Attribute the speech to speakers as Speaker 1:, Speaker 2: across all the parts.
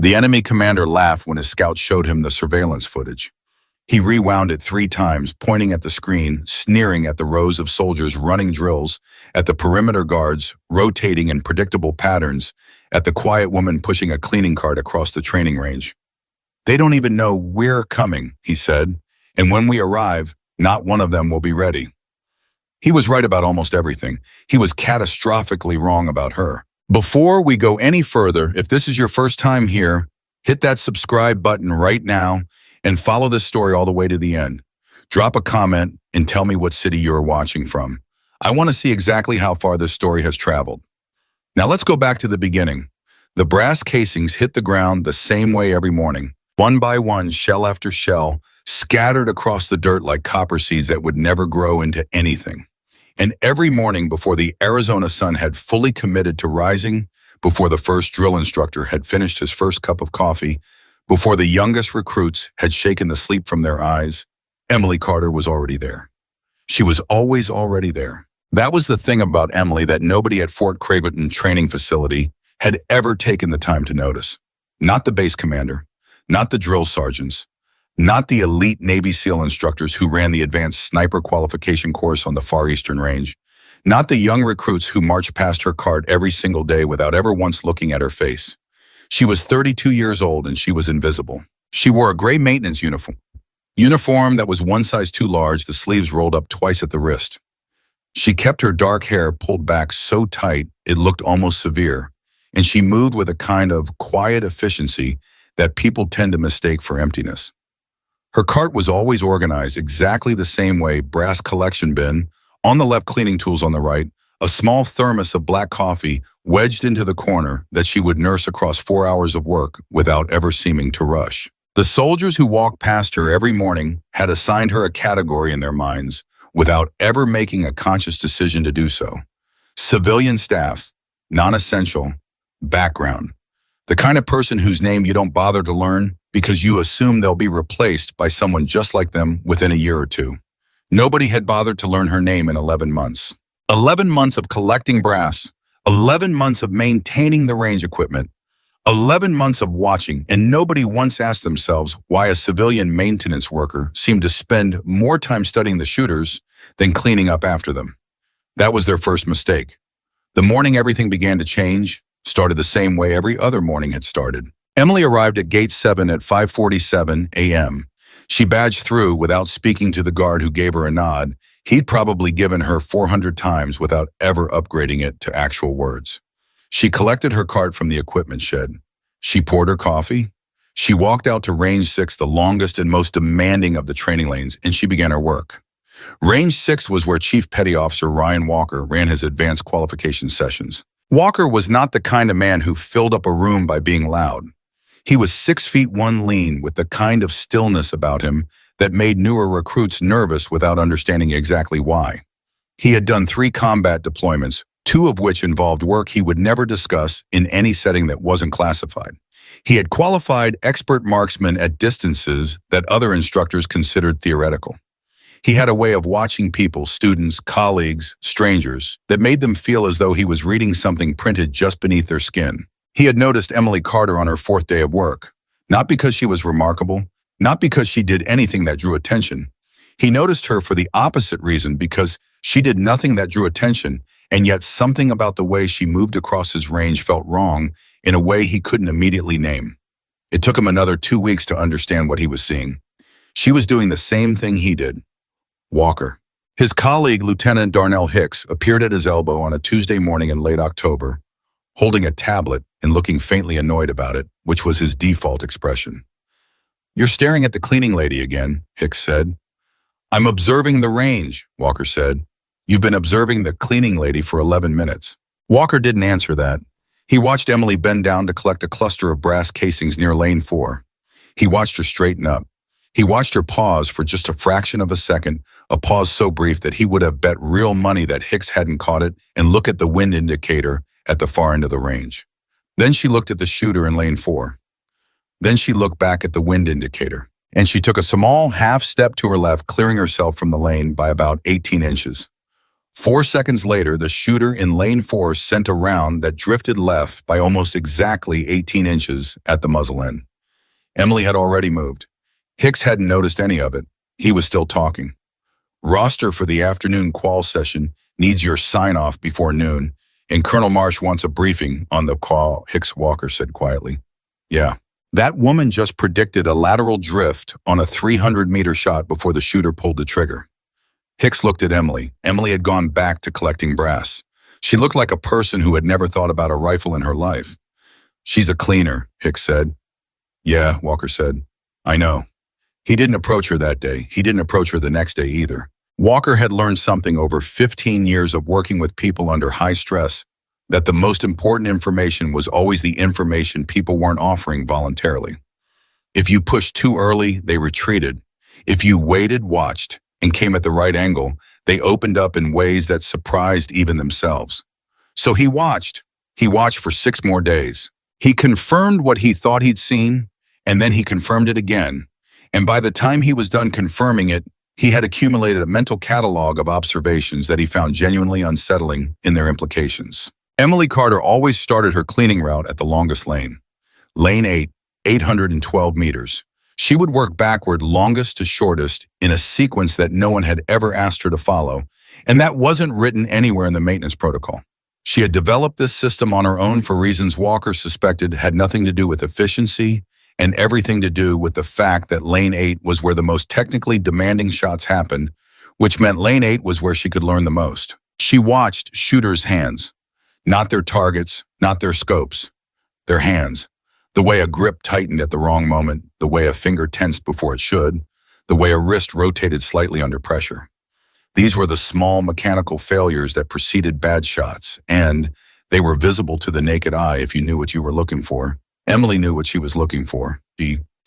Speaker 1: The enemy commander laughed when his scout showed him the surveillance footage. He rewound it 3 times, pointing at the screen, sneering at the rows of soldiers running drills, at the perimeter guards rotating in predictable patterns, at the quiet woman pushing a cleaning cart across the training range. "They don't even know we're coming," he said, "and when we arrive, not one of them will be ready." He was right about almost everything. He was catastrophically wrong about her. Before we go any further, if this is your first time here, hit that subscribe button right now and follow this story all the way to the end. Drop a comment and tell me what city you're watching from. I want to see exactly how far this story has traveled. Now let's go back to the beginning. The brass casings hit the ground the same way every morning. One by one, shell after shell, scattered across the dirt like copper seeds that would never grow into anything. And every morning before the Arizona sun had fully committed to rising, before the first drill instructor had finished his first cup of coffee, before the youngest recruits had shaken the sleep from their eyes, Emily Carter was already there. She was always already there. That was the thing about Emily that nobody at Fort Creighton training facility had ever taken the time to notice. Not the base commander, not the drill sergeants, not the elite Navy SEAL instructors who ran the advanced sniper qualification course on the Far Eastern Range, not the young recruits who marched past her cart every single day without ever once looking at her face. She was 32 years old and she was invisible. She wore a gray maintenance uniform that was one size too large, the sleeves rolled up twice at the wrist. She kept her dark hair pulled back so tight it looked almost severe, and she moved with a kind of quiet efficiency that people tend to mistake for emptiness. Her cart was always organized exactly the same way: brass collection bin, on the left cleaning tools on the right, a small thermos of black coffee wedged into the corner that she would nurse across 4 hours of work without ever seeming to rush. The soldiers who walked past her every morning had assigned her a category in their minds without ever making a conscious decision to do so. Civilian staff, non-essential, background. The kind of person whose name you don't bother to learn because you assume they'll be replaced by someone just like them within a year or two. Nobody had bothered to learn her name in 11 months. 11 months of collecting brass, 11 months of maintaining the range equipment, 11 months of watching, and nobody once asked themselves why a civilian maintenance worker seemed to spend more time studying the shooters than cleaning up after them. That was their first mistake. The morning everything began to change started the same way every other morning had started. Emily arrived at Gate 7 at 5:47 a.m. She badged through without speaking to the guard who gave her a nod. He'd probably given her 400 times without ever upgrading it to actual words. She collected her cart from the equipment shed. She poured her coffee. She walked out to Range 6, the longest and most demanding of the training lanes, and she began her work. Range 6 was where Chief Petty Officer Ryan Walker ran his advanced qualification sessions. Walker was not the kind of man who filled up a room by being loud. He was 6 feet 1 lean with the kind of stillness about him that made newer recruits nervous without understanding exactly why. He had done 3 combat deployments, 2 of which involved work he would never discuss in any setting that wasn't classified. He had qualified expert marksmen at distances that other instructors considered theoretical. He had a way of watching people, students, colleagues, strangers, that made them feel as though he was reading something printed just beneath their skin. He had noticed Emily Carter on her 4th day of work, not because she was remarkable, not because she did anything that drew attention. He noticed her for the opposite reason, because she did nothing that drew attention, and yet something about the way she moved across his range felt wrong in a way he couldn't immediately name. It took him another 2 weeks to understand what he was seeing. She was doing the same thing he did. Walker. His colleague, Lieutenant Darnell Hicks, appeared at his elbow on a Tuesday morning in late October, holding a tablet and looking faintly annoyed about it, which was his default expression. "You're staring at the cleaning lady again," Hicks said. "I'm observing the range," Walker said. "You've been observing the cleaning lady for 11 minutes. Walker didn't answer that. He watched Emily bend down to collect a cluster of brass casings near Lane 4. He watched her straighten up. He watched her pause for just a fraction of a second, a pause so brief that he would have bet real money that Hicks hadn't caught it, and look at the wind indicator at the far end of the range. Then she looked at the shooter in Lane 4. Then she looked back at the wind indicator, and she took a small half step to her left, clearing herself from the lane by about 18 inches. 4 seconds later, the shooter in lane 4 sent a round that drifted left by almost exactly 18 inches at the muzzle end. Emily had already moved. Hicks hadn't noticed any of it. He was still talking. Roster for the afternoon qual session needs your sign-off before noon, and Colonel Marsh wants a briefing on the call, Hicks Walker said quietly. Yeah. That woman just predicted a lateral drift on a 300-meter shot before the shooter pulled the trigger. Hicks looked at Emily. Emily had gone back to collecting brass. She looked like a person who had never thought about a rifle in her life. She's a cleaner, Hicks said. Yeah, Walker said. I know. He didn't approach her that day. He didn't approach her the next day either. Walker had learned something over 15 years of working with people under high stress, that the most important information was always the information people weren't offering voluntarily. If you pushed too early, they retreated. If you waited, watched, and came at the right angle, they opened up in ways that surprised even themselves. So he watched. He watched for 6 more days. He confirmed what he thought he'd seen, and then he confirmed it again. And by the time he was done confirming it, he had accumulated a mental catalog of observations that he found genuinely unsettling in their implications. Emily Carter always started her cleaning route at the longest lane. Lane 8, 812 meters. She would work backward longest to shortest in a sequence that no one had ever asked her to follow, and that wasn't written anywhere in the maintenance protocol. She had developed this system on her own for reasons Walker suspected had nothing to do with efficiency and everything to do with the fact that Lane 8 was where the most technically demanding shots happened, which meant Lane 8 was where she could learn the most. She watched shooters' hands, not their targets, not their scopes, their hands. The way a grip tightened at the wrong moment, the way a finger tensed before it should, the way a wrist rotated slightly under pressure. These were the small mechanical failures that preceded bad shots, and they were visible to the naked eye if you knew what you were looking for. Emily knew what she was looking for.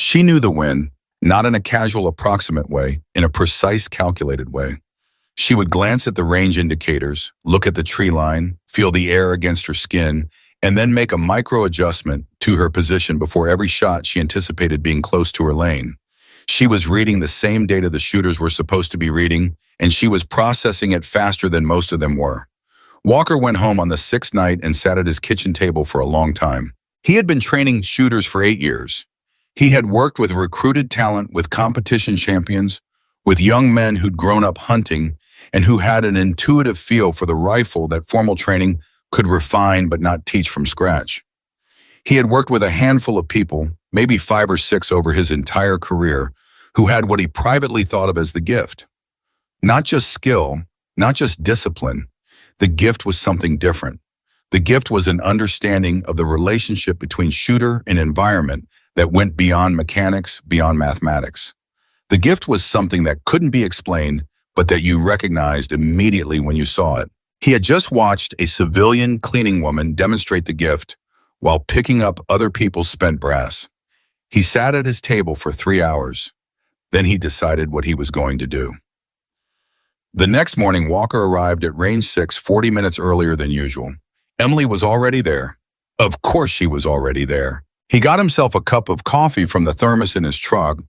Speaker 1: She knew the win, not in a casual approximate way, in a precise calculated way. She would glance at the range indicators, look at the tree line, feel the air against her skin, and then make a micro adjustment to her position before every shot she anticipated being close to her lane. She was reading the same data the shooters were supposed to be reading, and she was processing it faster than most of them were. Walker went home on the 6th night and sat at his kitchen table for a long time. He had been training shooters for 8 years. He had worked with recruited talent, with competition champions, with young men who'd grown up hunting and who had an intuitive feel for the rifle that formal training could refine but not teach from scratch. He had worked with a handful of people, maybe 5 or 6 over his entire career, who had what he privately thought of as the gift. Not just skill, not just discipline. The gift was something different. The gift was an understanding of the relationship between shooter and environment that went beyond mechanics, beyond mathematics. The gift was something that couldn't be explained, but that you recognized immediately when you saw it. He had just watched a civilian cleaning woman demonstrate the gift while picking up other people's spent brass. He sat at his table for 3 hours. Then he decided what he was going to do. The next morning, Walker arrived at Range 6 40 minutes earlier than usual. Emily was already there. Of course she was already there. He got himself a cup of coffee from the thermos in his truck,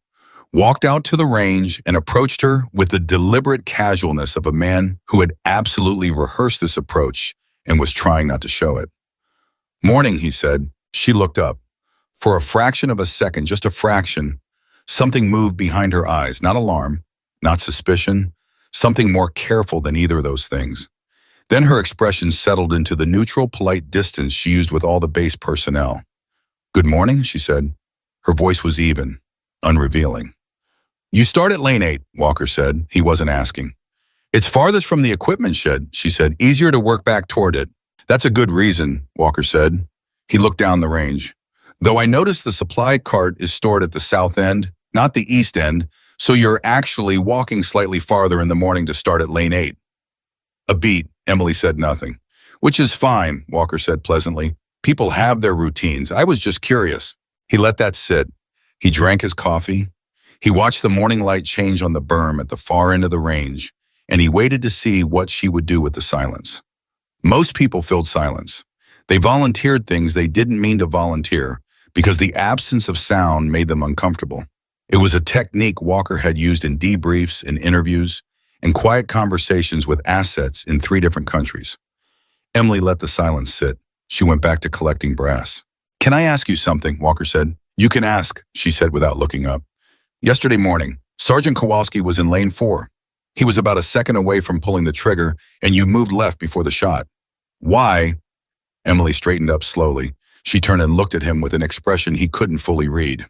Speaker 1: walked out to the range, and approached her with the deliberate casualness of a man who had absolutely rehearsed this approach and was trying not to show it. Morning, he said. She looked up. For a fraction of a second, just a fraction, something moved behind her eyes, not alarm, not suspicion, something more careful than either of those things. Then her expression settled into the neutral, polite distance she used with all the base personnel. Good morning, she said. Her voice was even, unrevealing. You start at Lane 8, Walker said. He wasn't asking. It's farthest from the equipment shed, she said. Easier to work back toward it. That's a good reason, Walker said. He looked down the range. Though I noticed the supply cart is stored at the south end, not the east end, so you're actually walking slightly farther in the morning to start at Lane 8. A beat. Emily said nothing. Which is fine, Walker said pleasantly. People have their routines. I was just curious. He let that sit. He drank his coffee. He watched the morning light change on the berm at the far end of the range, and he waited to see what she would do with the silence. Most people filled silence. They volunteered things they didn't mean to volunteer because the absence of sound made them uncomfortable. It was a technique Walker had used in debriefs and interviews, and quiet conversations with assets in 3 different countries. Emily let the silence sit. She went back to collecting brass. "Can I ask you something?" Walker said. "You can ask," she said without looking up. "Yesterday morning, Sergeant Kowalski was in lane 4. He was about a second away from pulling the trigger, and you moved left before the shot. Why?" Emily straightened up slowly. She turned and looked at him with an expression he couldn't fully read.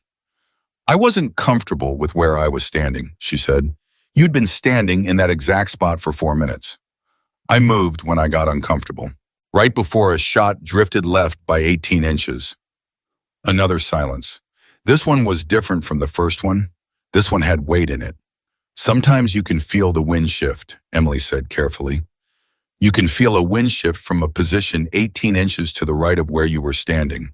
Speaker 1: "I wasn't comfortable with where I was standing," she said. "You'd been standing in that exact spot for 4 minutes. I moved when I got uncomfortable, right before a shot drifted left by 18 inches. Another silence. This one was different from the first one. This one had weight in it. "Sometimes you can feel the wind shift," Emily said carefully. "You can feel a wind shift from a position 18 inches to the right of where you were standing."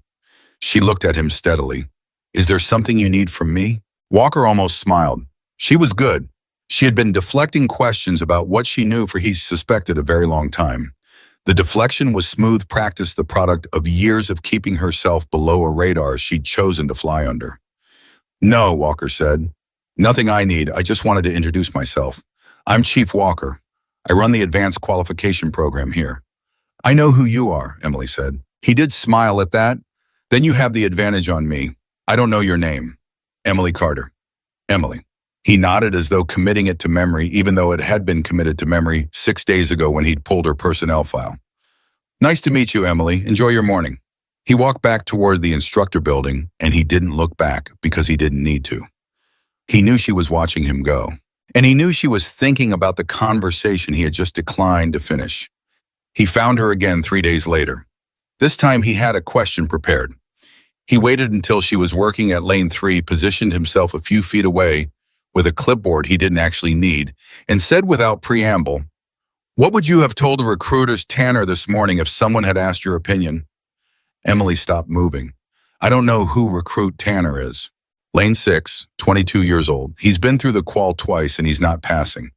Speaker 1: She looked at him steadily. "Is there something you need from me?" Walker almost smiled. She was good. She had been deflecting questions about what she knew for he suspected a very long time. The deflection was smooth practice, the product of years of keeping herself below a radar she'd chosen to fly under. "No," Walker said. "Nothing I need. I just wanted to introduce myself. I'm Chief Walker. I run the advanced qualification program here." "I know who you are," Emily said. He did smile at that. "Then you have the advantage on me. I don't know your name." "Emily Carter." "Emily." He nodded as though committing it to memory, even though it had been committed to memory 6 days ago when he'd pulled her personnel file. "Nice to meet you, Emily. Enjoy your morning." He walked back toward the instructor building, and he didn't look back because he didn't need to. He knew she was watching him go, and he knew she was thinking about the conversation he had just declined to finish. He found her again 3 days later. This time he had a question prepared. He waited until she was working at lane 3, positioned himself a few feet away with a clipboard he didn't actually need, and said without preamble, "What would you have told a recruiter's Tanner this morning if someone had asked your opinion?" Emily stopped moving. "I don't know who recruit Tanner is." Lane 6, 22 years old. He's been through the qual twice and he's not passing.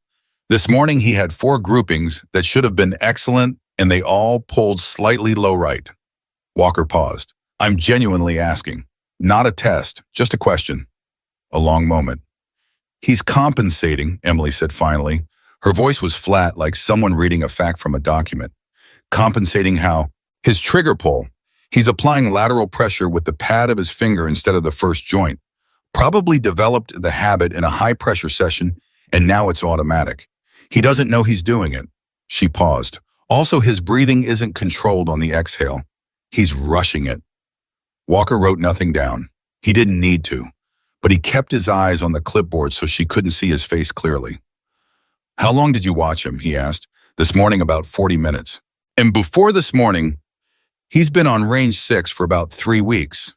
Speaker 1: This morning he had 4 groupings that should have been excellent and they all pulled slightly low right. Walker paused. "I'm genuinely asking. Not a test, just a question." A long moment. "He's compensating," Emily said finally. Her voice was flat, like someone reading a fact from a document. "Compensating how?" "His trigger pull. He's applying lateral pressure with the pad of his finger instead of the first joint. Probably developed the habit in a high-pressure session, and now it's automatic. He doesn't know he's doing it." She paused. "Also, his breathing isn't controlled on the exhale. He's rushing it." Walker wrote nothing down. He didn't need to, but he kept his eyes on the clipboard so she couldn't see his face clearly. "How long did you watch him?" he asked. "This morning, about 40 minutes. And before this morning, he's been on range 6 for about 3 weeks.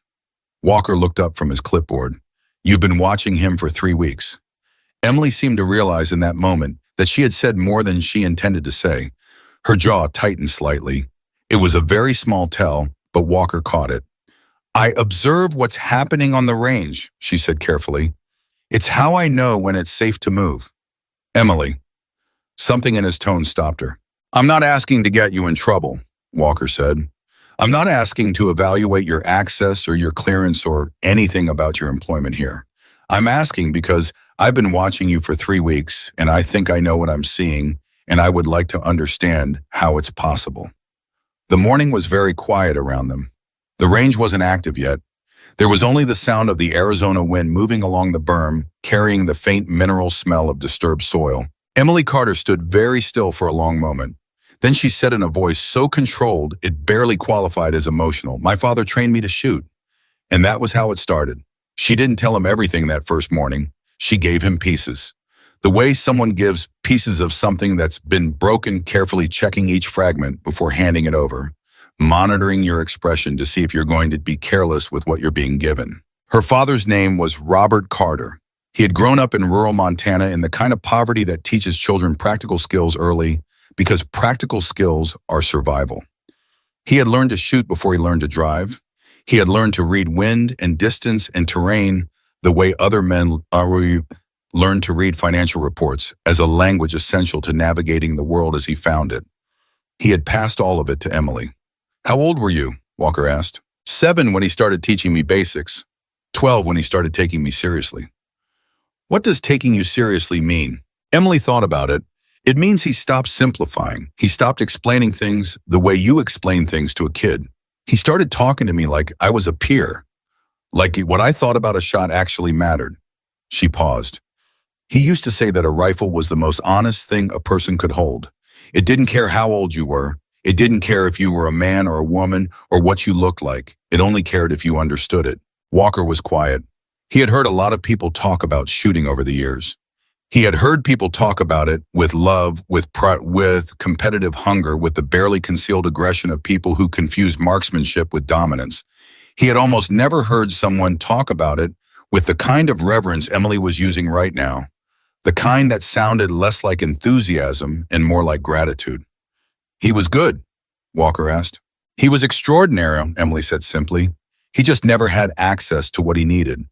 Speaker 1: Walker looked up from his clipboard. "You've been watching him for 3 weeks. Emily seemed to realize in that moment that she had said more than she intended to say. Her jaw tightened slightly. It was a very small tell, but Walker caught it. "I observe what's happening on the range," she said carefully. "It's how I know when it's safe to move." "Emily." Something in his tone stopped her. "I'm not asking to get you in trouble," Walker said. "I'm not asking to evaluate your access or your clearance or anything about your employment here. I'm asking because I've been watching you for 3 weeks and I think I know what I'm seeing and I would like to understand how it's possible." The morning was very quiet around them. The range wasn't active yet. There was only the sound of the Arizona wind moving along the berm, carrying the faint mineral smell of disturbed soil. Emily Carter stood very still for a long moment. Then she said in a voice so controlled it barely qualified as emotional, "My father trained me to shoot." And that was how it started. She didn't tell him everything that first morning. She gave him pieces. The way someone gives pieces of something that's been broken, carefully checking each fragment before handing it over, monitoring your expression to see if you're going to be careless with what you're being given. Her father's name was Robert Carter. He had grown up in rural Montana in the kind of poverty that teaches children practical skills early, because practical skills are survival. He had learned to shoot before he learned to drive. He had learned to read wind and distance and terrain the way other men learned to read financial reports as a language essential to navigating the world as he found it. He had passed all of it to Emily. "How old were you?" Walker asked. 7 when he started teaching me basics. 12 when he started taking me seriously." "What does taking you seriously mean?" Emily thought about it, It means he stopped simplifying. He stopped explaining things the way you explain things to a kid. He started talking to me like I was a peer, like what I thought about a shot actually mattered. She paused. He used to say that a rifle was the most honest thing a person could hold. It didn't care how old you were. It didn't care if you were a man or a woman or what you looked like. It only cared if you understood it. Walker was quiet. He had heard a lot of people talk about shooting over the years. He had heard people talk about it with love, with competitive hunger, with the barely concealed aggression of people who confuse marksmanship with dominance. He had almost never heard someone talk about it with the kind of reverence Emily was using right now, the kind that sounded less like enthusiasm and more like gratitude. He was good, Walker asked. He was extraordinary, Emily said simply. He just never had access to what he needed.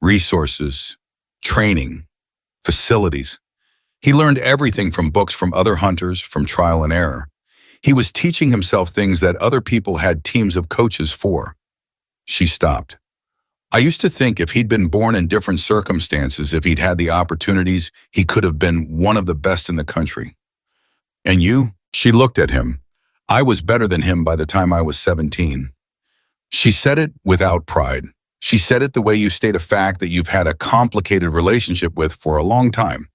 Speaker 1: Resources, training, facilities. He learned everything from books from other hunters, from trial and error. He was teaching himself things that other people had teams of coaches for. She stopped. I used to think if he'd been born in different circumstances, if he'd had the opportunities, he could have been one of the best in the country. And you? She looked at him. I was better than him by the time I was 17. She said it without pride. She said it the way you state a fact that you've had a complicated relationship with for a long time.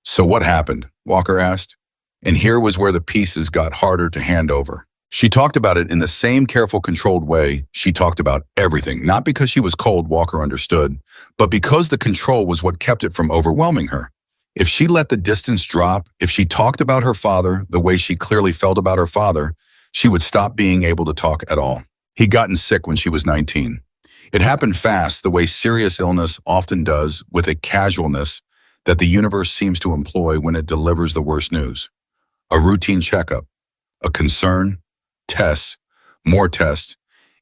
Speaker 1: So what happened? Walker asked. And here was where the pieces got harder to hand over. She talked about it in the same careful, controlled way she talked about everything, not because she was cold, Walker understood, but because the control was what kept it from overwhelming her. If she let the distance drop, if she talked about her father the way she clearly felt about her father, she would stop being able to talk at all. He'd gotten sick when she was 19. It happened fast, the way serious illness often does, with a casualness that the universe seems to employ when it delivers the worst news. A routine checkup, a concern, tests, more tests,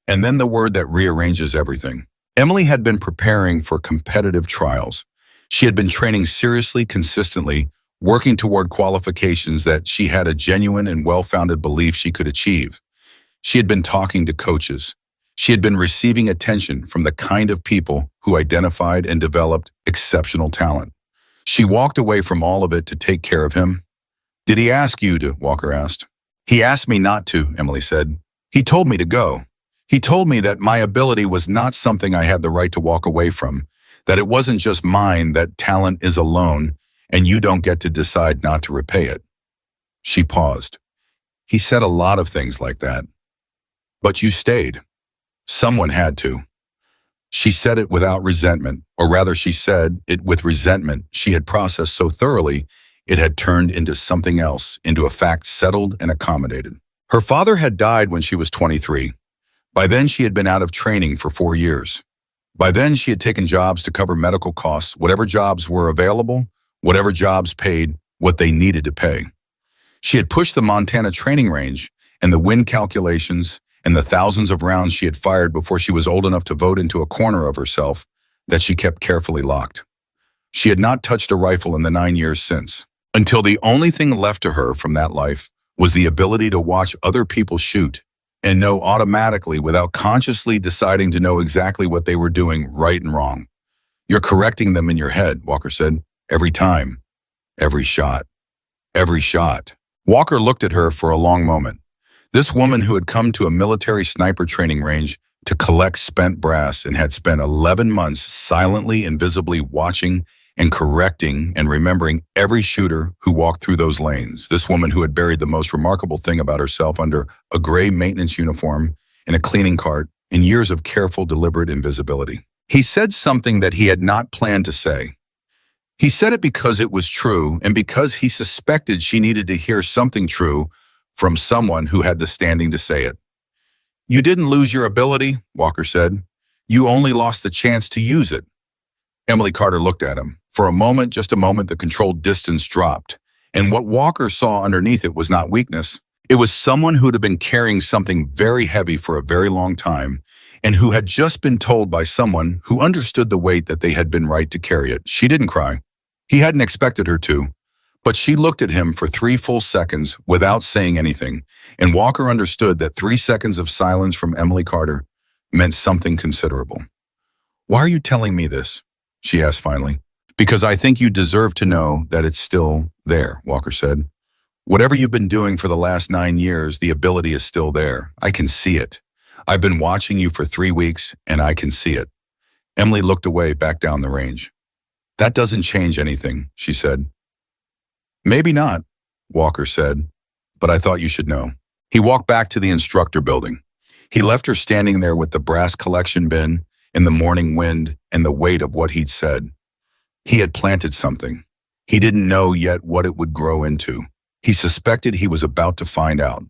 Speaker 1: and then the word that rearranges everything. Emily had been preparing for competitive trials. She had been training seriously, consistently, working toward qualifications that she had a genuine and well-founded belief she could achieve. She had been talking to coaches. She had been receiving attention from the kind of people who identified and developed exceptional talent. She walked away from all of it to take care of him. Did he ask you to? Walker asked. He asked me not to, Emily said. He told me to go. He told me that my ability was not something I had the right to walk away from, that it wasn't just mine, that talent is a loan, and you don't get to decide not to repay it. She paused. He said a lot of things like that. But you stayed. Someone had to. She said it without resentment, or rather she said it with resentment she had processed so thoroughly it had turned into something else, into a fact settled and accommodated. Her father had died when she was 23. By then she had been out of training for 4 years. By then she had taken jobs to cover medical costs, whatever jobs were available, whatever jobs paid what they needed to pay. She had pushed the Montana training range and the wind calculations and the thousands of rounds she had fired before she was old enough to vote into a corner of herself that she kept carefully locked. She had not touched a rifle in the 9 years since, until the only thing left to her from that life was the ability to watch other people shoot and know automatically without consciously deciding to know exactly what they were doing right and wrong. You're correcting them in your head, Walker said, every time, every shot, every shot. Walker looked at her for a long moment. This woman who had come to a military sniper training range to collect spent brass and had spent 11 months silently and visibly watching and correcting and remembering every shooter who walked through those lanes. This woman who had buried the most remarkable thing about herself under a gray maintenance uniform in a cleaning cart in years of careful, deliberate invisibility. He said something that he had not planned to say. He said it because it was true and because he suspected she needed to hear something true from someone who had the standing to say it. You didn't lose your ability, Walker said. You only lost the chance to use it. Emily Carter looked at him. For a moment, just a moment, the controlled distance dropped. And what Walker saw underneath it was not weakness. It was someone who'd have been carrying something very heavy for a very long time and who had just been told by someone who understood the weight that they had been right to carry it. She didn't cry. He hadn't expected her to. But she looked at him for 3 full seconds without saying anything, and Walker understood that 3 seconds of silence from Emily Carter meant something considerable. Why are you telling me this? She asked finally. Because I think you deserve to know that it's still there, Walker said. Whatever you've been doing for the last 9 years, the ability is still there. I can see it. I've been watching you for 3 weeks, and I can see it. Emily looked away back down the range. That doesn't change anything, she said. Maybe not, Walker said, but I thought you should know. He walked back to the instructor building. He left her standing there with the brass collection bin, in the morning wind, and the weight of what he'd said. He had planted something. He didn't know yet what it would grow into. He suspected he was about to find out.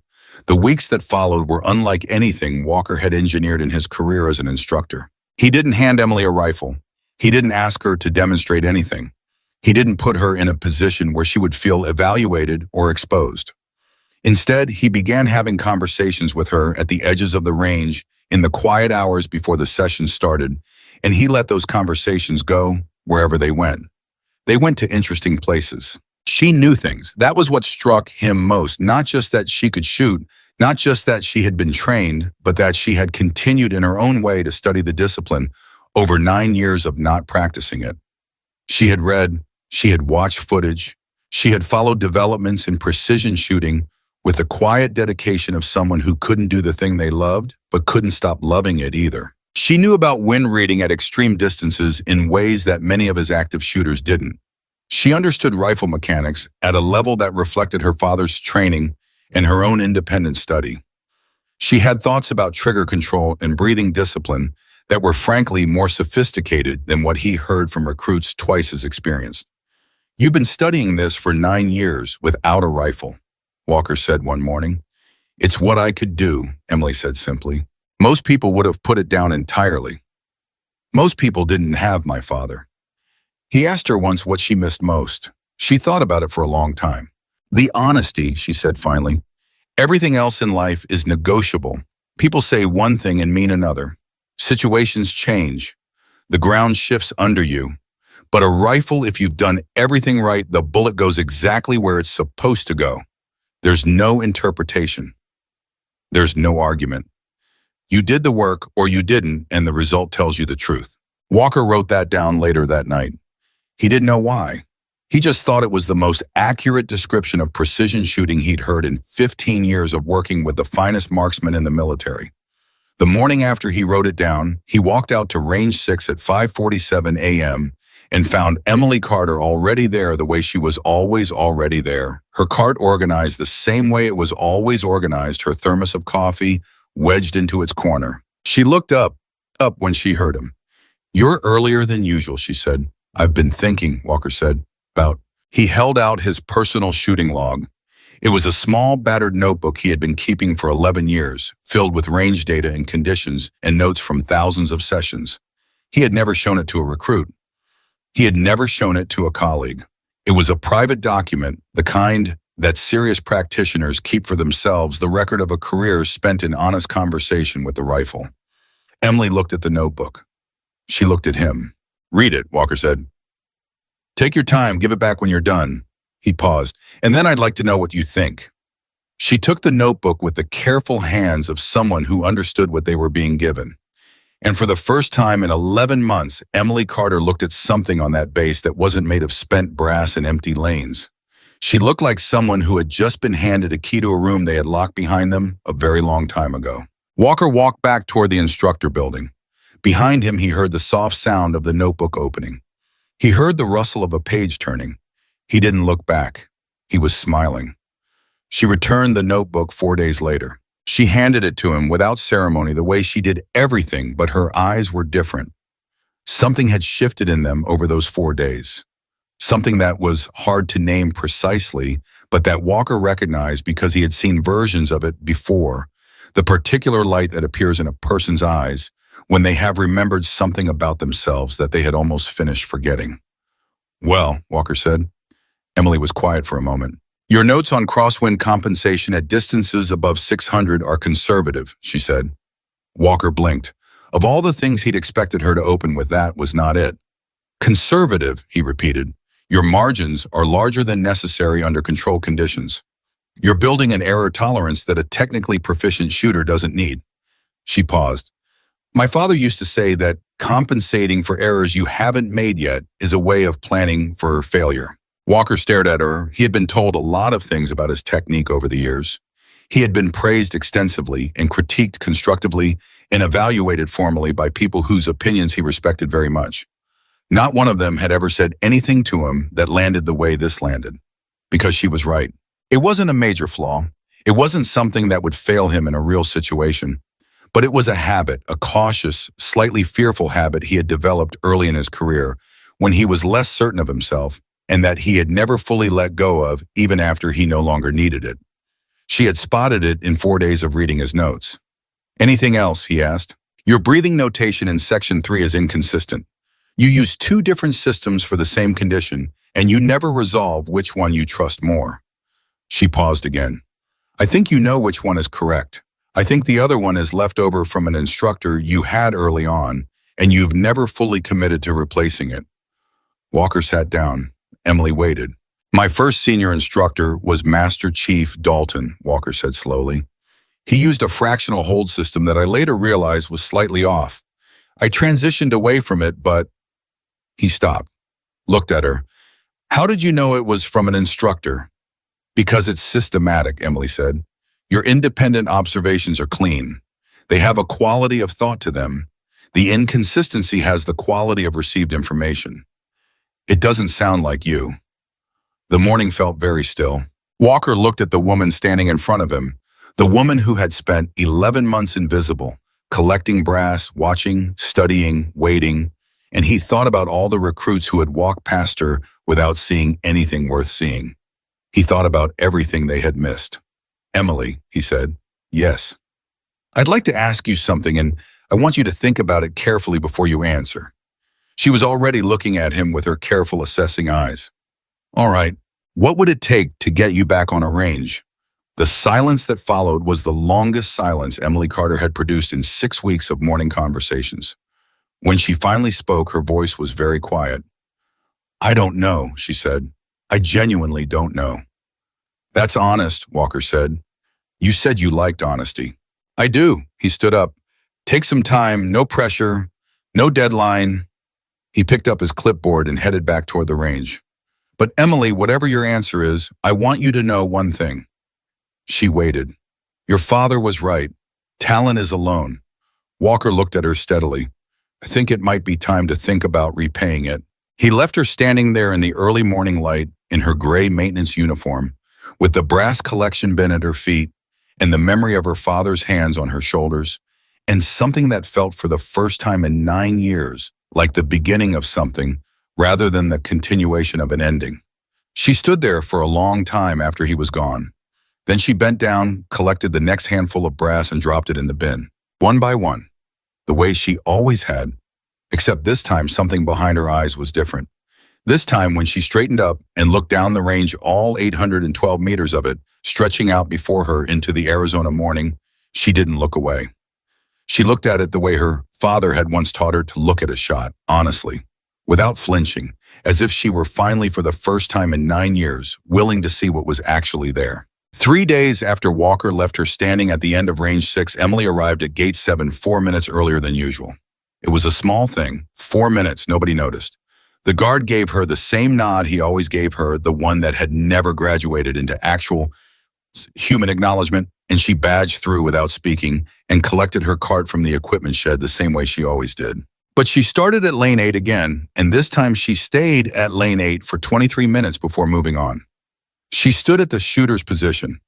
Speaker 1: The weeks that followed were unlike anything Walker had engineered in his career as an instructor. He didn't hand Emily a rifle. He didn't ask her to demonstrate anything. He didn't put her in a position where she would feel evaluated or exposed. Instead, he began having conversations with her at the edges of the range in the quiet hours before the session started, and he let those conversations go wherever they went. They went to interesting places. She knew things. That was what struck him most, not just that she could shoot, not just that she had been trained, but that she had continued in her own way to study the discipline over 9 years of not practicing it. She had read, she had watched footage, she had followed developments in precision shooting with the quiet dedication of someone who couldn't do the thing they loved, but couldn't stop loving it either. She knew about wind reading at extreme distances in ways that many of his active shooters didn't. She understood rifle mechanics at a level that reflected her father's training and her own independent study. She had thoughts about trigger control and breathing discipline that were frankly more sophisticated than what he heard from recruits twice as experienced. You've been studying this for 9 years without a rifle, Walker said one morning. It's what I could do, Emily said simply. Most people would have put it down entirely. Most people didn't have my father. He asked her once what she missed most. She thought about it for a long time. The honesty, she said finally. Everything else in life is negotiable. People say one thing and mean another. Situations change. The ground shifts under you. But a rifle, if you've done everything right, the bullet goes exactly where it's supposed to go. There's no interpretation. There's no argument. You did the work or you didn't, and the result tells you the truth. Walker wrote that down later that night. He didn't know why. He just thought it was the most accurate description of precision shooting he'd heard in 15 years of working with the finest marksmen in the military. The morning after he wrote it down, he walked out to Range 6 at 5:47 a.m. and found Emily Carter already there the way she was always already there. Her cart organized the same way it was always organized, her thermos of coffee wedged into its corner. She looked up when she heard him. You're earlier than usual, she said. I've been thinking, Walker said, about. He held out his personal shooting log. It was a small, battered notebook he had been keeping for 11 years, filled with range data and conditions and notes from thousands of sessions. He had never shown it to a recruit. He had never shown it to a colleague. It was a private document, the kind that serious practitioners keep for themselves, the record of a career spent in honest conversation with the rifle. Emily looked at the notebook. She looked at him. Read it, Walker said. Take your time, give it back when you're done. He paused. And then I'd like to know what you think. She took the notebook with the careful hands of someone who understood what they were being given. And for the first time in 11 months, Emily Carter looked at something on that base that wasn't made of spent brass and empty lanes. She looked like someone who had just been handed a key to a room they had locked behind them a very long time ago. Walker walked back toward the instructor building. Behind him, he heard the soft sound of the notebook opening. He heard the rustle of a page turning. He didn't look back. He was smiling. She returned the notebook 4 days later. She handed it to him without ceremony, the way she did everything, but her eyes were different. Something had shifted in them over those 4 days. Something that was hard to name precisely, but that Walker recognized because he had seen versions of it before. The particular light that appears in a person's eyes when they have remembered something about themselves that they had almost finished forgetting. Well, Walker said. Emily was quiet for a moment. Your notes on crosswind compensation at distances above 600 are conservative, she said. Walker blinked. Of all the things he'd expected her to open with, that was not it. Conservative, he repeated. Your margins are larger than necessary under controlled conditions. You're building an error tolerance that a technically proficient shooter doesn't need. She paused. My father used to say that Compensating for errors you haven't made yet is a way of planning for failure. Walker stared at her. He had been told a lot of things about his technique over the years. He had been praised extensively and critiqued constructively and evaluated formally by people whose opinions he respected very much. Not one of them had ever said anything to him that landed the way this landed, because she was right. It wasn't a major flaw. It wasn't something that would fail him in a real situation. But it was a habit, a cautious, slightly fearful habit he had developed early in his career when he was less certain of himself and that he had never fully let go of even after he no longer needed it. She had spotted it in 4 days of reading his notes. "Anything else?" he asked. "Your breathing notation in section 3 is inconsistent. You use 2 different systems for the same condition, and you never resolve which one you trust more." She paused again. "I think you know which one is correct. I think the other one is left over from an instructor you had early on, and you've never fully committed to replacing it." Walker sat down. Emily waited. "My first senior instructor was Master Chief Dalton," Walker said slowly. "He used a fractional hold system that I later realized was slightly off. I transitioned away from it, but—" He stopped, looked at her. "How did you know it was from an instructor?" "Because it's systematic," Emily said. "Your independent observations are clean. They have a quality of thought to them. The inconsistency has the quality of received information. It doesn't sound like you." The morning felt very still. Walker looked at the woman standing in front of him, the woman who had spent 11 months invisible, collecting brass, watching, studying, waiting, and he thought about all the recruits who had walked past her without seeing anything worth seeing. He thought about everything they had missed. "Emily," he said. "Yes. I'd like to ask you something, and I want you to think about it carefully before you answer." She was already looking at him with her careful, assessing eyes. "All right, what would it take to get you back on a range?" The silence that followed was the longest silence Emily Carter had produced in 6 weeks of morning conversations. When she finally spoke, her voice was very quiet. "I don't know," she said. "I genuinely don't know." "That's honest," Walker said. "You said you liked honesty." "I do." He stood up. "Take some time, no pressure, no deadline." He picked up his clipboard and headed back toward the range. "But Emily, whatever your answer is, I want you to know one thing." She waited. "Your father was right. Talent is a loan." Walker looked at her steadily. "I think it might be time to think about repaying it." He left her standing there in the early morning light in her gray maintenance uniform, with the brass collection bin at her feet and the memory of her father's hands on her shoulders, and something that felt for the first time in 9 years like the beginning of something rather than the continuation of an ending. She stood there for a long time after he was gone. Then she bent down, collected the next handful of brass and dropped it in the bin, one by one, the way she always had, except this time something behind her eyes was different. This time, when she straightened up and looked down the range, all 812 meters of it, stretching out before her into the Arizona morning, she didn't look away. She looked at it the way her father had once taught her to look at a shot, honestly, without flinching, as if she were finally, for the first time in 9 years, willing to see what was actually there. 3 days after Walker left her standing at the end of Range 6, Emily arrived at Gate 7 4 minutes earlier than usual. It was a small thing, 4 minutes, nobody noticed. The guard gave her the same nod he always gave her, the one that had never graduated into actual human acknowledgement, and she badged through without speaking and collected her cart from the equipment shed the same way she always did. But she started at Lane 8 again, and this time she stayed at Lane 8 for 23 minutes before moving on. She stood at the shooter's position.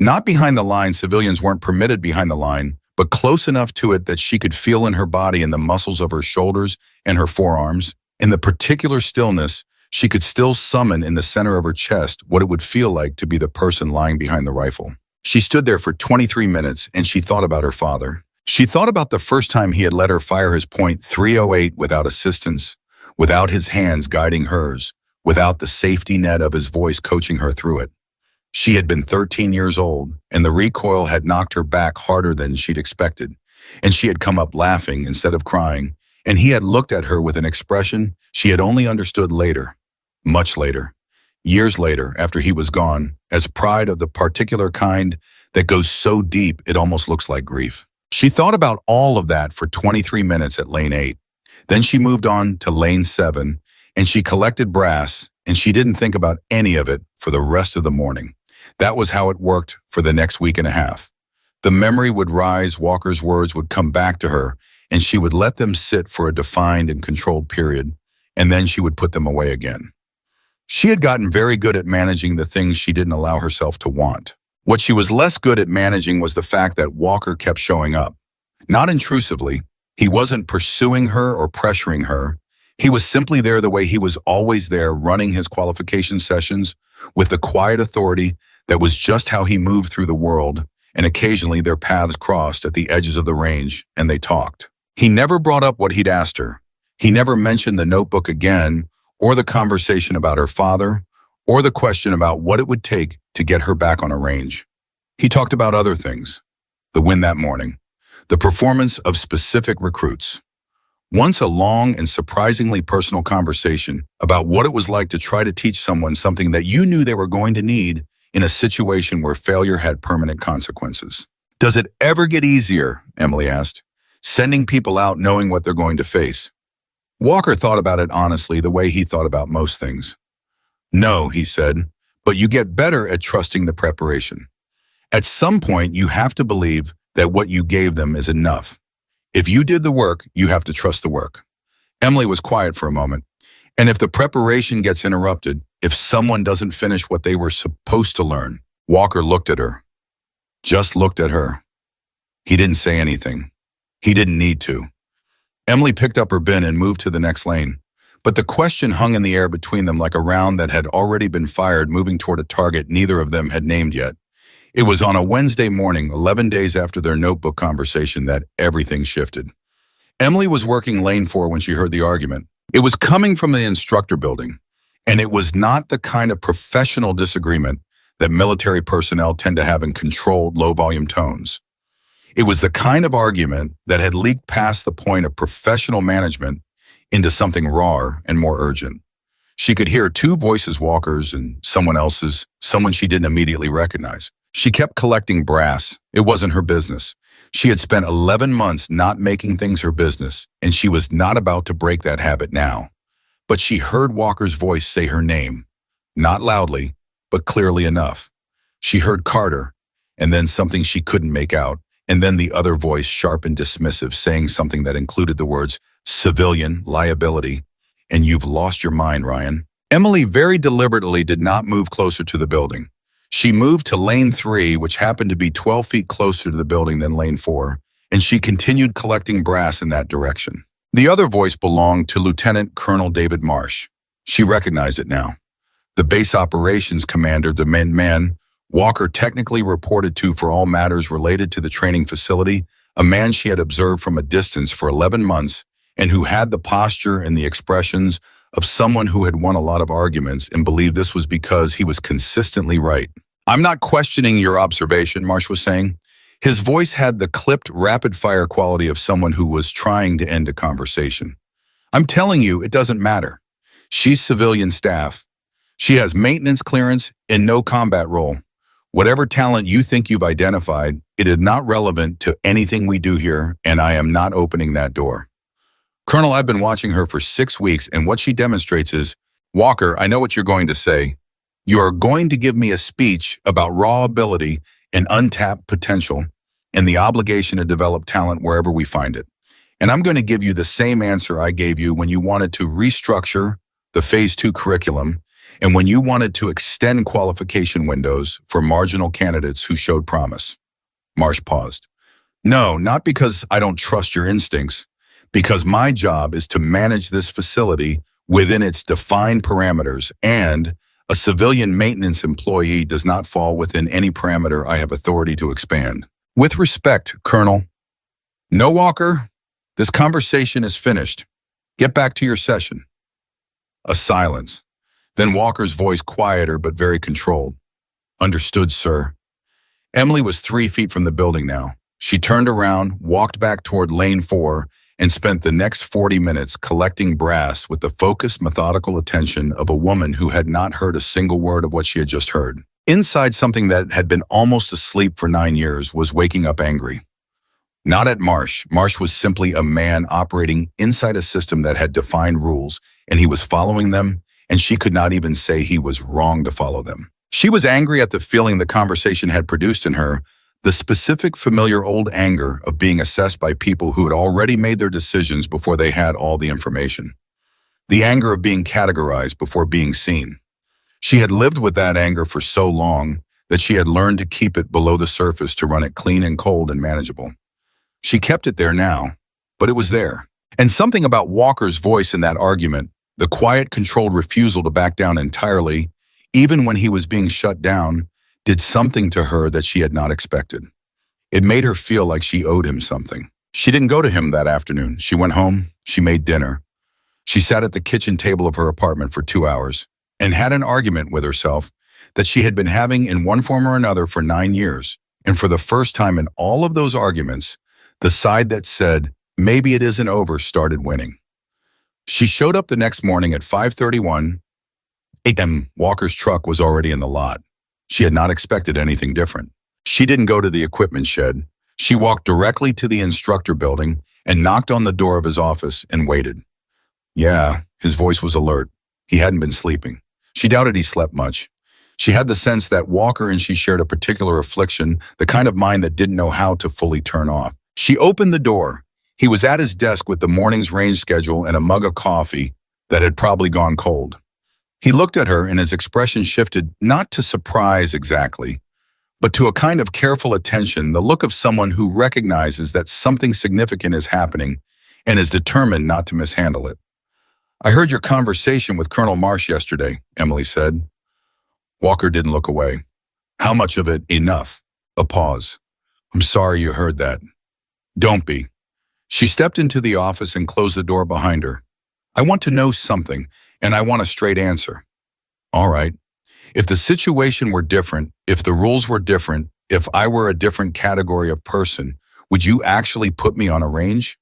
Speaker 1: Not behind the line, civilians weren't permitted behind the line, but close enough to it that she could feel in her body and the muscles of her shoulders and her forearms. In the particular stillness, she could still summon in the center of her chest what it would feel like to be the person lying behind the rifle. She stood there for 23 minutes, and she thought about her father. She thought about the first time he had let her fire his .308 without assistance, without his hands guiding hers, without the safety net of his voice coaching her through it. She had been 13 years old, and the recoil had knocked her back harder than she'd expected, and she had come up laughing instead of crying, and he had looked at her with an expression she had only understood later, much later, years later after he was gone, as pride of the particular kind that goes so deep it almost looks like grief. She thought about all of that for 23 minutes at Lane 8. Then she moved on to lane 7, and she collected brass, and she didn't think about any of it for the rest of the morning. That was how it worked for the next week and a half. The memory would rise, Walker's words would come back to her, and she would let them sit for a defined and controlled period, and then she would put them away again. She had gotten very good at managing the things she didn't allow herself to want. What she was less good at managing was the fact that Walker kept showing up. Not intrusively. He wasn't pursuing her or pressuring her. He was simply there the way he was always there, running his qualification sessions with the quiet authority that was just how he moved through the world, and occasionally their paths crossed at the edges of the range, and they talked. He never brought up what he'd asked her. He never mentioned the notebook again, or the conversation about her father, or the question about what it would take to get her back on a range. He talked about other things. The win that morning. The performance of specific recruits. Once a long and surprisingly personal conversation about what it was like to try to teach someone something that you knew they were going to need in a situation where failure had permanent consequences. Does it ever get easier, Emily asked, sending people out knowing what they're going to face? Walker thought about it honestly, the way he thought about most things. No, he said, but you get better at trusting the preparation. At some point, you have to believe that what you gave them is enough. If you did the work, you have to trust the work. Emily was quiet for a moment. And if the preparation gets interrupted, if someone doesn't finish what they were supposed to learn, Walker looked at her. Just looked at her. He didn't say anything. He didn't need to. Emily picked up her bin and moved to the next lane. But the question hung in the air between them like a round that had already been fired, moving toward a target neither of them had named yet. It was on a Wednesday morning, 11 days after their notebook conversation, that everything shifted. Emily was working lane 4 when she heard the argument. It was coming from the instructor building, and it was not the kind of professional disagreement that military personnel tend to have in controlled, low-volume tones. It was the kind of argument that had leaked past the point of professional management into something rawer and more urgent. She could hear two voices, Walker's and someone else's, someone she didn't immediately recognize. She kept collecting brass. It wasn't her business. She had spent 11 months not making things her business, and she was not about to break that habit now. But she heard Walker's voice say her name, not loudly, but clearly enough. She heard Carter, and then something she couldn't make out, and then the other voice, sharp and dismissive, saying something that included the words, civilian, liability, and you've lost your mind, Ryan. Emily very deliberately did not move closer to the building. She moved to lane 3, which happened to be 12 feet closer to the building than lane 4, and she continued collecting brass in that direction. The other voice belonged to Lieutenant Colonel David Marsh. She recognized it now. The base operations commander, the man Walker technically reported to for all matters related to the training facility, a man she had observed from a distance for 11 months and who had the posture and the expressions of someone who had won a lot of arguments and believed this was because he was consistently right. I'm not questioning your observation, Marsh was saying. His voice had the clipped, rapid-fire quality of someone who was trying to end a conversation. I'm telling you, it doesn't matter. She's civilian staff. She has maintenance clearance and no combat role. Whatever talent you think you've identified, it is not relevant to anything we do here, and I am not opening that door. Colonel, I've been watching her for 6 weeks, and what she demonstrates is, Walker, I know what you're going to say. You are going to give me a speech about raw ability and untapped potential and the obligation to develop talent wherever we find it. And I'm going to give you the same answer I gave you when you wanted to restructure the Phase 2 curriculum and when you wanted to extend qualification windows for marginal candidates who showed promise. Marsh paused. No, not because I don't trust your instincts, because my job is to manage this facility within its defined parameters, and a civilian maintenance employee does not fall within any parameter I have authority to expand. With respect, Colonel. No, Walker. This conversation is finished. Get back to your session. A silence. Then Walker's voice, quieter but very controlled. Understood, sir. Emily was 3 feet from the building now. She turned around, walked back toward lane 4, and spent the next 40 minutes collecting brass with the focused, methodical attention of a woman who had not heard a single word of what she had just heard. Inside, something that had been almost asleep for 9 years was waking up angry. Not at Marsh. Marsh was simply a man operating inside a system that had defined rules, and he was following them, and she could not even say he was wrong to follow them. She was angry at the feeling the conversation had produced in her, the specific familiar old anger of being assessed by people who had already made their decisions before they had all the information. The anger of being categorized before being seen. She had lived with that anger for so long that she had learned to keep it below the surface to run it clean and cold and manageable. She kept it there now, but it was there. And something about Walker's voice in that argument, the quiet, controlled refusal to back down entirely, even when he was being shut down, did something to her that she had not expected. It made her feel like she owed him something. She didn't go to him that afternoon. She went home, she made dinner. She sat at the kitchen table of her apartment for 2 hours and had an argument with herself that she had been having in one form or another for 9 years. And for the first time in all of those arguments, the side that said, maybe it isn't over, started winning. She showed up the next morning at 5:31 a.m. Walker's truck was already in the lot. She had not expected anything different. She didn't go to the equipment shed. She walked directly to the instructor building and knocked on the door of his office and waited. Yeah, his voice was alert. He hadn't been sleeping. She doubted he slept much. She had the sense that Walker and she shared a particular affliction, the kind of mind that didn't know how to fully turn off. She opened the door. He was at his desk with the morning's range schedule and a mug of coffee that had probably gone cold. He looked at her and his expression shifted, not to surprise exactly, but to a kind of careful attention, the look of someone who recognizes that something significant is happening and is determined not to mishandle it. I heard your conversation with Colonel Marsh yesterday, Emily said. Walker didn't look away. How much of it enough? A pause. I'm sorry you heard that. Don't be. She stepped into the office and closed the door behind her. I want to know something, and I want a straight answer. All right. If the situation were different, if the rules were different, if I were a different category of person, would you actually put me on a range?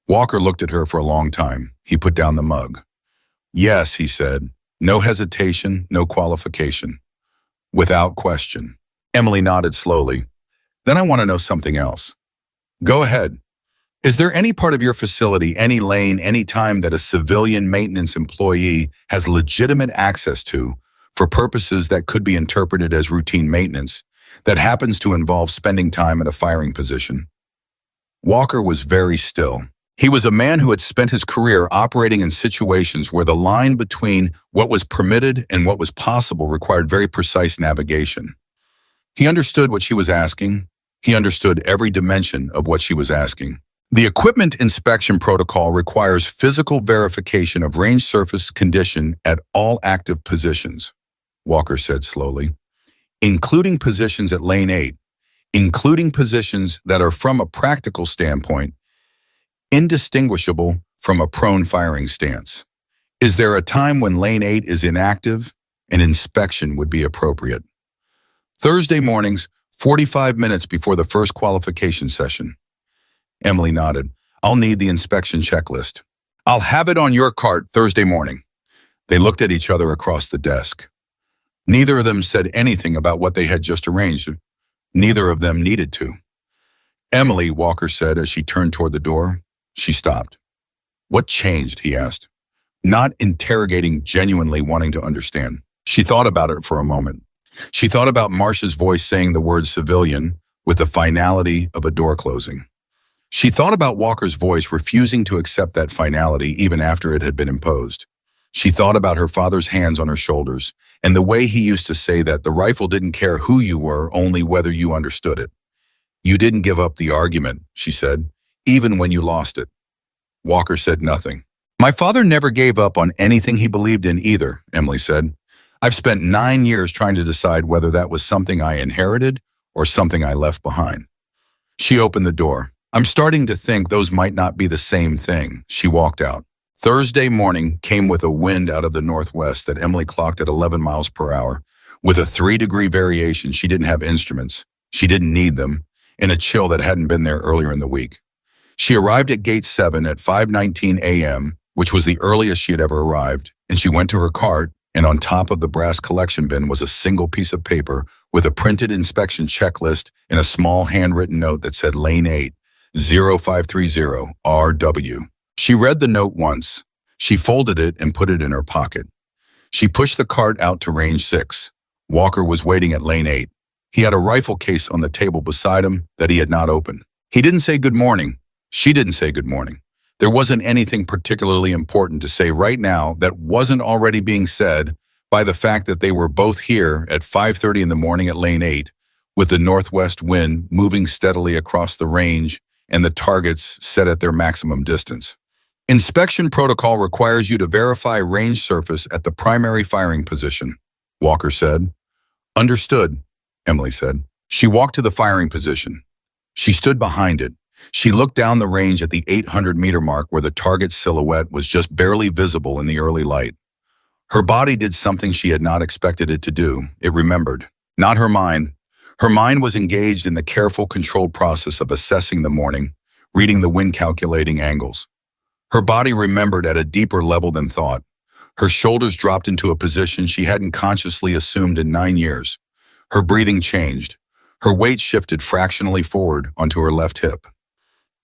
Speaker 1: Walker looked at her for a long time. He put down the mug. Yes, he said. No hesitation, no qualification. Without question. Emily nodded slowly. Then I want to know something else. Go ahead. Is there any part of your facility, any lane, any time that a civilian maintenance employee has legitimate access to for purposes that could be interpreted as routine maintenance that happens to involve spending time at a firing position? Walker was very still. He was a man who had spent his career operating in situations where the line between what was permitted and what was possible required very precise navigation. He understood what she was asking. He understood every dimension of what she was asking. The equipment inspection protocol requires physical verification of range surface condition at all active positions, Walker said slowly, including positions at lane 8, including positions that are from a practical standpoint indistinguishable from a prone firing stance. Is there a time when lane 8 is inactive? An inspection would be appropriate. Thursday mornings, 45 minutes before the first qualification session. Emily nodded. I'll need the inspection checklist. I'll have it on your cart Thursday morning. They looked at each other across the desk. Neither of them said anything about what they had just arranged. Neither of them needed to. Emily, Walker said as she turned toward the door. She stopped. What changed? He asked, not interrogating, genuinely wanting to understand. She thought about it for a moment. She thought about Marsh's voice saying the word civilian with the finality of a door closing. She thought about Walker's voice refusing to accept that finality even after it had been imposed. She thought about her father's hands on her shoulders and the way he used to say that the rifle didn't care who you were, only whether you understood it. You didn't give up the argument, she said, even when you lost it. Walker said nothing. My father never gave up on anything he believed in either, Emily said. I've spent 9 years trying to decide whether that was something I inherited or something I left behind. She opened the door. I'm starting to think those might not be the same thing. She walked out. Thursday morning came with a wind out of the northwest that Emily clocked at 11 miles per hour. With a 3-degree variation, she didn't have instruments. She didn't need them, and a chill that hadn't been there earlier in the week. She arrived at Gate 7 at 5:19 a.m., which was the earliest she had ever arrived, and she went to her cart, and on top of the brass collection bin was a single piece of paper with a printed inspection checklist and a small handwritten note that said Lane 8, 0530RW. She read the note once. She folded it and put it in her pocket. She pushed the cart out to range 6. Walker was waiting at lane 8. He had a rifle case on the table beside him that he had not opened. He didn't say good morning. She didn't say good morning. There wasn't anything particularly important to say right now that wasn't already being said by the fact that they were both here at 5:30 in the morning at lane 8, with the northwest wind moving steadily across the range and the targets set at their maximum distance. Inspection protocol requires you to verify range surface at the primary firing position, Walker said. Understood, Emily said. She walked to the firing position. She stood behind it. She looked down the range at the 800-meter mark where the target's silhouette was just barely visible in the early light. Her body did something she had not expected it to do. It remembered. Not her mind. Her mind was engaged in the careful, controlled process of assessing the morning, reading the wind, calculating angles. Her body remembered at a deeper level than thought. Her shoulders dropped into a position she hadn't consciously assumed in 9 years. Her breathing changed. Her weight shifted fractionally forward onto her left hip.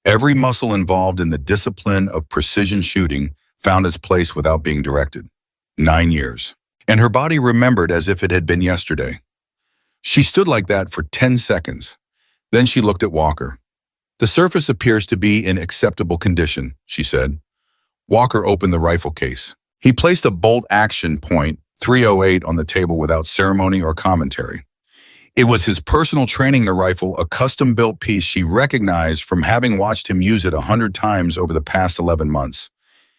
Speaker 1: Every muscle involved in the discipline of precision shooting found its place without being directed. 9 years. And her body remembered as if it had been yesterday. She stood like that for 10 seconds. Then she looked at Walker. The surface appears to be in acceptable condition, she said. Walker opened the rifle case. He placed a bolt action .308 on the table without ceremony or commentary. It was his personal training the rifle, a custom-built piece she recognized from having watched him use it 100 times over the past 11 months.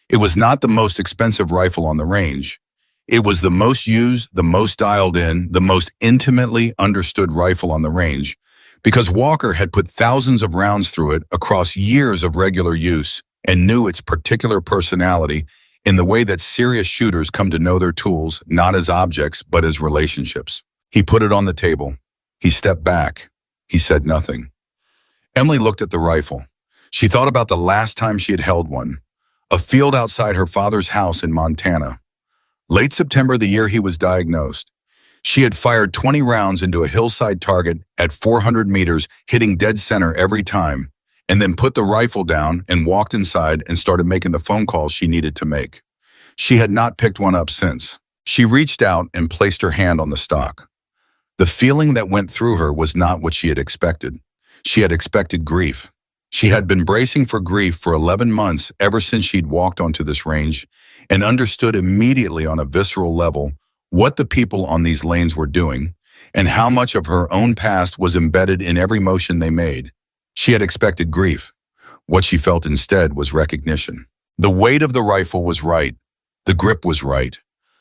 Speaker 1: It was not the most expensive rifle on the range. It was the most used, the most dialed in, the most intimately understood rifle on the range, because Walker had put thousands of rounds through it across years of regular use and knew its particular personality in the way that serious shooters come to know their tools, not as objects, but as relationships. He put it on the table. He stepped back. He said nothing. Emily looked at the rifle. She thought about the last time she had held one, a field outside her father's house in Montana. Late September, the year he was diagnosed. She had fired 20 rounds into a hillside target at 400 meters, hitting dead center every time, and then put the rifle down and walked inside and started making the phone calls she needed to make. She had not picked one up since. She reached out and placed her hand on the stock. The feeling that went through her was not what she had expected. She had expected grief. She had been bracing for grief for 11 months ever since she'd walked onto this range and understood immediately on a visceral level what the people on these lanes were doing and how much of her own past was embedded in every motion they made. She had expected grief. What she felt instead was recognition. The weight of the rifle was right. The grip was right.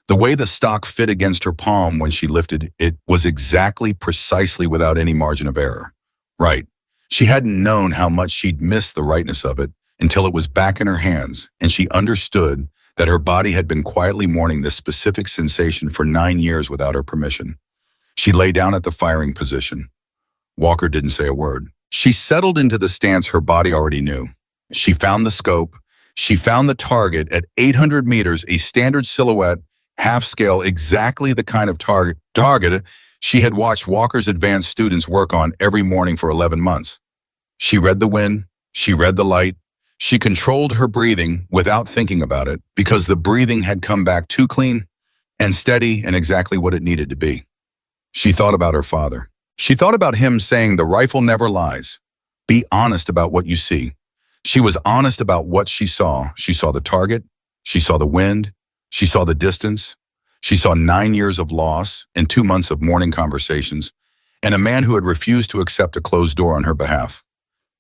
Speaker 1: The way the stock fit against her palm when she lifted it was exactly, precisely without any margin of error. Right. She hadn't known how much she'd missed the rightness of it until it was back in her hands, and she understood that her body had been quietly mourning this specific sensation for 9 years without her permission. She lay down at the firing position. Walker didn't say a word. She settled into the stance her body already knew. She found the scope. She found the target at 800 meters, a standard silhouette, half-scale, exactly the kind of target she had watched Walker's advanced students work on every morning for 11 months. She read the wind. She read the light. She controlled her breathing without thinking about it because the breathing had come back too clean and steady and exactly what it needed to be. She thought about her father. She thought about him saying, "The rifle never lies. Be honest about what you see." She was honest about what she saw. She saw the target. She saw the wind. She saw the distance. She saw 9 years of loss and 2 months of mourning conversations and a man who had refused to accept a closed door on her behalf.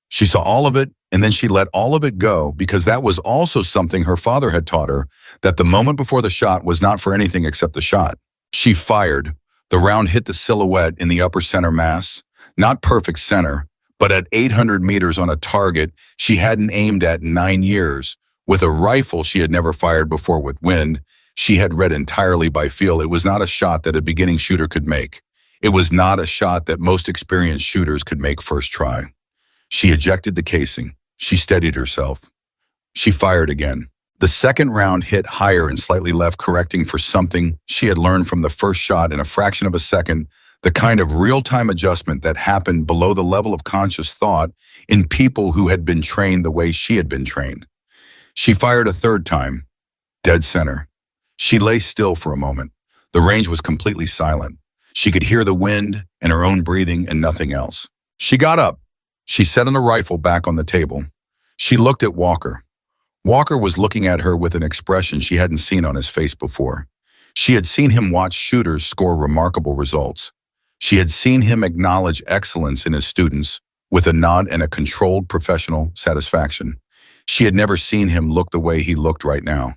Speaker 1: She saw all of it, and then she let all of it go because that was also something her father had taught her, that the moment before the shot was not for anything except the shot. She fired. The round hit the silhouette in the upper center mass, not perfect center, but at 800 meters on a target she hadn't aimed at in 9 years. With a rifle she had never fired before with wind, she had read entirely by feel. It was not a shot that a beginning shooter could make. It was not a shot that most experienced shooters could make first try. She ejected the casing. She steadied herself. She fired again. The second round hit higher and slightly left, correcting for something she had learned from the first shot. In a fraction of a second, the kind of real-time adjustment that happened below the level of conscious thought in people who had been trained the way she had been trained. She fired a third time, dead center. She lay still for a moment. The range was completely silent. She could hear the wind and her own breathing and nothing else. She got up. She set the rifle back on the table. She looked at Walker. Walker was looking at her with an expression she hadn't seen on his face before. She had seen him watch shooters score remarkable results. She had seen him acknowledge excellence in his students with a nod and a controlled professional satisfaction. She had never seen him look the way he looked right now,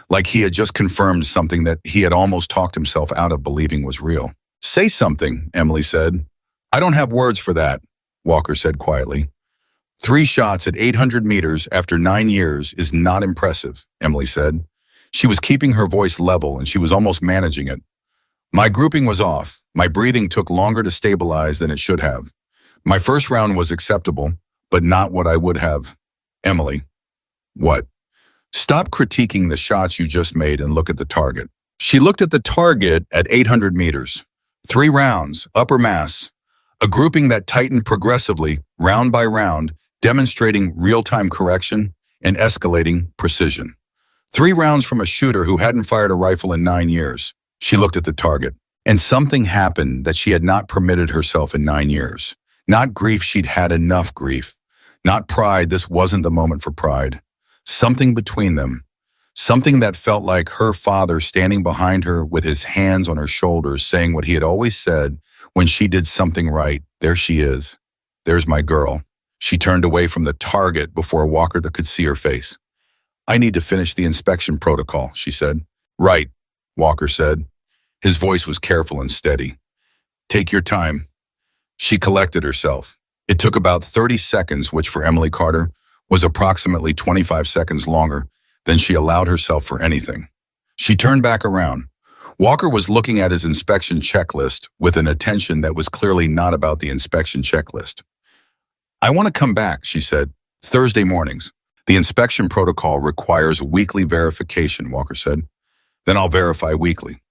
Speaker 1: like he had just confirmed something that he had almost talked himself out of believing was real. "Say something," Emily said. "I don't have words for that," Walker said quietly. 3 shots at 800 meters after 9 years is not impressive, Emily said. She was keeping her voice level and she was almost managing it. "My grouping was off. My breathing took longer to stabilize than it should have. My first round was acceptable, but not what I would have." "Emily." "What?" "Stop critiquing the shots you just made and look at the target." She looked at the target at 800 meters. 3 rounds, upper mass, a grouping that tightened progressively, round by round, demonstrating real-time correction and escalating precision. 3 rounds from a shooter who hadn't fired a rifle in 9 years. She looked at the target, and something happened that she had not permitted herself in 9 years. Not grief, she'd had enough grief. Not pride, this wasn't the moment for pride. Something between them. Something that felt like her father standing behind her with his hands on her shoulders, saying what he had always said when she did something right. "There she is. There's my girl." She turned away from the target before Walker could see her face. "I need to finish the inspection protocol," she said. "Right," Walker said. His voice was careful and steady. "Take your time." She collected herself. It took about 30 seconds, which for Emily Carter was approximately 25 seconds longer than she allowed herself for anything. She turned back around. Walker was looking at his inspection checklist with an attention that was clearly not about the inspection checklist. "I want to come back," she said. "Thursday mornings. The inspection protocol requires weekly verification," Walker said. "Then I'll verify weekly."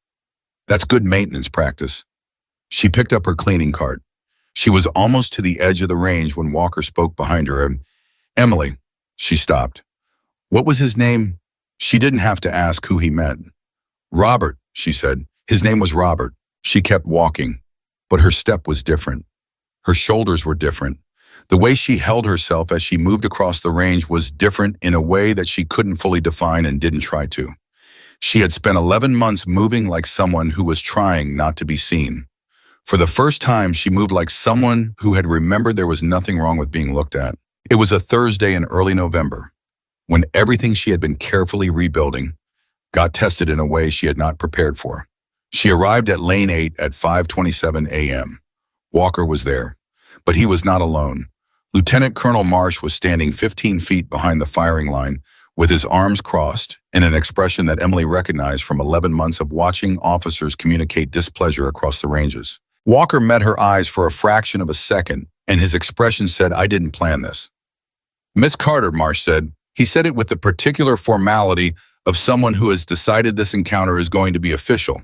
Speaker 1: "That's good maintenance practice." She picked up her cleaning cart. She was almost to the edge of the range when Walker spoke behind her. "Emily," she stopped. "What was his name?" She didn't have to ask who he meant. "Robert," she said. "His name was Robert." She kept walking, but her step was different. Her shoulders were different. The way she held herself as she moved across the range was different in a way that she couldn't fully define and didn't try to. She had spent 11 months moving like someone who was trying not to be seen. For the first time, she moved like someone who had remembered there was nothing wrong with being looked at. It was a Thursday in early November, when everything she had been carefully rebuilding got tested in a way she had not prepared for. She arrived at Lane 8 at 5:27 a.m. Walker was there, but he was not alone. Lieutenant Colonel Marsh was standing 15 feet behind the firing line with his arms crossed and an expression that Emily recognized from 11 months of watching officers communicate displeasure across the ranges. Walker met her eyes for a fraction of a second, and his expression said, "I didn't plan this." "Miss Carter," Marsh said. He said it with the particular formality of someone who has decided this encounter is going to be official.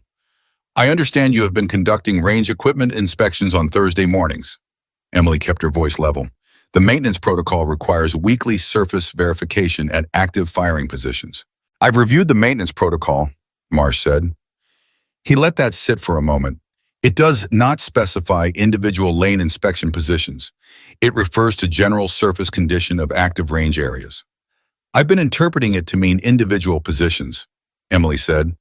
Speaker 1: "I understand you have been conducting range equipment inspections on Thursday mornings." Emily kept her voice level. "The maintenance protocol requires weekly surface verification at active firing positions." "I've reviewed the maintenance protocol," Marsh said. He let that sit for a moment. "It does not specify individual lane inspection positions. It refers to general surface condition of active range areas." "I've been interpreting it to mean individual positions," Emily said.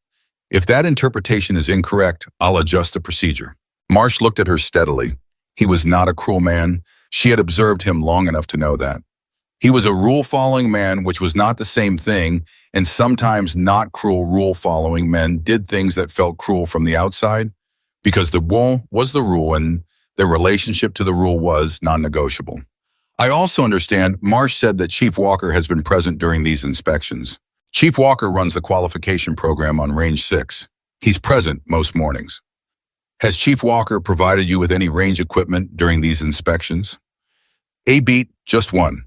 Speaker 1: "If that interpretation is incorrect, I'll adjust the procedure." Marsh looked at her steadily. He was not a cruel man. She had observed him long enough to know that. He was a rule-following man, which was not the same thing, and sometimes not cruel rule-following men did things that felt cruel from the outside, because the rule was the rule and their relationship to the rule was non-negotiable. "I also understand," Marsh said, "that Chief Walker has been present during these inspections." Chief Walker runs the qualification program on Range 6. He's present most mornings. "Has Chief Walker provided you with any range equipment during these inspections?" "A beat, just one.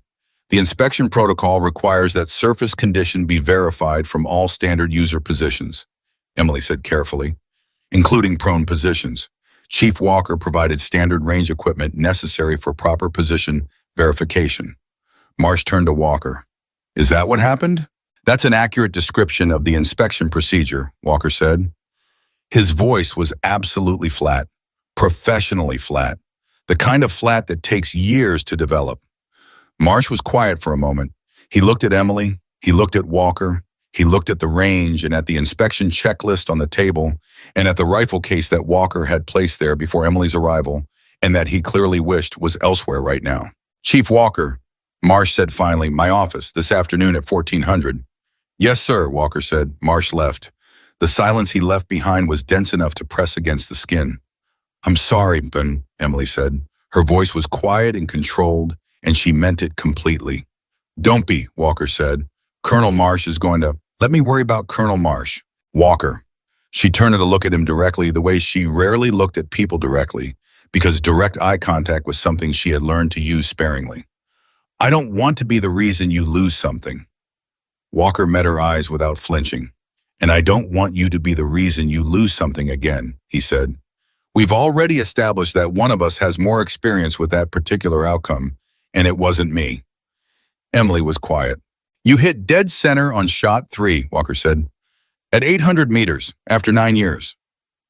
Speaker 1: The inspection protocol requires that surface condition be verified from all standard user positions," Emily said carefully, "including prone positions. Chief Walker provided standard range equipment necessary for proper position verification. Marsh turned to Walker. Is that what happened? That's an accurate description of the inspection procedure, Walker said. His voice was absolutely flat, professionally flat, the kind of flat that takes years to develop. Marsh was quiet for a moment. He looked at Emily, he looked at Walker, he looked at the range and at the inspection checklist on the table and at the rifle case that Walker had placed there before Emily's arrival and that he clearly wished was elsewhere right now. Chief Walker, Marsh said finally, my office, this afternoon at 1400. Yes, sir, Walker said. Marsh left. The silence he left behind was dense enough to press against the skin. I'm sorry, Ben, Emily said. Her voice was quiet and controlled, and she meant it completely. Don't be, Walker said. Colonel Marsh is going to... Let me worry about Colonel Marsh. Walker. She turned to look at him directly the way she rarely looked at people directly, because direct eye contact was something she had learned to use sparingly. I don't want to be the reason you lose something. Walker met her eyes without flinching. And I don't want you to be the reason you lose something again, he said. We've already established that one of us has more experience with that particular outcome, and it wasn't me. Emily was quiet. You hit dead center on shot 3, Walker said. At 800 meters, after 9 years.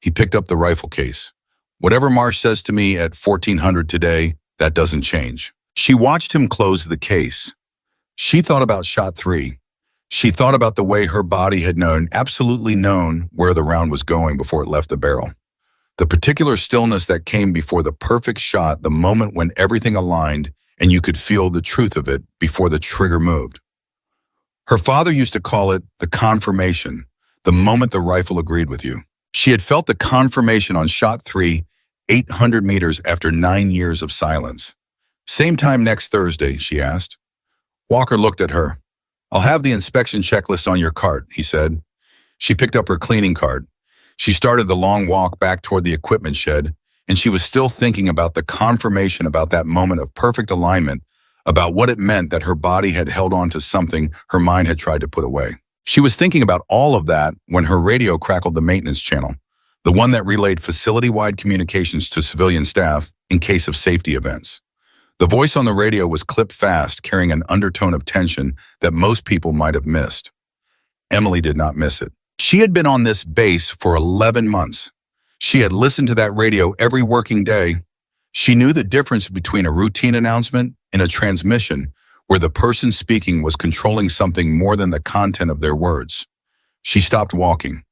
Speaker 1: He picked up the rifle case. Whatever Marsh says to me at 1400 today, that doesn't change. She watched him close the case. She thought about shot 3. She thought about the way her body had absolutely known where the round was going before it left the barrel. The particular stillness that came before the perfect shot, the moment when everything aligned and you could feel the truth of it before the trigger moved. Her father used to call it the confirmation, the moment the rifle agreed with you. She had felt the confirmation on shot 3, 800 meters after 9 years of silence. Same time next Thursday, she asked. Walker looked at her. I'll have the inspection checklist on your cart, he said. She picked up her cleaning cart. She started the long walk back toward the equipment shed, and she was still thinking about the confirmation about that moment of perfect alignment, about what it meant that her body had held on to something her mind had tried to put away. She was thinking about all of that when her radio crackled the maintenance channel, the one that relayed facility-wide communications to civilian staff in case of safety events. The voice on the radio was clipped fast, carrying an undertone of tension that most people might have missed. Emily did not miss it. She had been on this base for 11 months. She had listened to that radio every working day. She knew the difference between a routine announcement and a transmission where the person speaking was controlling something more than the content of their words. She stopped walking.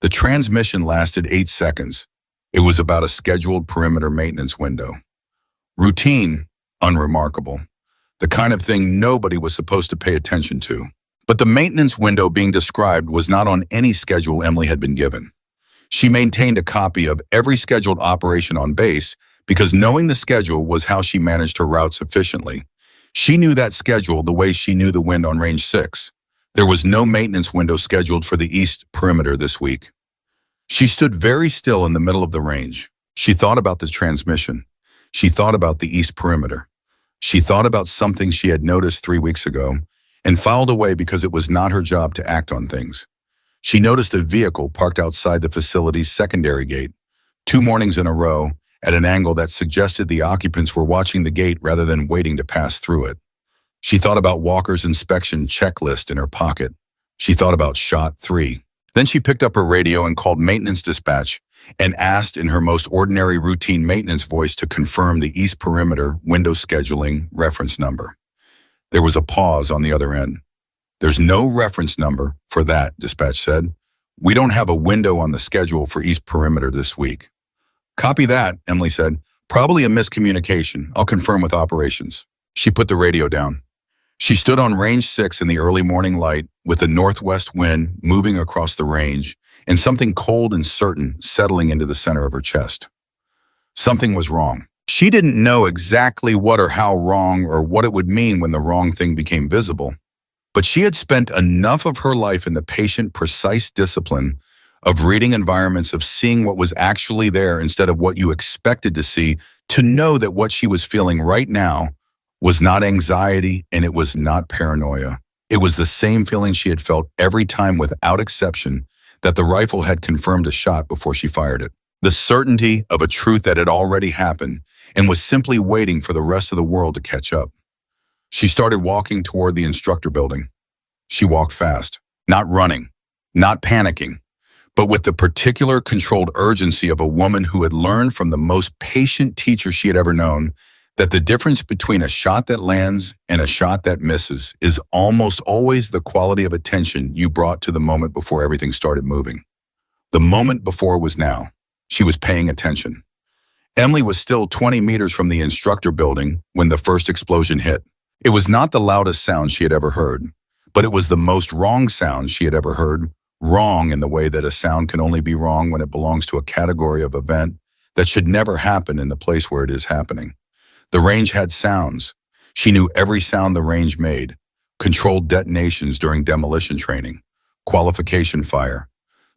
Speaker 1: The transmission lasted 8 seconds. It was about a scheduled perimeter maintenance window. Routine, unremarkable. The kind of thing nobody was supposed to pay attention to. But the maintenance window being described was not on any schedule Emily had been given. She maintained a copy of every scheduled operation on base because knowing the schedule was how she managed her routes efficiently. She knew that schedule the way she knew the wind on range 6. There was no maintenance window scheduled for the east perimeter this week. She stood very still in the middle of the range. She thought about the transmission. She thought about the east perimeter. She thought about something she had noticed 3 weeks ago and filed away because it was not her job to act on things. She noticed a vehicle parked outside the facility's secondary gate, 2 mornings in a row, at an angle that suggested the occupants were watching the gate rather than waiting to pass through it. She thought about Walker's inspection checklist in her pocket. She thought about shot 3. Then she picked up her radio and called maintenance dispatch and asked in her most ordinary routine maintenance voice to confirm the east perimeter window scheduling reference number. There was a pause on the other end. There's no reference number for that, dispatch said. We don't have a window on the schedule for east perimeter this week. Copy that, Emily said. Probably a miscommunication. I'll confirm with operations. She put the radio down. She stood on range 6 in the early morning light with the northwest wind moving across the range and something cold and certain settling into the center of her chest. Something was wrong. She didn't know exactly what or how wrong or what it would mean when the wrong thing became visible, but she had spent enough of her life in the patient, precise discipline of reading environments, of seeing what was actually there instead of what you expected to see, to know that what she was feeling right now was not anxiety and it was not paranoia. It was the same feeling she had felt every time without exception that the rifle had confirmed a shot before she fired it. The certainty of a truth that had already happened and was simply waiting for the rest of the world to catch up. She started walking toward the instructor building. She walked fast, not running, not panicking, but with the particular controlled urgency of a woman who had learned from the most patient teacher she had ever known that the difference between a shot that lands and a shot that misses is almost always the quality of attention you brought to the moment before everything started moving. The moment before was now. She was paying attention. Emily was still 20 meters from the instructor building when the first explosion hit. It was not the loudest sound she had ever heard, but it was the most wrong sound she had ever heard, wrong in the way that a sound can only be wrong when it belongs to a category of event that should never happen in the place where it is happening. The range had sounds. She knew every sound the range made, controlled detonations during demolition training, qualification fire,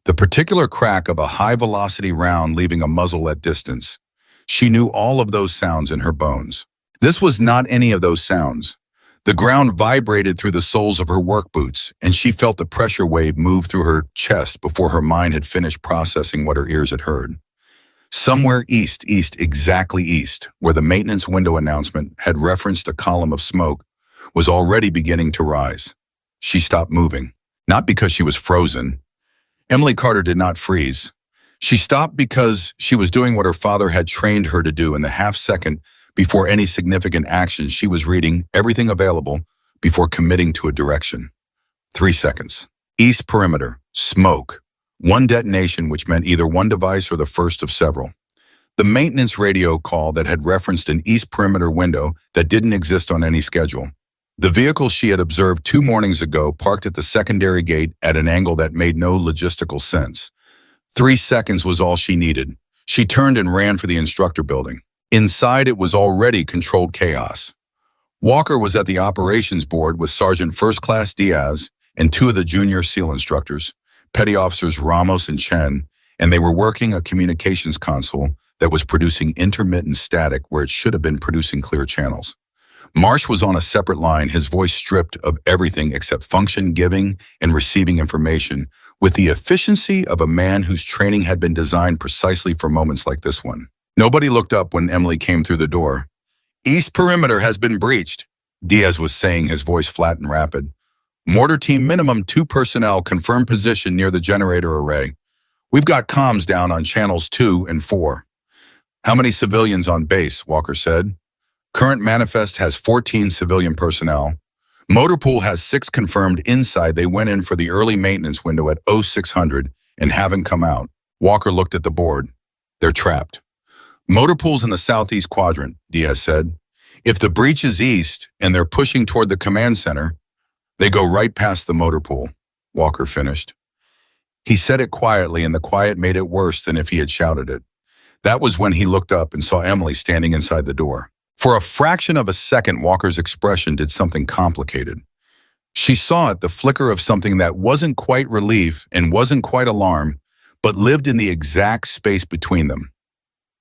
Speaker 1: the particular crack of a high-velocity round leaving a muzzle at distance. She knew all of those sounds in her bones. This was not any of those sounds. The ground vibrated through the soles of her work boots, and she felt the pressure wave move through her chest before her mind had finished processing what her ears had heard. Somewhere east, exactly east, where the maintenance window announcement had referenced a column of smoke, was already beginning to rise. She stopped moving, not because she was frozen. Emily Carter did not freeze. She stopped because she was doing what her father had trained her to do in the half-second before any significant action. She was reading everything available before committing to a direction. 3 seconds. East perimeter. Smoke. One detonation, which meant either one device or the first of several. The maintenance radio call that had referenced an east perimeter window that didn't exist on any schedule. The vehicle she had observed 2 mornings ago parked at the secondary gate at an angle that made no logistical sense. 3 seconds was all she needed. She turned and ran for the instructor building. Inside, it was already controlled chaos. Walker was at the operations board with Sergeant First Class Diaz and 2 of the junior SEAL instructors, Petty Officers Ramos and Chen, and they were working a communications console that was producing intermittent static where it should have been producing clear channels. Marsh was on a separate line, his voice stripped of everything except function, giving and receiving information, with the efficiency of a man whose training had been designed precisely for moments like this one. Nobody looked up when Emily came through the door. "East perimeter has been breached," Diaz was saying, his voice flat and rapid. "Mortar team minimum 2 personnel confirmed position near the generator array. We've got comms down on channels 2 and 4. "How many civilians on base?" Walker said. "Current manifest has 14 civilian personnel. Motor pool has 6 confirmed inside. They went in for the early maintenance window at 0600 and haven't come out." Walker looked at the board. "They're trapped." "Motor pool's in the southeast quadrant," Diaz said. "If the breach is east and they're pushing toward the command center, they go right past the motor pool," Walker finished. He said it quietly, and the quiet made it worse than if he had shouted it. That was when he looked up and saw Emily standing inside the door. For a fraction of a second, Walker's expression did something complicated. She saw it, the flicker of something that wasn't quite relief and wasn't quite alarm, but lived in the exact space between them.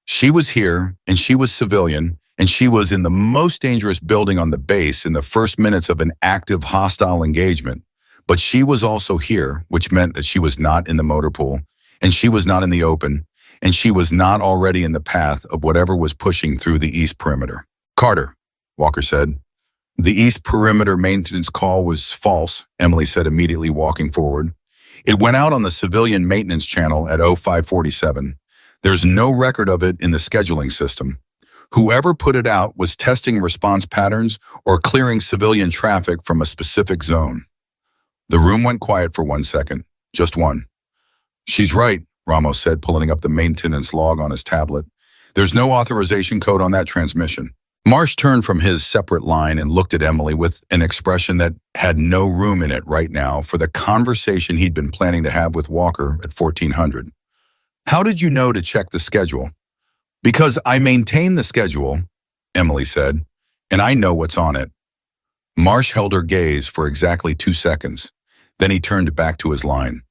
Speaker 1: She was here, and she was civilian, and she was in the most dangerous building on the base in the first minutes of an active hostile engagement. But she was also here, which meant that she was not in the motor pool, and she was not in the open, and she was not already in the path of whatever was pushing through the east perimeter. "Carter," Walker said. "The east perimeter maintenance call was false," Emily said, immediately walking forward. "It went out on the civilian maintenance channel at 0547. There's no record of it in the scheduling system. Whoever put it out was testing response patterns or clearing civilian traffic from a specific zone." The room went quiet for 1 second, just one. "She's right," Ramos said, pulling up the maintenance log on his tablet. "There's no authorization code on that transmission." Marsh turned from his separate line and looked at Emily with an expression that had no room in it right now for the conversation he'd been planning to have with Walker at 1400. "How did you know to check the schedule?" "Because I maintain the schedule," Emily said, "and I know what's on it." Marsh held her gaze for exactly 2 seconds. Then he turned back to his line.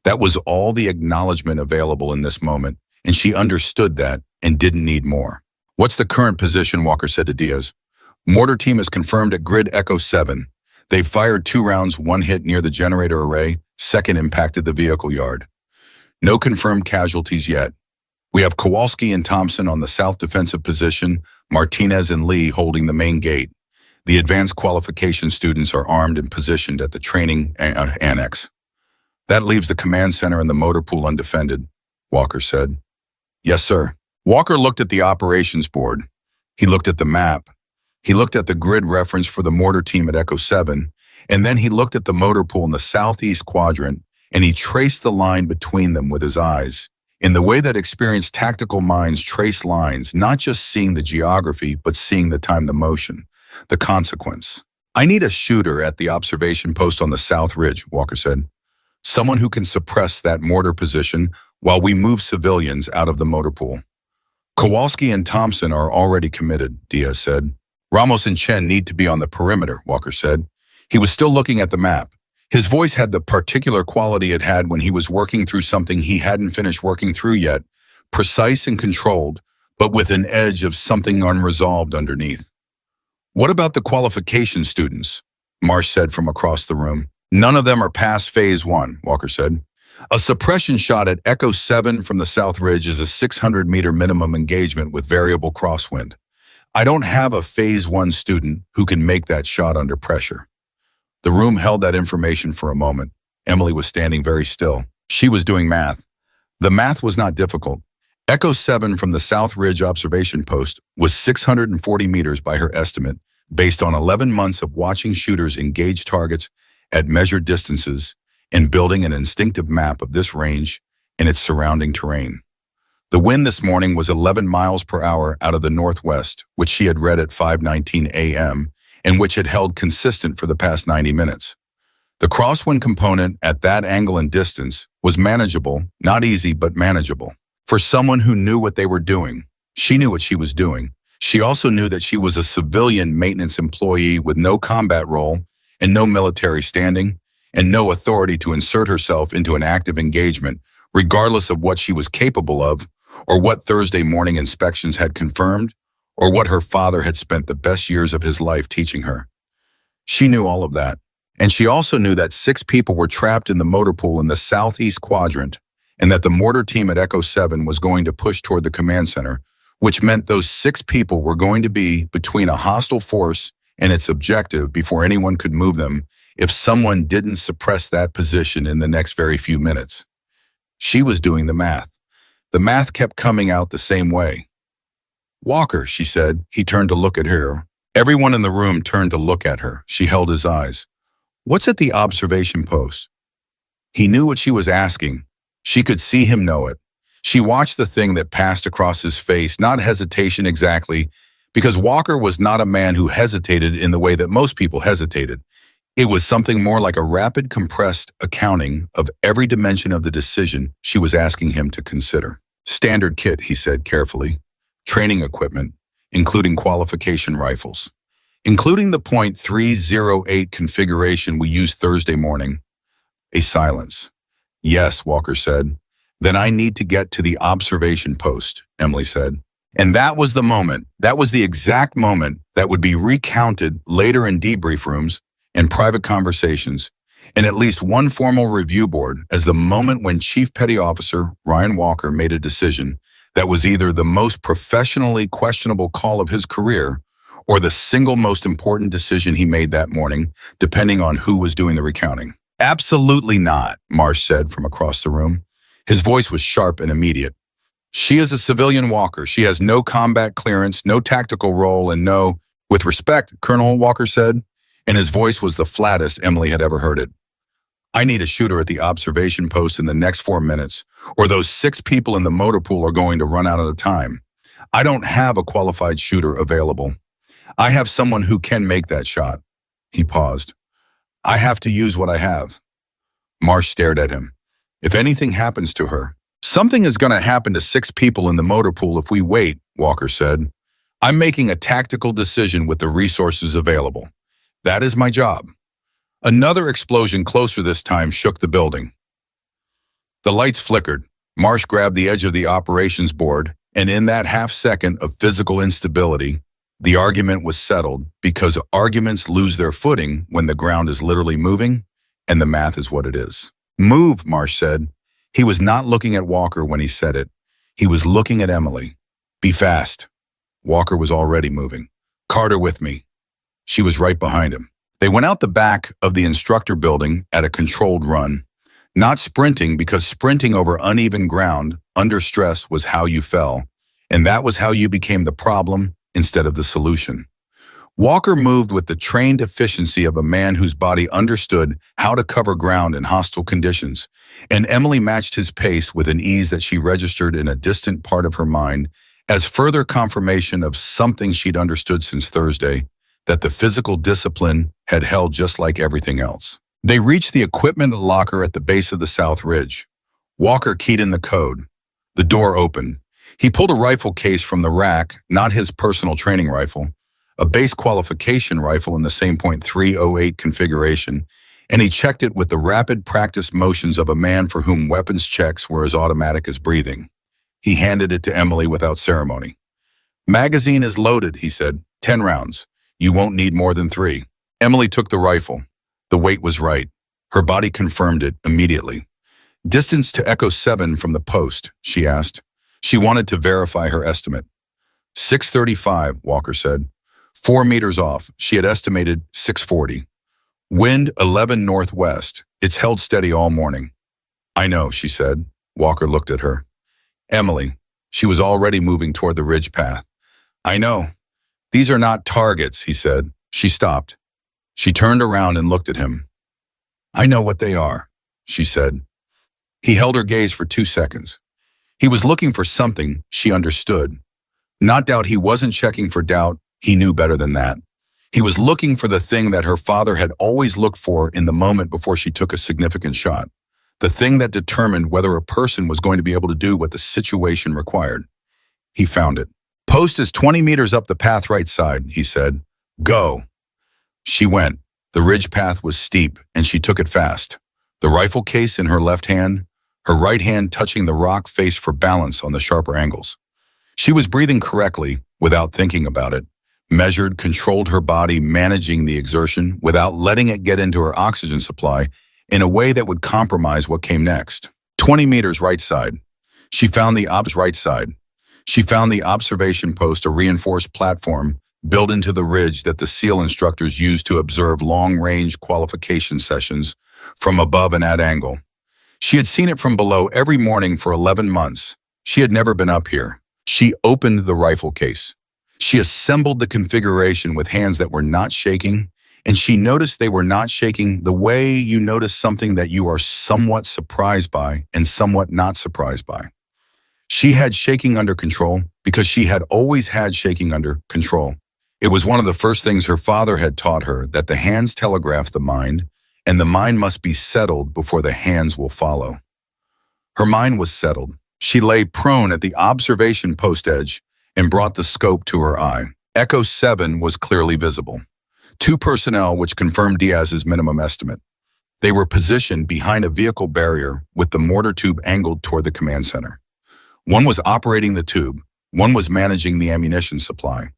Speaker 1: That was all the acknowledgement available in this moment, and she understood that and didn't need more. "What's the current position?" Walker said to Diaz. "Mortar team is confirmed at grid Echo 7. They've fired 2 rounds, 1 hit near the generator array, 2nd impacted the vehicle yard. No confirmed casualties yet. We have Kowalski and Thompson on the south defensive position, Martinez and Lee holding the main gate. The advanced qualification students are armed and positioned at the training annex. That leaves the command center and the motor pool undefended, Walker said. Yes, sir. Walker looked at the operations board. He looked at the map. He looked at the grid reference for the mortar team at Echo 7, and then he looked at the motor pool in the southeast quadrant, and he traced the line between them with his eyes, in the way that experienced tactical minds trace lines, not just seeing the geography, but seeing the time, the motion, the consequence. I need a shooter at the observation post on the south ridge, Walker said. Someone who can suppress that mortar position while we move civilians out of the motor pool. Kowalski and Thompson are already committed, Diaz said. Ramos and Chen need to be on the perimeter, Walker said. He was still looking at the map. His voice had the particular quality it had when he was working through something he hadn't finished working through yet, precise and controlled, but with an edge of something unresolved underneath. What about the qualification students? Marsh said from across the room. None of them are past phase 1, Walker said. A suppression shot at Echo 7 from the South Ridge is a 600-meter minimum engagement with variable crosswind. I don't have a phase 1 student who can make that shot under pressure. The room held that information for a moment. Emily was standing very still. She was doing math. The math was not difficult. Echo 7 from the South Ridge observation post was 640 meters by her estimate, based on 11 months of watching shooters engage targets at measured distances and building an instinctive map of this range and its surrounding terrain. The wind this morning was 11 miles per hour out of the northwest, which she had read at 5:19 a.m., and which had held consistent for the past 90 minutes. The crosswind component at that angle and distance was manageable, not easy, but manageable. For someone who knew what they were doing, she knew what she was doing. She also knew that she was a civilian maintenance employee with no combat role and no military standing, and no authority to insert herself into an active engagement, regardless of what she was capable of, or what Thursday morning inspections had confirmed, or what her father had spent the best years of his life teaching her. She knew all of that, and she also knew that 6 people were trapped in the motor pool in the southeast quadrant, and that the mortar team at Echo 7 was going to push toward the command center, which meant those 6 people were going to be between a hostile force and its objective before anyone could move them if someone didn't suppress that position in the next very few minutes. She was doing the math. The math kept coming out the same way. Walker, she said. He turned to look at her. Everyone in the room turned to look at her. She held his eyes. What's at the observation post? He knew what she was asking. She could see him know it. She watched the thing that passed across his face, not hesitation exactly, because Walker was not a man who hesitated in the way that most people hesitated. It was something more like a rapid, compressed accounting of every dimension of the decision she was asking him to consider. Standard kit, he said carefully. Training equipment, including qualification rifles. Including the .308 configuration we used Thursday morning. A silence. Yes, Walker said. Then I need to get to the observation post, Emily said. And that was the moment, that was the exact moment that would be recounted later in debrief rooms and private conversations, and at least one formal review board as the moment when Chief Petty Officer Ryan Walker made a decision that was either the most professionally questionable call of his career or the single most important decision he made that morning, depending on who was doing the recounting. Absolutely not, Marsh said from across the room. His voice was sharp and immediate. She is a civilian Walker. She has no combat clearance, no tactical role, and no, with respect, Colonel, Walker said, and his voice was the flattest Emily had ever heard it. I need a shooter at the observation post in the next 4 minutes, or those 6 people in the motor pool are going to run out of time. I don't have a qualified shooter available. I have someone who can make that shot. He paused. I have to use what I have. Marsh stared at him. If anything happens to her, something is going to happen to 6 people in the motor pool if we wait, Walker said. I'm making a tactical decision with the resources available. That is my job. Another explosion closer this time shook the building. The lights flickered. Marsh grabbed the edge of the operations board, and in that half second of physical instability, the argument was settled, because arguments lose their footing when the ground is literally moving, and the math is what it is. Move, Marsh said. He was not looking at Walker when he said it. He was looking at Emily. Be fast. Walker was already moving. Carter with me. She was right behind him. They went out the back of the instructor building at a controlled run, not sprinting because sprinting over uneven ground under stress was how you fell, and that was how you became the problem instead of the solution. Walker moved with the trained efficiency of a man whose body understood how to cover ground in hostile conditions, and Emily matched his pace with an ease that she registered in a distant part of her mind as further confirmation of something she'd understood since Thursday, that the physical discipline had held just like everything else. They reached the equipment locker at the base of the South Ridge. Walker keyed in the code. The door opened. He pulled a rifle case from the rack, not his personal training rifle, a base qualification rifle in the same .308 configuration, and he checked it with the rapid practice motions of a man for whom weapons checks were as automatic as breathing. He handed it to Emily without ceremony. Magazine is loaded, he said. 10 rounds. You won't need more than 3. Emily took the rifle. The weight was right. Her body confirmed it immediately. Distance to Echo 7 from the post, she asked. She wanted to verify her estimate. 635, Walker said. 4 meters off. She had estimated 640. Wind 11 northwest. It's held steady all morning. I know, she said. Walker looked at her. Emily. She was already moving toward the ridge path. I know. These are not targets, he said. She stopped. She turned around and looked at him. I know what they are, she said. He held her gaze for 2 seconds. He was looking for something she understood. Not doubt he wasn't checking for doubt. He knew better than that. He was looking for the thing that her father had always looked for in the moment before she took a significant shot. The thing that determined whether a person was going to be able to do what the situation required. He found it. Post is 20 meters up the path right side, he said. Go. She went. The ridge path was steep, and she took it fast. The rifle case in her left hand, her right hand touching the rock face for balance on the sharper angles. She was breathing correctly, without thinking about it. Measured, controlled her body, managing the exertion without letting it get into her oxygen supply in a way that would compromise what came next. 20 meters right side. She found the right side. She found the observation post, a reinforced platform built into the ridge that the SEAL instructors used to observe long-range qualification sessions from above and at angle. She had seen it from below every morning for 11 months. She had never been up here. She opened the rifle case. She assembled the configuration with hands that were not shaking, and she noticed they were not shaking the way you notice something that you are somewhat surprised by and somewhat not surprised by. She had shaking under control because she had always had shaking under control. It was one of the first things her father had taught her, that the hands telegraph the mind, and the mind must be settled before the hands will follow. Her mind was settled. She lay prone at the observation post edge and brought the scope to her eye. Echo 7 was clearly visible. 2 personnel, which confirmed Diaz's minimum estimate. They were positioned behind a vehicle barrier with the mortar tube angled toward the command center. One was operating the tube. One was managing the ammunition supply.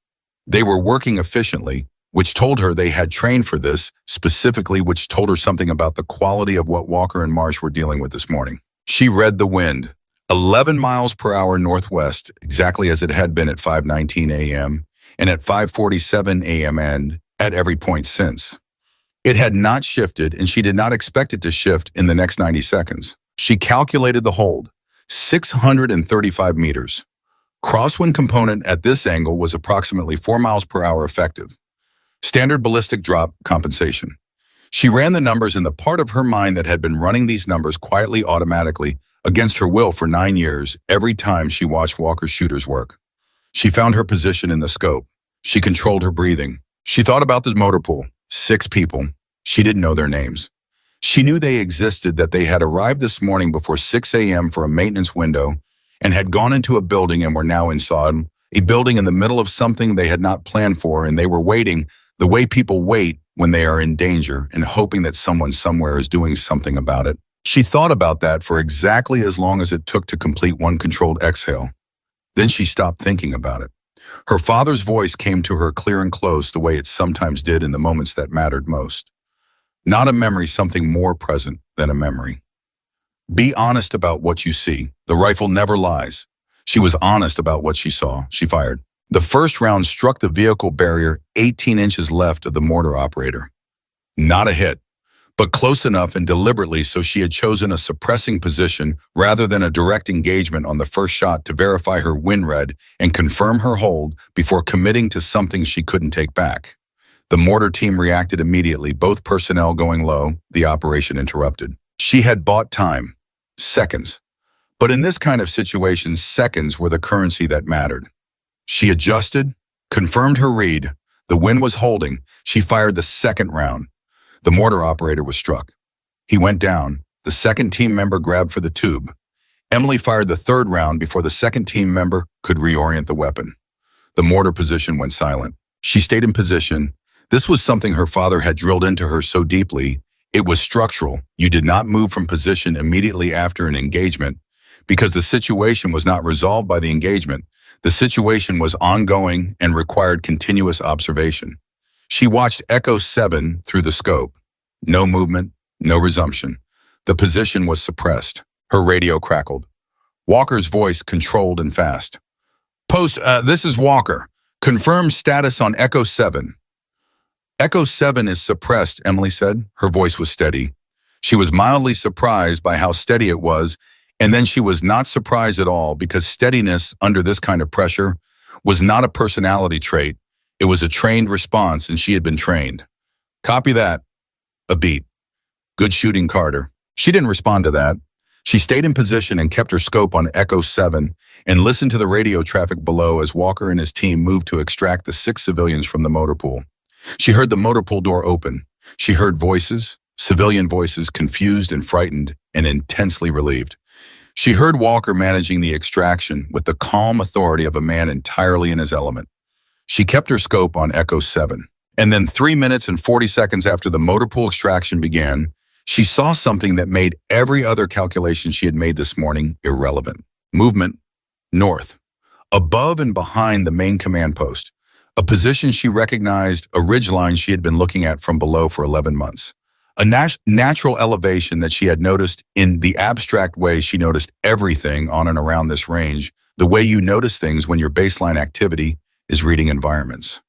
Speaker 1: They were working efficiently, which told her they had trained for this, specifically which told her something about the quality of what Walker and Marsh were dealing with this morning. She read the wind. 11 miles per hour northwest, exactly as it had been at 5:19 a.m. and at 5:47 a.m. and at every point since. It had not shifted, and she did not expect it to shift in the next 90 seconds. She calculated the hold, 635 meters. Crosswind component at this angle was approximately 4 miles per hour effective. Standard ballistic drop compensation. She ran the numbers in the part of her mind that had been running these numbers quietly automatically against her will for 9 years every time she watched Walker's shooters work. She found her position in the scope. She controlled her breathing. She thought about the motor pool. 6 people. She didn't know their names. She knew they existed, that they had arrived this morning before 6 a.m. for a maintenance window and had gone into a building and were now inside a building in the middle of something they had not planned for, and they were waiting the way people wait when they are in danger and hoping that someone somewhere is doing something about it. She thought about that for exactly as long as it took to complete one controlled exhale. Then she stopped thinking about it. Her father's voice came to her clear and close, the way it sometimes did in the moments that mattered most. Not a memory, something more present than a memory. Be honest about what you see. The rifle never lies. She was honest about what she saw. She fired. The first round struck the vehicle barrier 18 inches left of the mortar operator. Not a hit, but close enough and deliberately so she had chosen a suppressing position rather than a direct engagement on the first shot to verify her win read and confirm her hold before committing to something she couldn't take back. The mortar team reacted immediately, both personnel going low, the operation interrupted. She had bought time. Seconds. But in this kind of situation, seconds were the currency that mattered. She adjusted, confirmed her read. The wind was holding. She fired the second round. The mortar operator was struck. He went down. The second team member grabbed for the tube. Emily fired the third round before the second team member could reorient the weapon. The mortar position went silent. She stayed in position. This was something her father had drilled into her so deeply. It was structural. You did not move from position immediately after an engagement because the situation was not resolved by the engagement. The situation was ongoing and required continuous observation. She watched Echo 7 through the scope. No movement, no resumption. The position was suppressed. Her radio crackled. Walker's voice controlled and fast. Post, this is Walker. Confirm status on Echo 7. Echo 7 is suppressed, Emily said. Her voice was steady. She was mildly surprised by how steady it was, and then she was not surprised at all because steadiness under this kind of pressure was not a personality trait. It was a trained response, and she had been trained. Copy that. A beat. Good shooting, Carter. She didn't respond to that. She stayed in position and kept her scope on Echo 7 and listened to the radio traffic below as Walker and his team moved to extract the 6 civilians from the motor pool. She heard the motor pool door open. She heard voices, civilian voices, confused and frightened and intensely relieved. She heard Walker managing the extraction with the calm authority of a man entirely in his element. She kept her scope on Echo 7. And then 3 minutes and 40 seconds after the motor pool extraction began, she saw something that made every other calculation she had made this morning irrelevant. Movement, north, above and behind the main command post, a position she recognized, a ridgeline she had been looking at from below for 11 months. A natural elevation that she had noticed in the abstract way she noticed everything on and around this range, the way you notice things when your baseline activity is reading environments.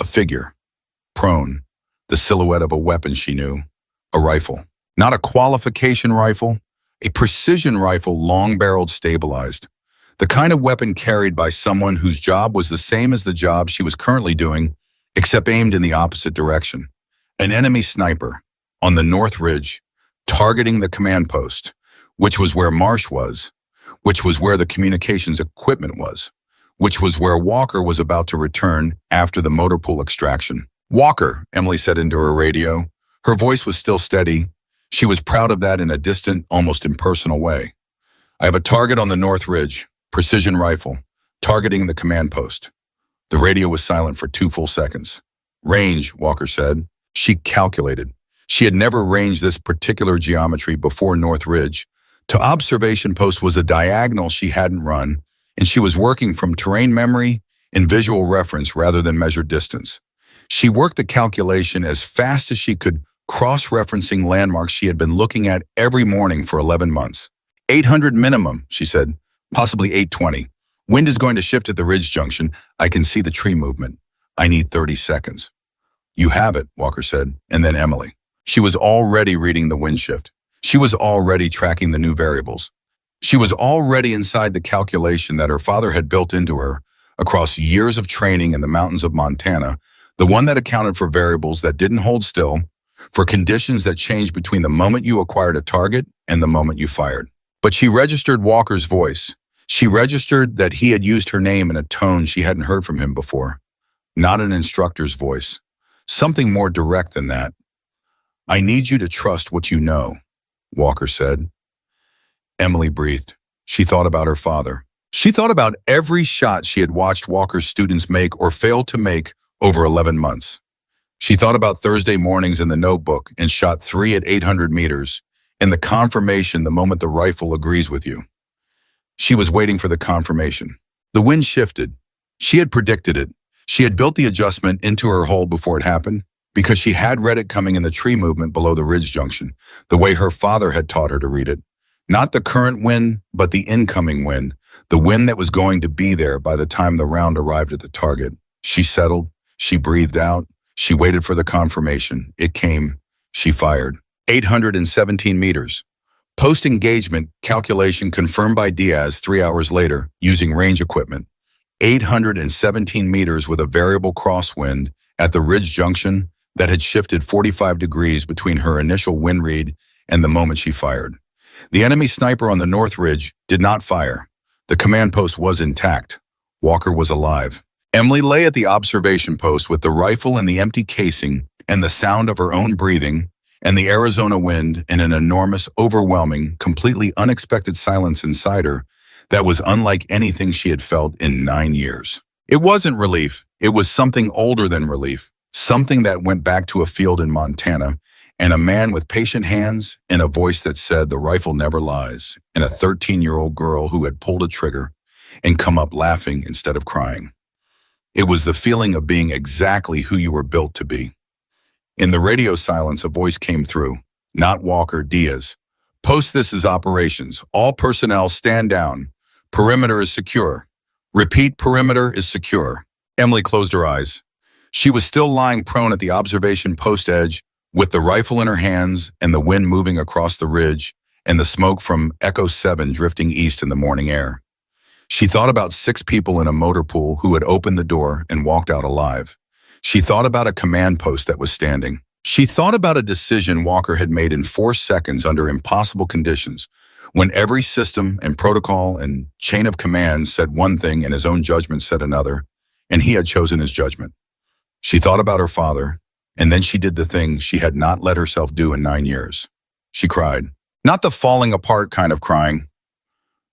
Speaker 1: A figure, prone, the silhouette of a weapon she knew, a rifle. Not a qualification rifle, a precision rifle, long-barreled, stabilized. The kind of weapon carried by someone whose job was the same as the job she was currently doing, except aimed in the opposite direction. An enemy sniper on the North Ridge, targeting the command post, which was where Marsh was, which was where the communications equipment was, which was where Walker was about to return after the motor pool extraction. Walker, Emily said into her radio. Her voice was still steady. She was proud of that in a distant, almost impersonal way. I have a target on the North Ridge, precision rifle, targeting the command post. The radio was silent for 2 full seconds. Range, Walker said. She calculated. She had never ranged this particular geometry before North Ridge. To observation post was a diagonal she hadn't run, and she was working from terrain memory and visual reference rather than measured distance. She worked the calculation as fast as she could, cross-referencing landmarks she had been looking at every morning for 11 months. 800 minimum, she said, possibly 820. Wind is going to shift at the ridge junction. I can see the tree movement. I need 30 seconds. You have it, Walker said, and then Emily. She was already reading the wind shift. She was already tracking the new variables. She was already inside the calculation that her father had built into her across years of training in the mountains of Montana, the one that accounted for variables that didn't hold still, for conditions that changed between the moment you acquired a target and the moment you fired. But she registered Walker's voice. She registered that he had used her name in a tone she hadn't heard from him before. Not an instructor's voice. Something more direct than that. I need you to trust what you know, Walker said. Emily breathed. She thought about her father. She thought about every shot she had watched Walker's students make or fail to make over 11 months. She thought about Thursday mornings in the notebook and shot 3 at 800 meters, and the confirmation the moment the rifle agrees with you. She was waiting for the confirmation. The wind shifted. She had predicted it. She had built the adjustment into her hold before it happened because she had read it coming in the tree movement below the ridge junction, the way her father had taught her to read it. Not the current wind, but the incoming wind, the wind that was going to be there by the time the round arrived at the target. She settled, she breathed out, she waited for the confirmation. It came, she fired. 817 meters. Post-engagement calculation confirmed by Diaz 3 hours later using range equipment. 817 meters with a variable crosswind at the ridge junction that had shifted 45 degrees between her initial wind read and the moment she fired. The enemy sniper on the north ridge did not fire. The command post was intact. Walker was alive. Emily lay at the observation post with the rifle and the empty casing and the sound of her own breathing and the Arizona wind and an enormous, overwhelming, completely unexpected silence inside her that was unlike anything she had felt in 9 years. It wasn't relief. It was something older than relief, something that went back to a field in Montana and a man with patient hands and a voice that said the rifle never lies, and a 13-year-old girl who had pulled a trigger and come up laughing instead of crying. It was the feeling of being exactly who you were built to be. In the radio silence, a voice came through. Not Walker, Diaz. Post this as operations. All personnel stand down. Perimeter is secure. Repeat, perimeter is secure. Emily closed her eyes. She was still lying prone at the observation post edge with the rifle in her hands and the wind moving across the ridge and the smoke from Echo 7 drifting east in the morning air. She thought about 6 people in a motor pool who had opened the door and walked out alive. She thought about a command post that was standing. She thought about a decision Walker had made in 4 seconds under impossible conditions, when every system and protocol and chain of command said one thing and his own judgment said another, and he had chosen his judgment. She thought about her father, and then she did the thing she had not let herself do in 9 years. She cried. Not the falling apart kind of crying.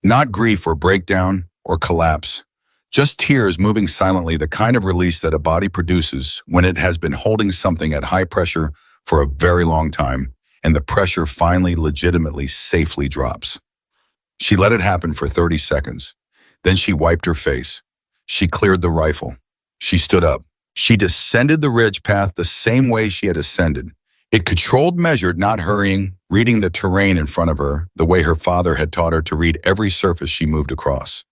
Speaker 1: Not grief or breakdown or collapse. Just tears moving silently, the kind of release that a body produces when it has been holding something at high pressure for a very long time, and the pressure finally legitimately safely drops. She let it happen for 30 seconds. Then she wiped her face. She cleared the rifle. She stood up. She descended the ridge path the same way she had ascended. It controlled, measured, not hurrying, reading the terrain in front of her the way her father had taught her to read every surface she moved across.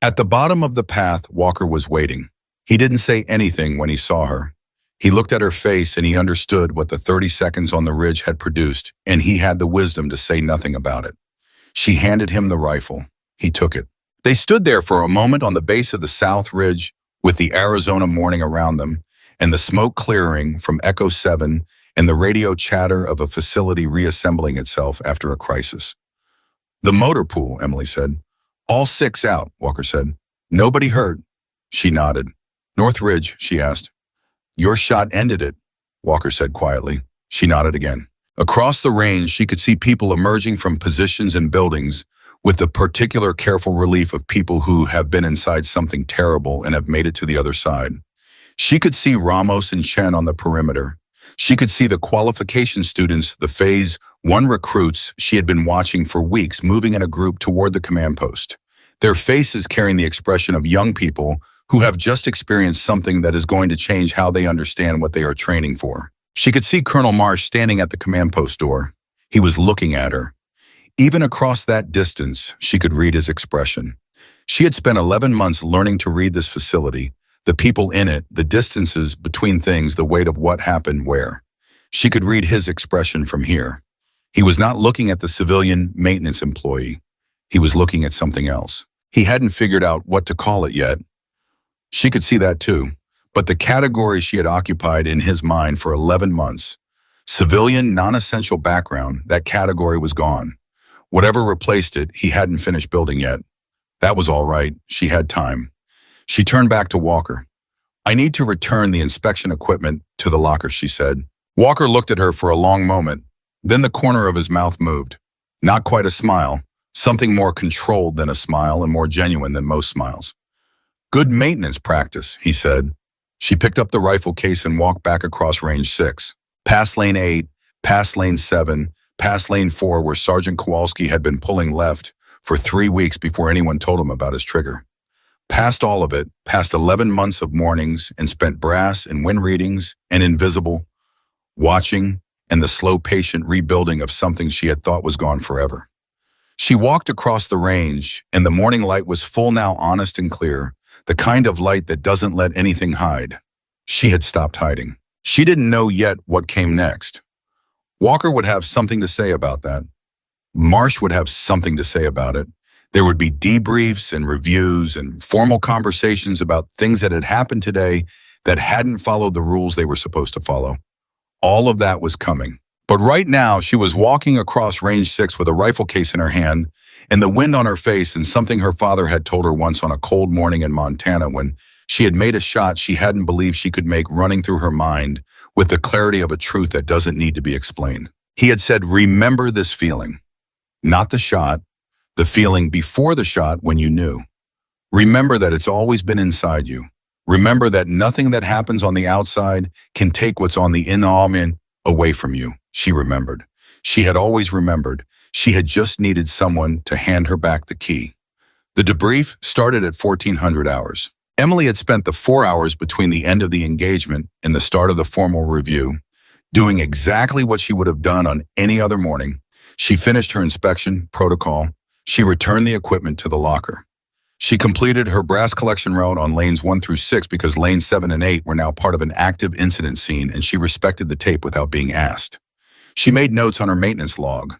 Speaker 1: At the bottom of the path, Walker was waiting. He didn't say anything when he saw her. He looked at her face and he understood what the 30 seconds on the ridge had produced, and he had the wisdom to say nothing about it. She handed him the rifle. He took it. They stood there for a moment on the base of the south ridge with the Arizona morning around them and the smoke clearing from Echo 7 and the radio chatter of a facility reassembling itself after a crisis. The motor pool, Emily said. All 6 out, Walker said. Nobody hurt. She nodded. North Ridge, she asked. Your shot ended it, Walker said quietly. She nodded again. Across the range, she could see people emerging from positions and buildings with the particular careful relief of people who have been inside something terrible and have made it to the other side. She could see Ramos and Chen on the perimeter. She could see the qualification students, the Phase 1 recruits she had been watching for weeks moving in a group toward the command post. Their faces carrying the expression of young people who have just experienced something that is going to change how they understand what they are training for. She could see Colonel Marsh standing at the command post door. He was looking at her. Even across that distance, she could read his expression. She had spent 11 months learning to read this facility, the people in it, the distances between things, the weight of what happened where. She could read his expression from here. He was not looking at the civilian maintenance employee. He was looking at something else. He hadn't figured out what to call it yet. She could see that too, but the category she had occupied in his mind for 11 months, civilian, non-essential background, that category was gone. Whatever replaced it, he hadn't finished building yet. That was all right. She had time. She turned back to Walker. I need to return the inspection equipment to the locker, she said. Walker looked at her for a long moment. Then the corner of his mouth moved. Not quite a smile, something more controlled than a smile and more genuine than most smiles. Good maintenance practice, he said. She picked up the rifle case and walked back across range 6, past lane 8, past lane 7, past lane 4 where Sergeant Kowalski had been pulling left for 3 weeks before anyone told him about his trigger. Past all of it, past 11 months of mornings and spent brass and wind readings and invisible, watching, and the slow, patient rebuilding of something she had thought was gone forever. She walked across the range, and the morning light was full now, honest and clear, the kind of light that doesn't let anything hide. She had stopped hiding. She didn't know yet what came next. Walker would have something to say about that. Marsh would have something to say about it. There would be debriefs and reviews and formal conversations about things that had happened today that hadn't followed the rules they were supposed to follow. All of that was coming. But right now, she was walking across Range 6 with a rifle case in her hand and the wind on her face, and something her father had told her once on a cold morning in Montana when she had made a shot she hadn't believed she could make, running through her mind with the clarity of a truth that doesn't need to be explained. He had said, "Remember this feeling." Not the shot, the feeling before the shot when you knew. Remember that it's always been inside you. Remember that nothing that happens on the outside can take what's on the inside away from you. She remembered. She had always remembered. She had just needed someone to hand her back the key. The debrief started at 1400 hours. Emily had spent the 4 hours between the end of the engagement and the start of the formal review, doing exactly what she would have done on any other morning. She finished her inspection protocol. She returned the equipment to the locker. She completed her brass collection route on lanes 1 through 6 because lanes 7 and 8 were now part of an active incident scene, and she respected the tape without being asked. She made notes on her maintenance log.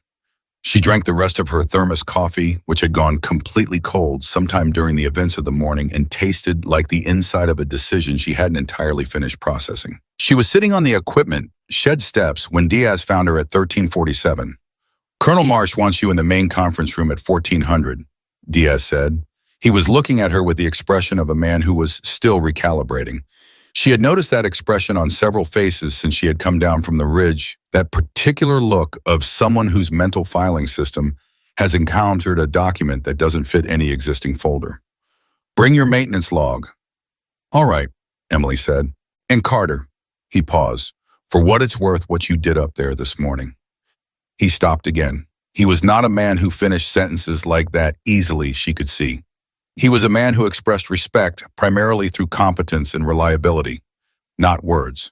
Speaker 1: She drank the rest of her thermos coffee, which had gone completely cold sometime during the events of the morning and tasted like the inside of a decision she hadn't entirely finished processing. She was sitting on the equipment shed steps when Diaz found her at 1347. "Colonel Marsh wants you in the main conference room at 1400, Diaz said. He was looking at her with the expression of a man who was still recalibrating. She had noticed that expression on several faces since she had come down from the ridge, that particular look of someone whose mental filing system has encountered a document that doesn't fit any existing folder. "Bring your maintenance log." "All right," Emily said. "And Carter," he paused, "for what it's worth, what you did up there this morning." He stopped again. He was not a man who finished sentences like that easily, she could see. He was a man who expressed respect primarily through competence and reliability, not words.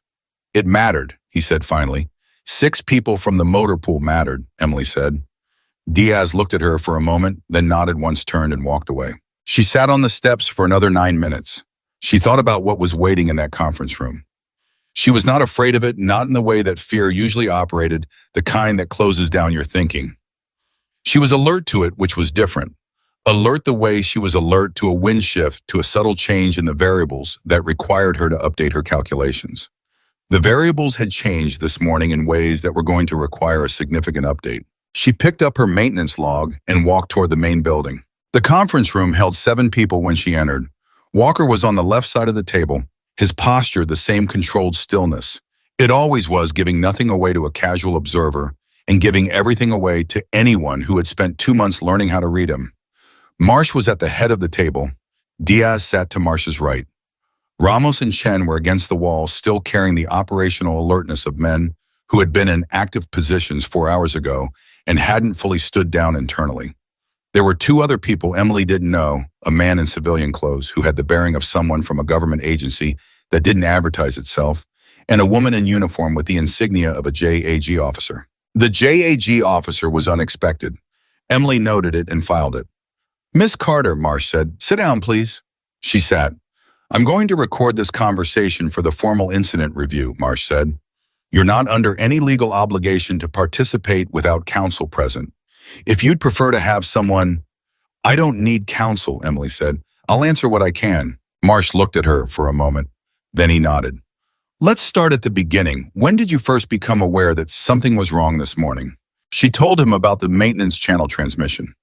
Speaker 1: "It mattered," he said finally. 6 people from the motor pool mattered," Emily said. Diaz looked at her for a moment, then nodded once, turned and walked away. She sat on the steps for another 9 minutes. She thought about what was waiting in that conference room. She was not afraid of it, not in the way that fear usually operated, the kind that closes down your thinking. She was alert to it, which was different. Alert the way she was alert to a wind shift, to a subtle change in the variables that required her to update her calculations. The variables had changed this morning in ways that were going to require a significant update. She picked up her maintenance log and walked toward the main building. The conference room held 7 people when she entered. Walker was on the left side of the table, his posture the same controlled stillness. It always was, giving nothing away to a casual observer and giving everything away to anyone who had spent 2 months learning how to read him. Marsh was at the head of the table. Diaz sat to Marsh's right. Ramos and Chen were against the wall, still carrying the operational alertness of men who had been in active positions 4 hours ago and hadn't fully stood down internally. There were 2 other people Emily didn't know, a man in civilian clothes who had the bearing of someone from a government agency that didn't advertise itself, and a woman in uniform with the insignia of a JAG officer. The JAG officer was unexpected. Emily noted it and filed it. "Miss Carter," Marsh said, "sit down, please." She sat. "I'm going to record this conversation for the formal incident review," Marsh said. "You're not under any legal obligation to participate without counsel present. If you'd prefer to have someone—" "I don't need counsel," Emily said. "I'll answer what I can." Marsh looked at her for a moment. Then he nodded. "Let's start at the beginning. When did you first become aware that something was wrong this morning?" She told him about the maintenance channel transmission.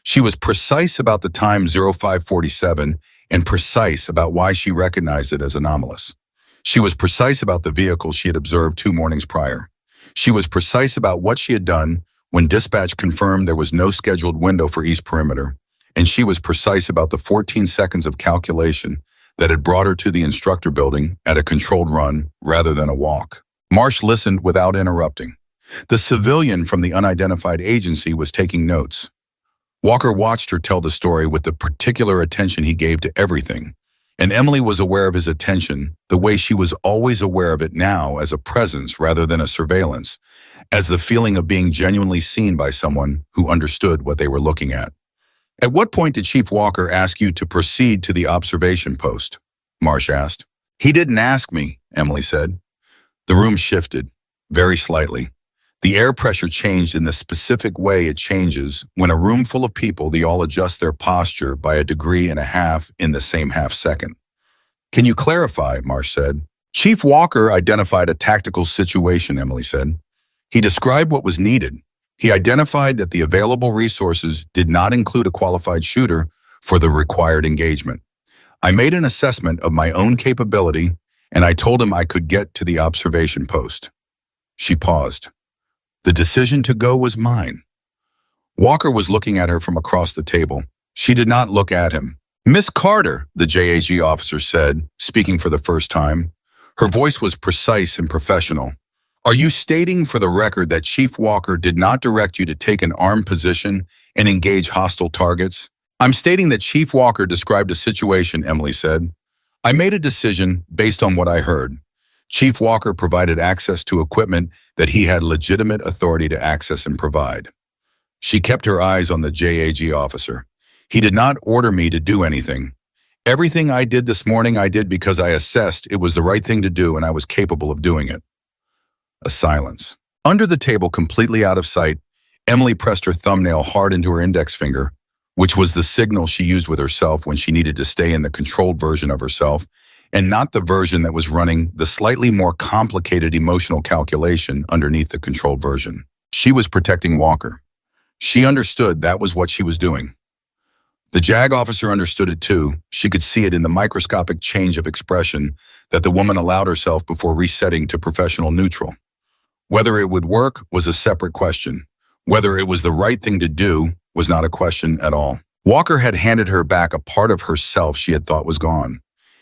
Speaker 1: She was precise about the time 0547 and precise about why she recognized it as anomalous. She was precise about the vehicle she had observed 2 mornings prior. She was precise about what she had done when dispatch confirmed there was no scheduled window for East Perimeter, and she was precise about the 14 seconds of calculation that had brought her to the instructor building at a controlled run rather than a walk. Marsh listened without interrupting. The civilian from the unidentified agency was taking notes. Walker watched her tell the story with the particular attention he gave to everything, And Emily was aware of his attention the way she was always aware of it now, as a presence rather than a surveillance, as the feeling of being genuinely seen by someone who understood what they were looking at. At what point did Chief Walker ask you to proceed to the observation post? Marsh asked. He didn't ask me, Emily said. The room shifted, very slightly. The air pressure changed in the specific way it changes when a room full of people, they all adjust their posture by 1.5 degrees in the same half second. Can you clarify? Marsh said. Chief Walker identified a tactical situation, Emily said. He described what was needed. He identified that the available resources did not include a qualified shooter for the required engagement. I made an assessment of my own capability, and I told him I could get to the observation post. She paused. The decision to go was mine. Walker was looking at her from across the table. She did not look at him. Miss Carter, the JAG officer said, speaking for the first time. Her voice was precise and professional. Are you stating for the record that Chief Walker did not direct you to take an armed position and engage hostile targets? I'm stating that Chief Walker described a situation, Emily said. I made a decision based on what I heard. Chief Walker provided access to equipment that he had legitimate authority to access and provide. She kept her eyes on the JAG officer. He did not order me to do anything. Everything I did this morning I did because I assessed it was the right thing to do and I was capable of doing it. A silence. Under the table, completely out of sight, Emily pressed her thumbnail hard into her index finger, which was the signal she used with herself when she needed to stay in the controlled version of herself, and not the version that was running the slightly more complicated emotional calculation underneath the controlled version. She was protecting Walker. She understood that was what she was doing. The JAG officer understood it too. She could see it in the microscopic change of expression that the woman allowed herself before resetting to professional neutral. Whether it would work was a separate question. Whether it was the right thing to do was not a question at all. Walker had handed her back a part of herself she had thought was gone.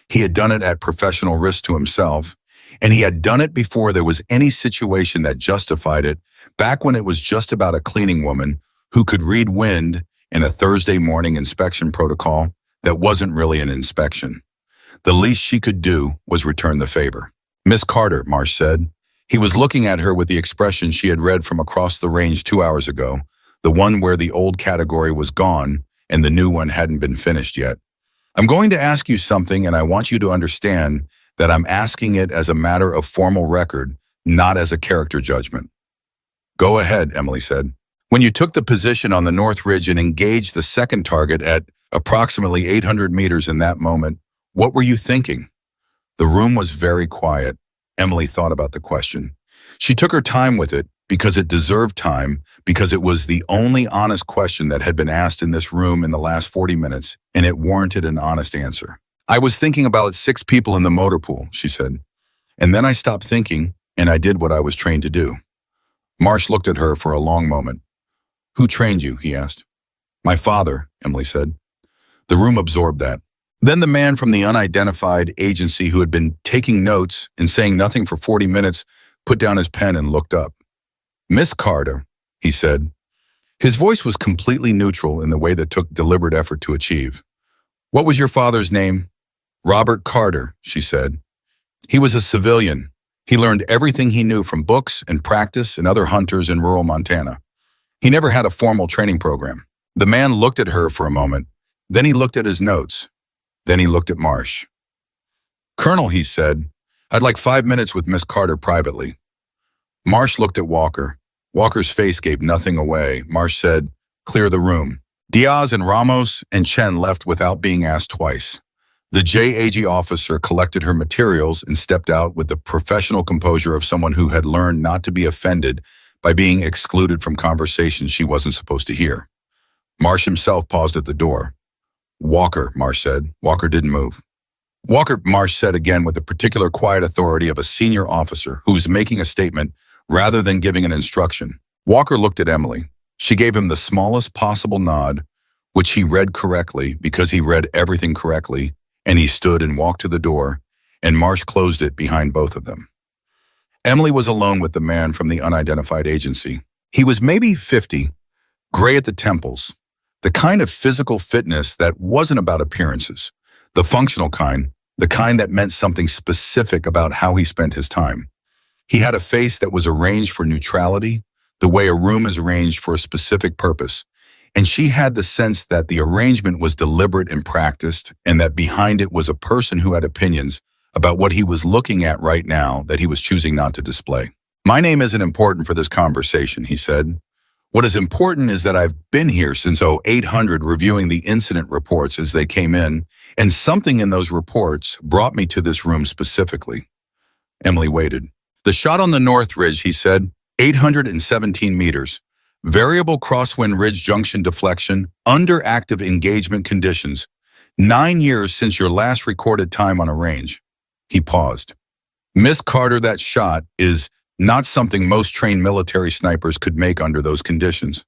Speaker 1: He had done it at professional risk to himself, and he had done it before there was any situation that justified it, back when it was just about a cleaning woman who could read wind in a Thursday morning inspection protocol that wasn't really an inspection. The least she could do was return the favor. Miss Carter, Marsh said. He was looking at her with the expression she had read from across the range 2 hours ago, the one where the old category was gone and the new one hadn't been finished yet. I'm going to ask you something, and I want you to understand that I'm asking it as a matter of formal record, not as a character judgment. Go ahead, Emily said. When you took the position on the North Ridge and engaged the second target at approximately 800 meters in that moment, what were you thinking? The room was very quiet. Emily thought about the question. She took her time with it because it deserved time, because it was the only honest question that had been asked in this room in the last 40 minutes, and it warranted an honest answer. I was thinking about 6 people in the motor pool, she said. And then I stopped thinking, and I did what I was trained to do. Marsh looked at her for a long moment. Who trained you? He asked. My father, Emily said. The room absorbed that. Then the man from the unidentified agency who had been taking notes and saying nothing for 40 minutes put down his pen and looked up. Miss Carter, he said. His voice was completely neutral in the way that took deliberate effort to achieve. What was your father's name? Robert Carter, she said. He was a civilian. He learned everything he knew from books and practice and other hunters in rural Montana. He never had a formal training program. The man looked at her for a moment. Then he looked at his notes. Then he looked at Marsh. Colonel, he said, I'd like 5 minutes with Miss Carter privately. Marsh looked at Walker. Walker's face gave nothing away. Marsh said, clear the room. Diaz and Ramos and Chen left without being asked twice. The JAG officer collected her materials and stepped out with the professional composure of someone who had learned not to be offended by being excluded from conversations she wasn't supposed to hear. Marsh himself paused at the door. Walker, Marsh said. Walker didn't move. Walker, Marsh said again with the particular quiet authority of a senior officer who was making a statement rather than giving an instruction. Walker looked at Emily. She gave him the smallest possible nod, which he read correctly because he read everything correctly, and he stood and walked to the door, and Marsh closed it behind both of them. Emily was alone with the man from the unidentified agency. He was maybe 50, gray at the temples, the kind of physical fitness that wasn't about appearances, The functional kind, the kind that meant something specific about how he spent his time. He had a face that was arranged for neutrality, the way a room is arranged for a specific purpose. And she had the sense that the arrangement was deliberate and practiced, and that behind it was a person who had opinions about what he was looking at right now that he was choosing not to display. "My name isn't important for this conversation," he said. "What is important is that I've been here since 0800 reviewing the incident reports as they came in, and something in those reports brought me to this room specifically." Emily waited. "The shot on the North Ridge," he said, 817 meters. Variable crosswind ridge junction deflection under active engagement conditions. 9 years since your last recorded time on a range." He paused. "Miss Carter, that shot is not something most trained military snipers could make under those conditions."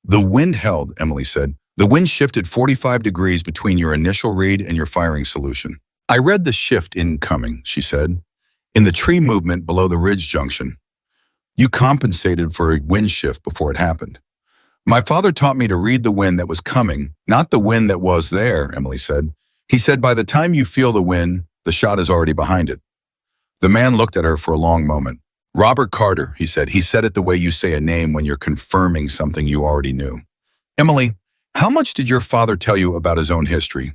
Speaker 1: "The wind held," Emily said. "The wind shifted 45 degrees between your initial read and your firing solution." "I read the shift incoming," she said, "in the tree movement below the ridge junction. You compensated for a wind shift before it happened." "My father taught me to read the wind that was coming, not the wind that was there," Emily said. "He said by the time you feel the wind, the shot is already behind it." The man looked at her for a long moment. "Robert Carter," he said. "He said it the way you say a name when you're confirming something you already knew." "Emily, how much did your father tell you about his own history?"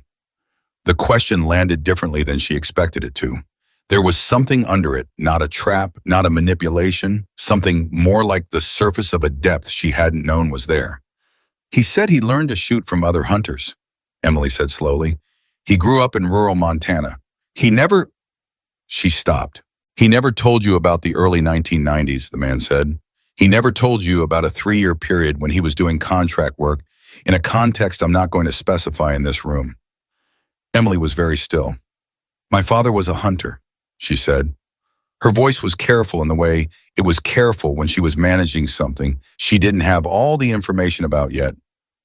Speaker 1: The question landed differently than she expected it to. There was something under it, not a trap, not a manipulation, something more like the surface of a depth she hadn't known was there. "He said he learned to shoot from other hunters," Emily said slowly. "He grew up in rural Montana. He never—" She stopped. "He never told you about the early 1990s, the man said. "He never told you about a 3-year period when he was doing contract work in a context I'm not going to specify in this room." Emily was very still. "My father was a hunter," she said. Her voice was careful in the way it was careful when she was managing something she didn't have all the information about yet.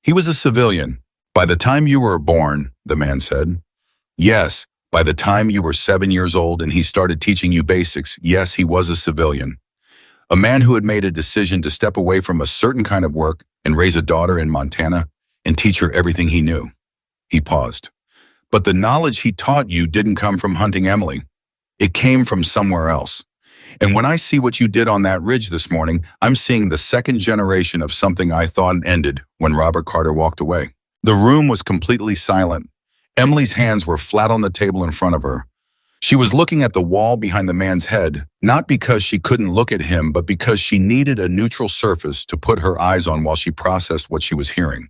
Speaker 1: "He was a civilian. By the time you were born," the man said. "Yes, by the time you were 7 years old and he started teaching you basics, yes, he was a civilian. A man who had made a decision to step away from a certain kind of work and raise a daughter in Montana and teach her everything he knew." He paused. "But the knowledge he taught you didn't come from hunting, Emily. It came from somewhere else. And when I see what you did on that ridge this morning, I'm seeing the second generation of something I thought ended when Robert Carter walked away." The room was completely silent. Emily's hands were flat on the table in front of her. She was looking at the wall behind the man's head, not because she couldn't look at him, but because she needed a neutral surface to put her eyes on while she processed what she was hearing.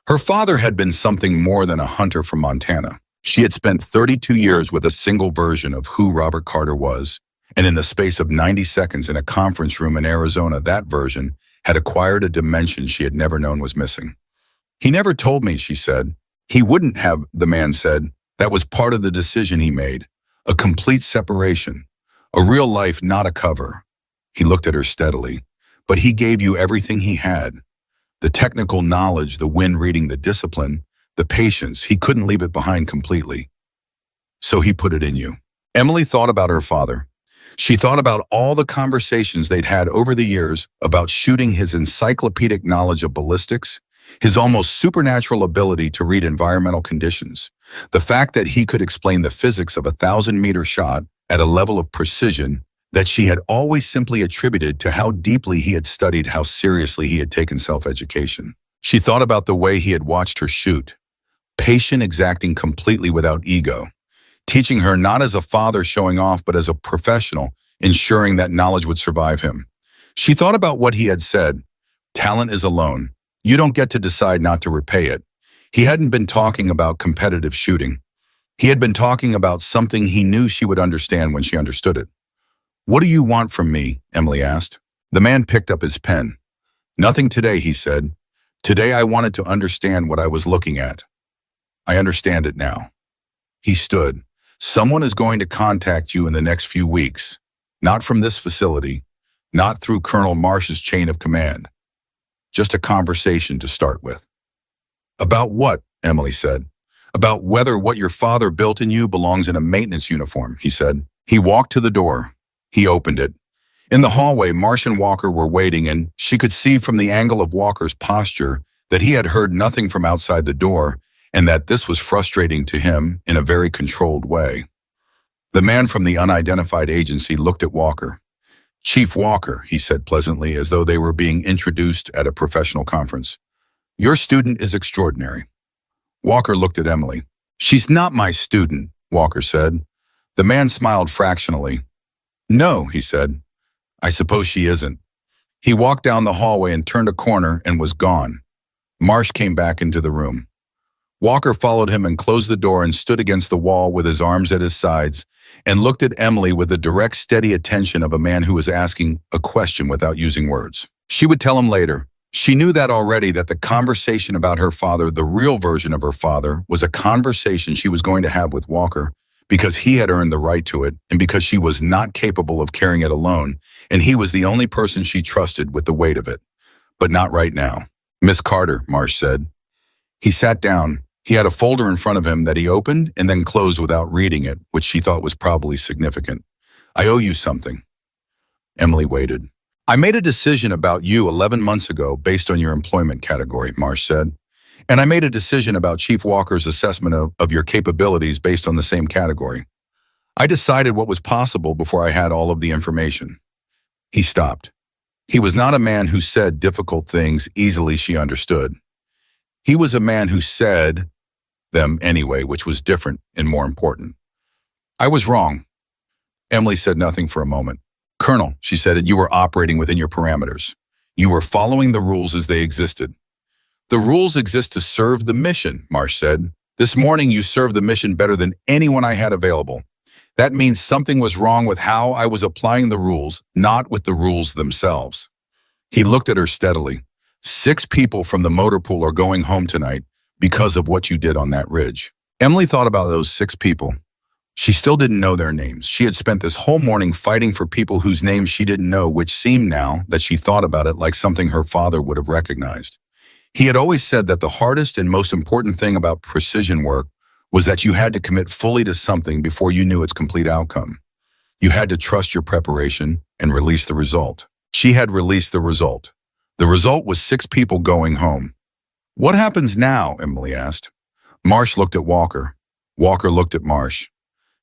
Speaker 1: Her father had been something more than a hunter from Montana. She had spent 32 years with a single version of who Robert Carter was, and in the space of 90 seconds in a conference room in Arizona, that version had acquired a dimension she had never known was missing. "He never told me," she said. "He wouldn't have," the man said. "That was part of the decision he made. A complete separation. A real life, not a cover." He looked at her steadily. "But he gave you everything he had. The technical knowledge, the wind reading, the discipline, the patience. He couldn't leave it behind completely. So he put it in you." Emily thought about her father. She thought about all the conversations they'd had over the years about shooting, his encyclopedic knowledge of ballistics, his almost supernatural ability to read environmental conditions, the fact that he could explain the physics of a 1,000-meter shot at a level of precision that she had always simply attributed to how deeply he had studied, how seriously he had taken self-education. She thought about the way he had watched her shoot, patient, exacting completely without ego, teaching her not as a father showing off, but as a professional, ensuring that knowledge would survive him. She thought about what he had said. "Talent is a loan. You don't get to decide not to repay it." He hadn't been talking about competitive shooting. He had been talking about something he knew she would understand when she understood it. "What do you want from me?" Emily asked. The man picked up his pen. "Nothing today," he said. "Today I wanted to understand what I was looking at. I understand it now." He stood. "Someone is going to contact you in the next few weeks. Not from this facility, not through Colonel Marsh's chain of command. Just a conversation to start with." "About what?" Emily said. "About whether what your father built in you belongs in a maintenance uniform," he said. He walked to the door. He opened it. In the hallway, Marsh and Walker were waiting, and she could see from the angle of Walker's posture that he had heard nothing from outside the door and that this was frustrating to him in a very controlled way. The man from the unidentified agency looked at Walker. "Chief Walker," he said pleasantly, as though they were being introduced at a professional conference. "Your student is extraordinary." Walker looked at Emily. "She's not my student," Walker said. The man smiled fractionally. "No," he said. "I suppose she isn't." He walked down the hallway and turned a corner and was gone. Marsh came back into the room. Walker followed him and closed the door and stood against the wall with his arms at his sides and looked at Emily with the direct, steady attention of a man who was asking a question without using words. She would tell him later. She knew that already, that the conversation about her father, the real version of her father, was a conversation she was going to have with Walker because he had earned the right to it and because she was not capable of carrying it alone, and he was the only person she trusted with the weight of it. But not right now. "Miss Carter," Marsh said. He sat down. He had a folder in front of him that he opened and then closed without reading it, which she thought was probably significant. "I owe you something." Emily waited. "I made a decision about you 11 months ago based on your employment category," Marsh said. "And I made a decision about Chief Walker's assessment of your capabilities based on the same category. I decided what was possible before I had all of the information." He stopped. He was not a man who said difficult things easily she understood. He was a man who said them anyway, which was different and more important. "I was wrong." Emily said nothing for a moment. "Colonel," she said, "you were operating within your parameters. You were following the rules as they existed." "The rules exist to serve the mission," Marsh said. "This morning you served the mission better than anyone I had available. That means something was wrong with how I was applying the rules, not with the rules themselves." He looked at her steadily. "6 people from the motor pool are going home tonight because of what you did on that ridge." Emily thought about those 6 people. She still didn't know their names. She had spent this whole morning fighting for people whose names she didn't know, which seemed now that she thought about it like something her father would have recognized. He had always said that the hardest and most important thing about precision work was that you had to commit fully to something before you knew its complete outcome. You had to trust your preparation and release the result. She had released the result. The result was 6 people going home. "What happens now?" Emily asked. Marsh looked at Walker. Walker looked at Marsh.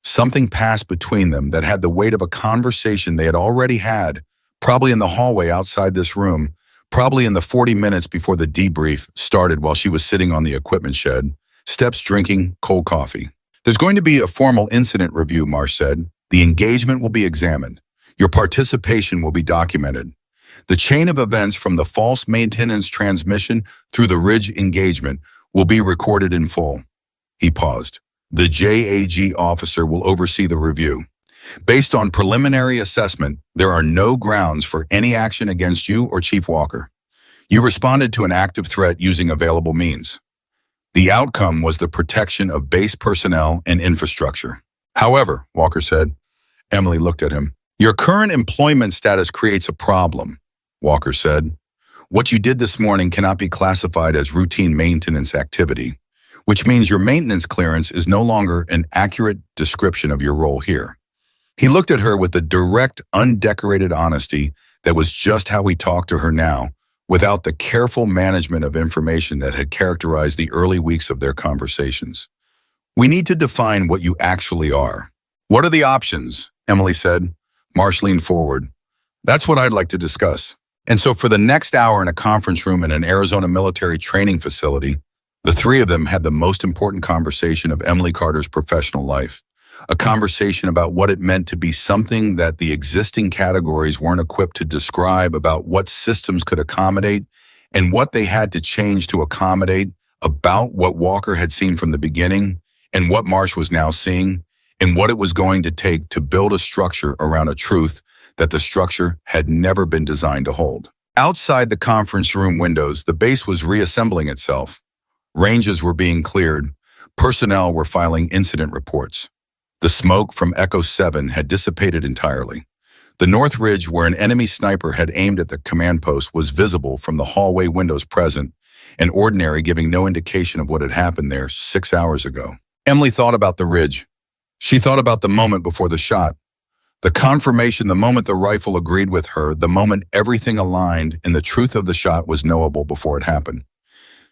Speaker 1: Something passed between them that had the weight of a conversation they had already had, probably in the hallway outside this room, probably in the 40 minutes before the debrief started while she was sitting on the equipment shed, steps drinking cold coffee. "There's going to be a formal incident review," Marsh said. "The engagement will be examined. Your participation will be documented. The chain of events from the false maintenance transmission through the ridge engagement will be recorded in full." He paused. "The JAG officer will oversee the review. Based on preliminary assessment, there are no grounds for any action against you or Chief Walker. You responded to an active threat using available means. The outcome was the protection of base personnel and infrastructure." "However," Walker said. Emily looked at him. "Your current employment status creates a problem," Walker said. "What you did this morning cannot be classified as routine maintenance activity, which means your maintenance clearance is no longer an accurate description of your role here." He looked at her with the direct, undecorated honesty that was just how he talked to her now, without the careful management of information that had characterized the early weeks of their conversations. "We need to define what you actually are." "What are the options?" Emily said. Marsh leaned forward. "That's what I'd like to discuss." And so for the next hour in a conference room in an Arizona military training facility, the 3 of them had the most important conversation of Emily Carter's professional life. A conversation about what it meant to be something that the existing categories weren't equipped to describe, about what systems could accommodate and what they had to change to accommodate, about what Walker had seen from the beginning and what Marsh was now seeing, and what it was going to take to build a structure around a truth that the structure had never been designed to hold. Outside the conference room windows, the base was reassembling itself. Ranges were being cleared. Personnel were filing incident reports. The smoke from Echo 7 had dissipated entirely. The north ridge where an enemy sniper had aimed at the command post was visible from the hallway windows present, and ordinary giving no indication of what had happened there 6 hours ago. Emily thought about the ridge. She thought about the moment before the shot. The confirmation, the moment the rifle agreed with her, the moment everything aligned and the truth of the shot was knowable before it happened.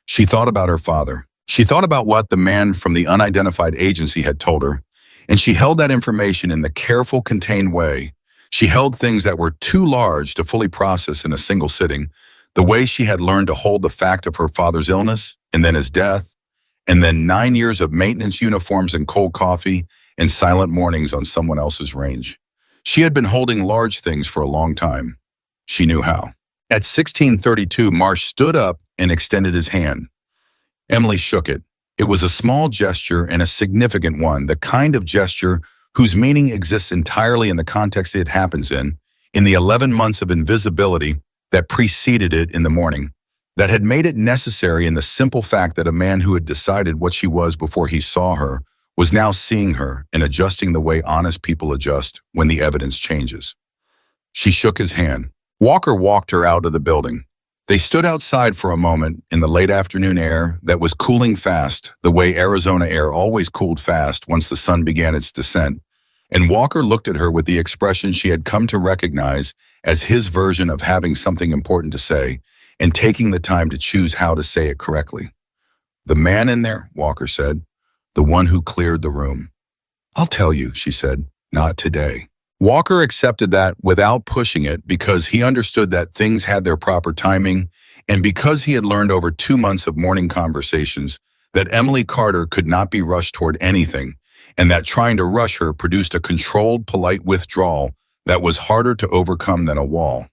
Speaker 1: She thought about her father. She thought about what the man from the unidentified agency had told her, and she held that information in the careful, contained way. She held things that were too large to fully process in a single sitting, the way she had learned to hold the fact of her father's illness, and then his death, and then 9 years of maintenance uniforms and cold coffee and silent mornings on someone else's range. She had been holding large things for a long time. She knew how. At 16:32, Marsh stood up and extended his hand. Emily shook it. It was a small gesture and a significant one, the kind of gesture whose meaning exists entirely in the context it happens in the 11 months of invisibility that preceded it in the morning, that had made it necessary in the simple fact that a man who had decided what she was before he saw her was now seeing her and adjusting the way honest people adjust when the evidence changes. She shook his hand. Walker walked her out of the building. They stood outside for a moment in the late afternoon air that was cooling fast, the way Arizona air always cooled fast once the sun began its descent, and Walker looked at her with the expression she had come to recognize as his version of having something important to say and taking the time to choose how to say it correctly. "The man in there," Walker said, "the one who cleared the room." "I'll tell you," she said, "not today." Walker accepted that without pushing it because he understood that things had their proper timing and because he had learned over 2 months of morning conversations that Emily Carter could not be rushed toward anything and that trying to rush her produced a controlled, polite withdrawal that was harder to overcome than a wall.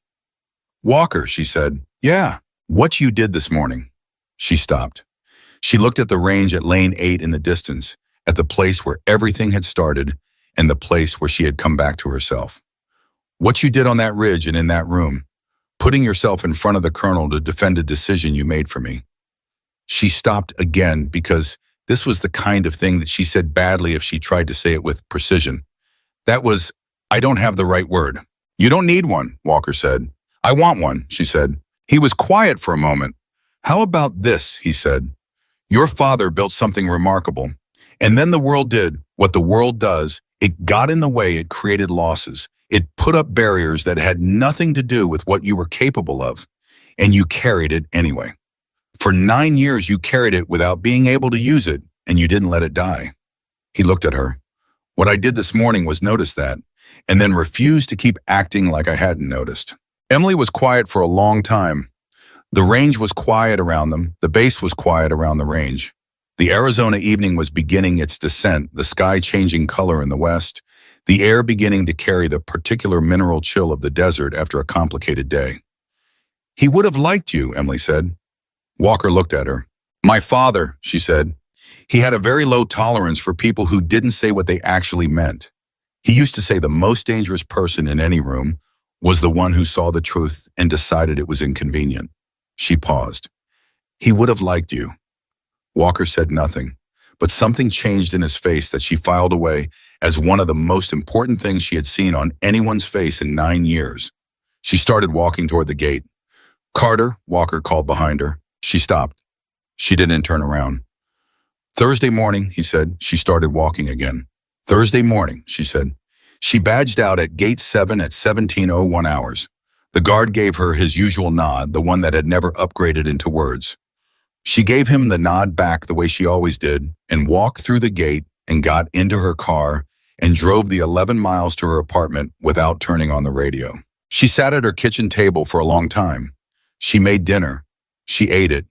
Speaker 1: "Walker," she said, "yeah, what you did this morning." She stopped. She looked at the range at Lane 8 in the distance, at the place where everything had started, and the place where she had come back to herself. "What you did on that ridge and in that room, putting yourself in front of the colonel to defend a decision you made for me." She stopped again because this was the kind of thing that she said badly if she tried to say it with precision. That was, "I don't have the right word." "You don't need one," Walker said. "I want one," she said. He was quiet for a moment. "How about this?" he said. "Your father built something remarkable, and then the world did what the world does. It got in the way, it created losses. It put up barriers that had nothing to do with what you were capable of, and you carried it anyway. For 9 years, you carried it without being able to use it, and you didn't let it die." He looked at her. "What I did this morning was notice that, and then refuse to keep acting like I hadn't noticed." Emily was quiet for a long time. The range was quiet around them. The base was quiet around the range. The Arizona evening was beginning its descent, the sky changing color in the west, the air beginning to carry the particular mineral chill of the desert after a complicated day. "He would have liked you," Emily said. Walker looked at her. "My father," she said. "He had a very low tolerance for people who didn't say what they actually meant. He used to say the most dangerous person in any room was the one who saw the truth and decided it was inconvenient." She paused. "He would have liked you." Walker said nothing, but something changed in his face that she filed away as one of the most important things she had seen on anyone's face in 9 years. She started walking toward the gate. "Carter," Walker called behind her. She stopped. She didn't turn around. "Thursday morning," he said. She started walking again. "Thursday morning," she said. She badged out at Gate 7 at 17:01 hours. The guard gave her his usual nod, the one that had never upgraded into words. She gave him the nod back the way she always did and walked through the gate and got into her car and drove the 11 miles to her apartment without turning on the radio. She sat at her kitchen table for a long time. She made dinner. She ate it.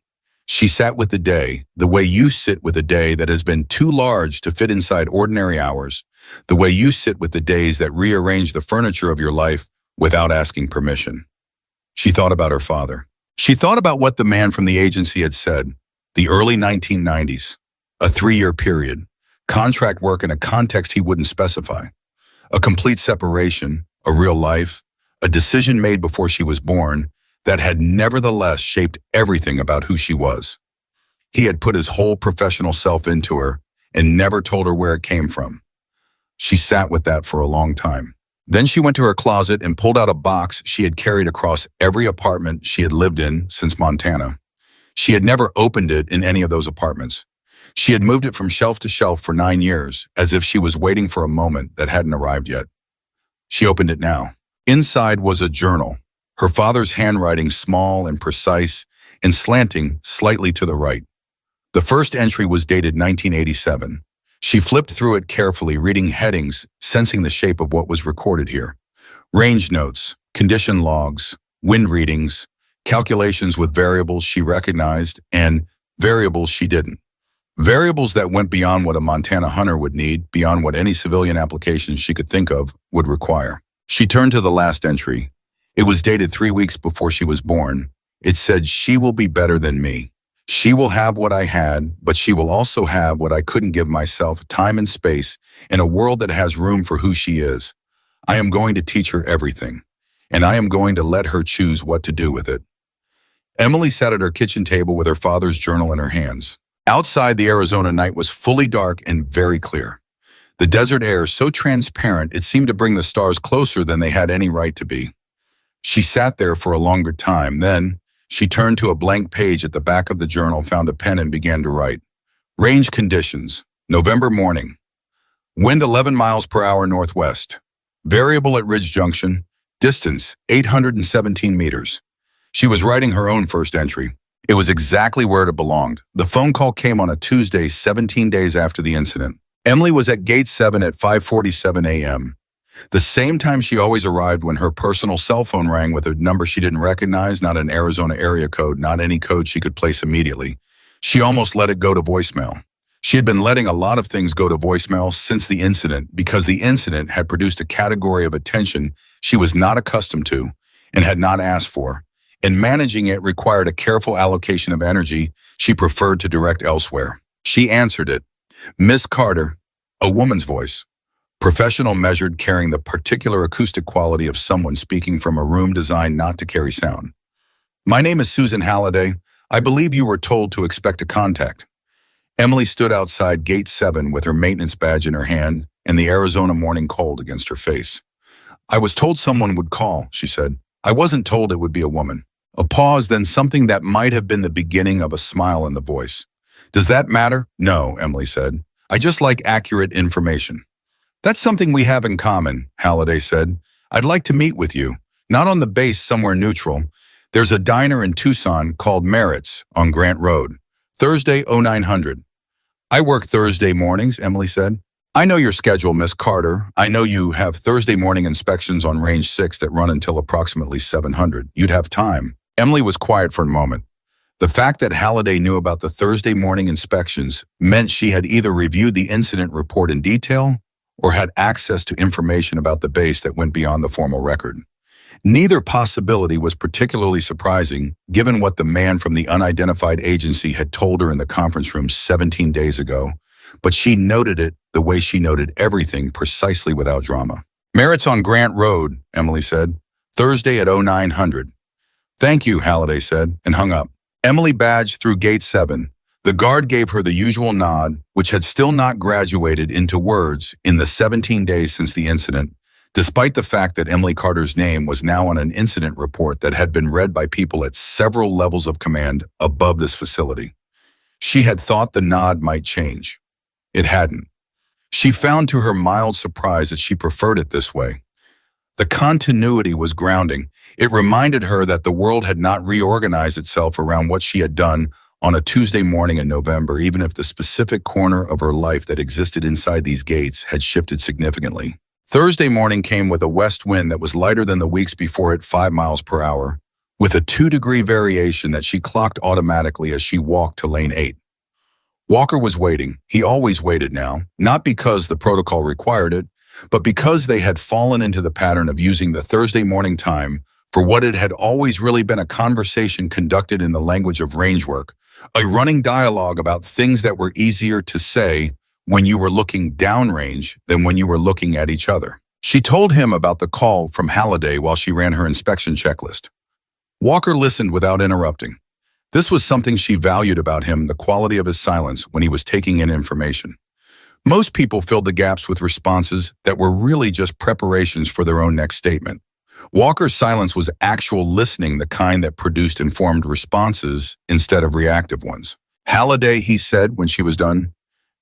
Speaker 1: She sat with the day, the way you sit with a day that has been too large to fit inside ordinary hours, the way you sit with the days that rearrange the furniture of your life without asking permission. She thought about her father. She thought about what the man from the agency had said, the early 1990s, a 3-year period, contract work in a context he wouldn't specify, a complete separation, a real life, a decision made before she was born that had nevertheless shaped everything about who she was. He had put his whole professional self into her and never told her where it came from. She sat with that for a long time. Then she went to her closet and pulled out a box she had carried across every apartment she had lived in since Montana. She had never opened it in any of those apartments. She had moved it from shelf to shelf for 9 years, as if she was waiting for a moment that hadn't arrived yet. She opened it now. Inside was a journal, her father's handwriting small and precise and slanting slightly to the right. The first entry was dated 1987. She flipped through it carefully, reading headings, sensing the shape of what was recorded here. Range notes, condition logs, wind readings, calculations with variables she recognized, and variables she didn't. Variables that went beyond what a Montana hunter would need, beyond what any civilian application she could think of would require. She turned to the last entry. It was dated 3 weeks before she was born. It said, "She will be better than me. She will have what I had, but she will also have what I couldn't give myself, time and space, in a world that has room for who she is. I am going to teach her everything, and I am going to let her choose what to do with it." Emily sat at her kitchen table with her father's journal in her hands. Outside, the Arizona night was fully dark and very clear. The desert air so transparent it seemed to bring the stars closer than they had any right to be. She sat there for a longer time. Then she turned to a blank page at the back of the journal, found a pen, and began to write. Range conditions. November morning. Wind 11 miles per hour northwest. Variable at Ridge Junction. Distance 817 meters. She was writing her own first entry. It was exactly where it belonged. The phone call came on a Tuesday, 17 days after the incident. Emily was at Gate 7 at 5:47 a.m. The same time she always arrived when her personal cell phone rang with a number she didn't recognize, not an Arizona area code, not any code she could place immediately. She almost let it go to voicemail. She had been letting a lot of things go to voicemail since the incident because the incident had produced a category of attention she was not accustomed to and had not asked for, and managing it required a careful allocation of energy she preferred to direct elsewhere. She answered it. Miss Carter, a woman's voice. Professional, measured, carrying the particular acoustic quality of someone speaking from a room designed not to carry sound. My name is Susan Halliday. I believe you were told to expect a contact. Emily stood outside Gate 7 with her maintenance badge in her hand and the Arizona morning cold against her face. I was told someone would call, she said. I wasn't told it would be a woman. A pause, then something that might have been the beginning of a smile in the voice. Does that matter? No, Emily said. I just like accurate information. That's something we have in common, Halliday said. I'd like to meet with you, not on the base somewhere neutral. There's a diner in Tucson called Merritt's on Grant Road, Thursday 0900. I work Thursday mornings, Emily said. I know your schedule, Miss Carter. I know you have Thursday morning inspections on Range 6 that run until approximately 700. You'd have time. Emily was quiet for a moment. The fact that Halliday knew about the Thursday morning inspections meant she had either reviewed the incident report in detail or had access to information about the base that went beyond the formal record. Neither possibility was particularly surprising, given what the man from the unidentified agency had told her in the conference room 17 days ago, but she noted it the way she noted everything, precisely without drama. Merritt's on Grant Road, Emily said. Thursday at 0900. Thank you, Halliday said, and hung up. Emily badged through Gate 7. The guard gave her the usual nod, which had still not graduated into words in the 17 days since the incident, despite the fact that Emily Carter's name was now on an incident report that had been read by people at several levels of command above this facility. She had thought the nod might change. It hadn't. She found to her mild surprise that she preferred it this way. The continuity was grounding. It reminded her that the world had not reorganized itself around what she had done on a Tuesday morning in November, even if the specific corner of her life that existed inside these gates had shifted significantly. Thursday morning came with a west wind that was lighter than the weeks before at 5 miles per hour, with a 2-degree variation that she clocked automatically as she walked to lane 8. Walker was waiting. He always waited now, not because the protocol required it, but because they had fallen into the pattern of using the Thursday morning time for what it had always really been, a conversation conducted in the language of range work, a running dialogue about things that were easier to say when you were looking downrange than when you were looking at each other. She told him about the call from Halliday while she ran her inspection checklist. Walker listened without interrupting. This was something she valued about him, the quality of his silence when he was taking in information. Most people filled the gaps with responses that were really just preparations for their own next statement. Walker's silence was actual listening, the kind that produced informed responses instead of reactive ones. Halliday, he said when she was done.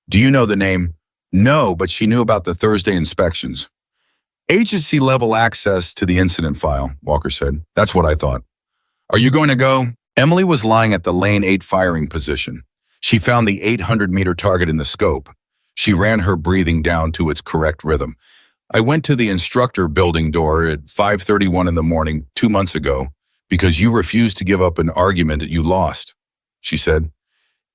Speaker 1: Do you know the name? No, but she knew about the Thursday inspections. Agency-level access to the incident file, Walker said. That's what I thought. Are you going to go? Emily was lying at the lane 8 firing position. She found the 800-meter target in the scope. She ran her breathing down to its correct rhythm. I went to the instructor building door at 5:31 in the morning 2 months ago because you refused to give up an argument that you lost, she said.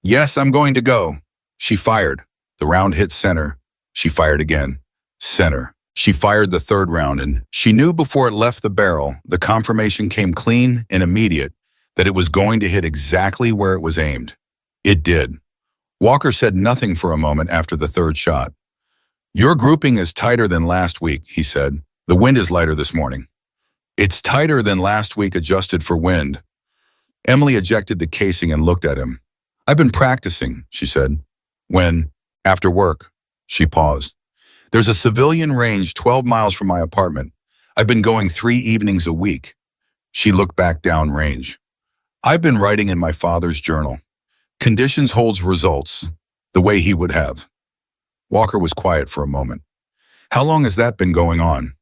Speaker 1: Yes, I'm going to go. She fired. The round hit center. She fired again. Center. She fired the third round, and she knew before it left the barrel, the confirmation came clean and immediate that it was going to hit exactly where it was aimed. It did. Walker said nothing for a moment after the third shot. Your grouping is tighter than last week, he said. The wind is lighter this morning. It's tighter than last week adjusted for wind. Emily ejected the casing and looked at him. I've been practicing, she said. When? After work. She paused. There's a civilian range 12 miles from my apartment. I've been going 3 evenings a week. She looked back downrange. I've been writing in my father's journal. Conditions holds results, the way he would have. Walker was quiet for a moment. How long has that been going on?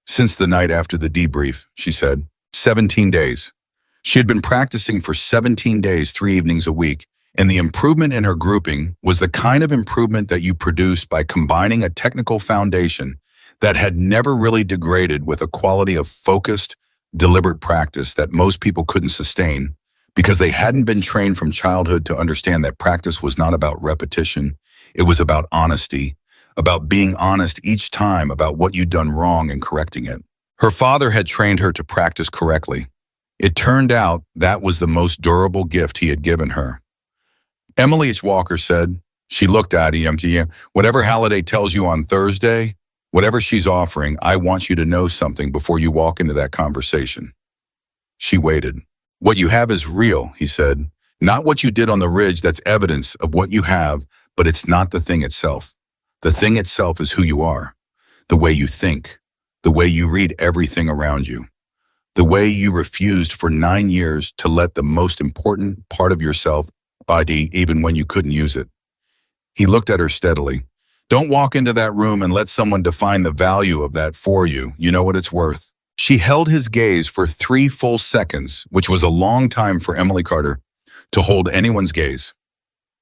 Speaker 1: Since the night after the debrief, she said. 17 days. She had been practicing for 17 days, 3 evenings a week, and the improvement in her grouping was the kind of improvement that you produce by combining a technical foundation that had never really degraded with a quality of focused, deliberate practice that most people couldn't sustain because they hadn't been trained from childhood to understand that practice was not about repetition. It was about honesty, about being honest each time about what you'd done wrong and correcting it. Her father had trained her to practice correctly. It turned out that was the most durable gift he had given her. Emily H. Walker said, she looked at him, whatever Halliday tells you on Thursday, whatever she's offering, I want you to know something before you walk into that conversation. She waited. What you have is real, he said. Not what you did on the ridge that's evidence of what you have, but it's not the thing itself. The thing itself is who you are, the way you think, the way you read everything around you, the way you refused for 9 years to let the most important part of yourself body even when you couldn't use it. He looked at her steadily. Don't walk into that room and let someone define the value of that for you. You know what it's worth. She held his gaze for 3 full seconds, which was a long time for Emily Carter to hold anyone's gaze.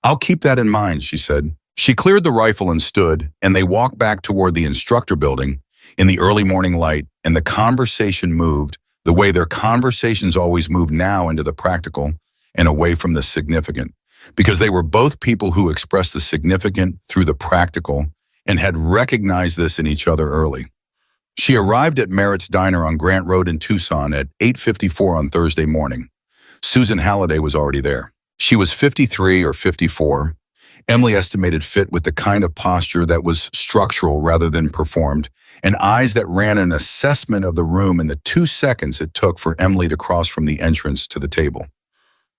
Speaker 1: I'll keep that in mind, she said. She cleared the rifle and stood, and they walked back toward the instructor building in the early morning light, and the conversation moved the way their conversations always move now into the practical and away from the significant, because they were both people who expressed the significant through the practical and had recognized this in each other early. She arrived at Merritt's Diner on Grant Road in Tucson at 8:54 on Thursday morning. Susan Halliday was already there. She was 53 or 54. Emily estimated fit with the kind of posture that was structural rather than performed, and eyes that ran an assessment of the room in the 2 seconds it took for Emily to cross from the entrance to the table.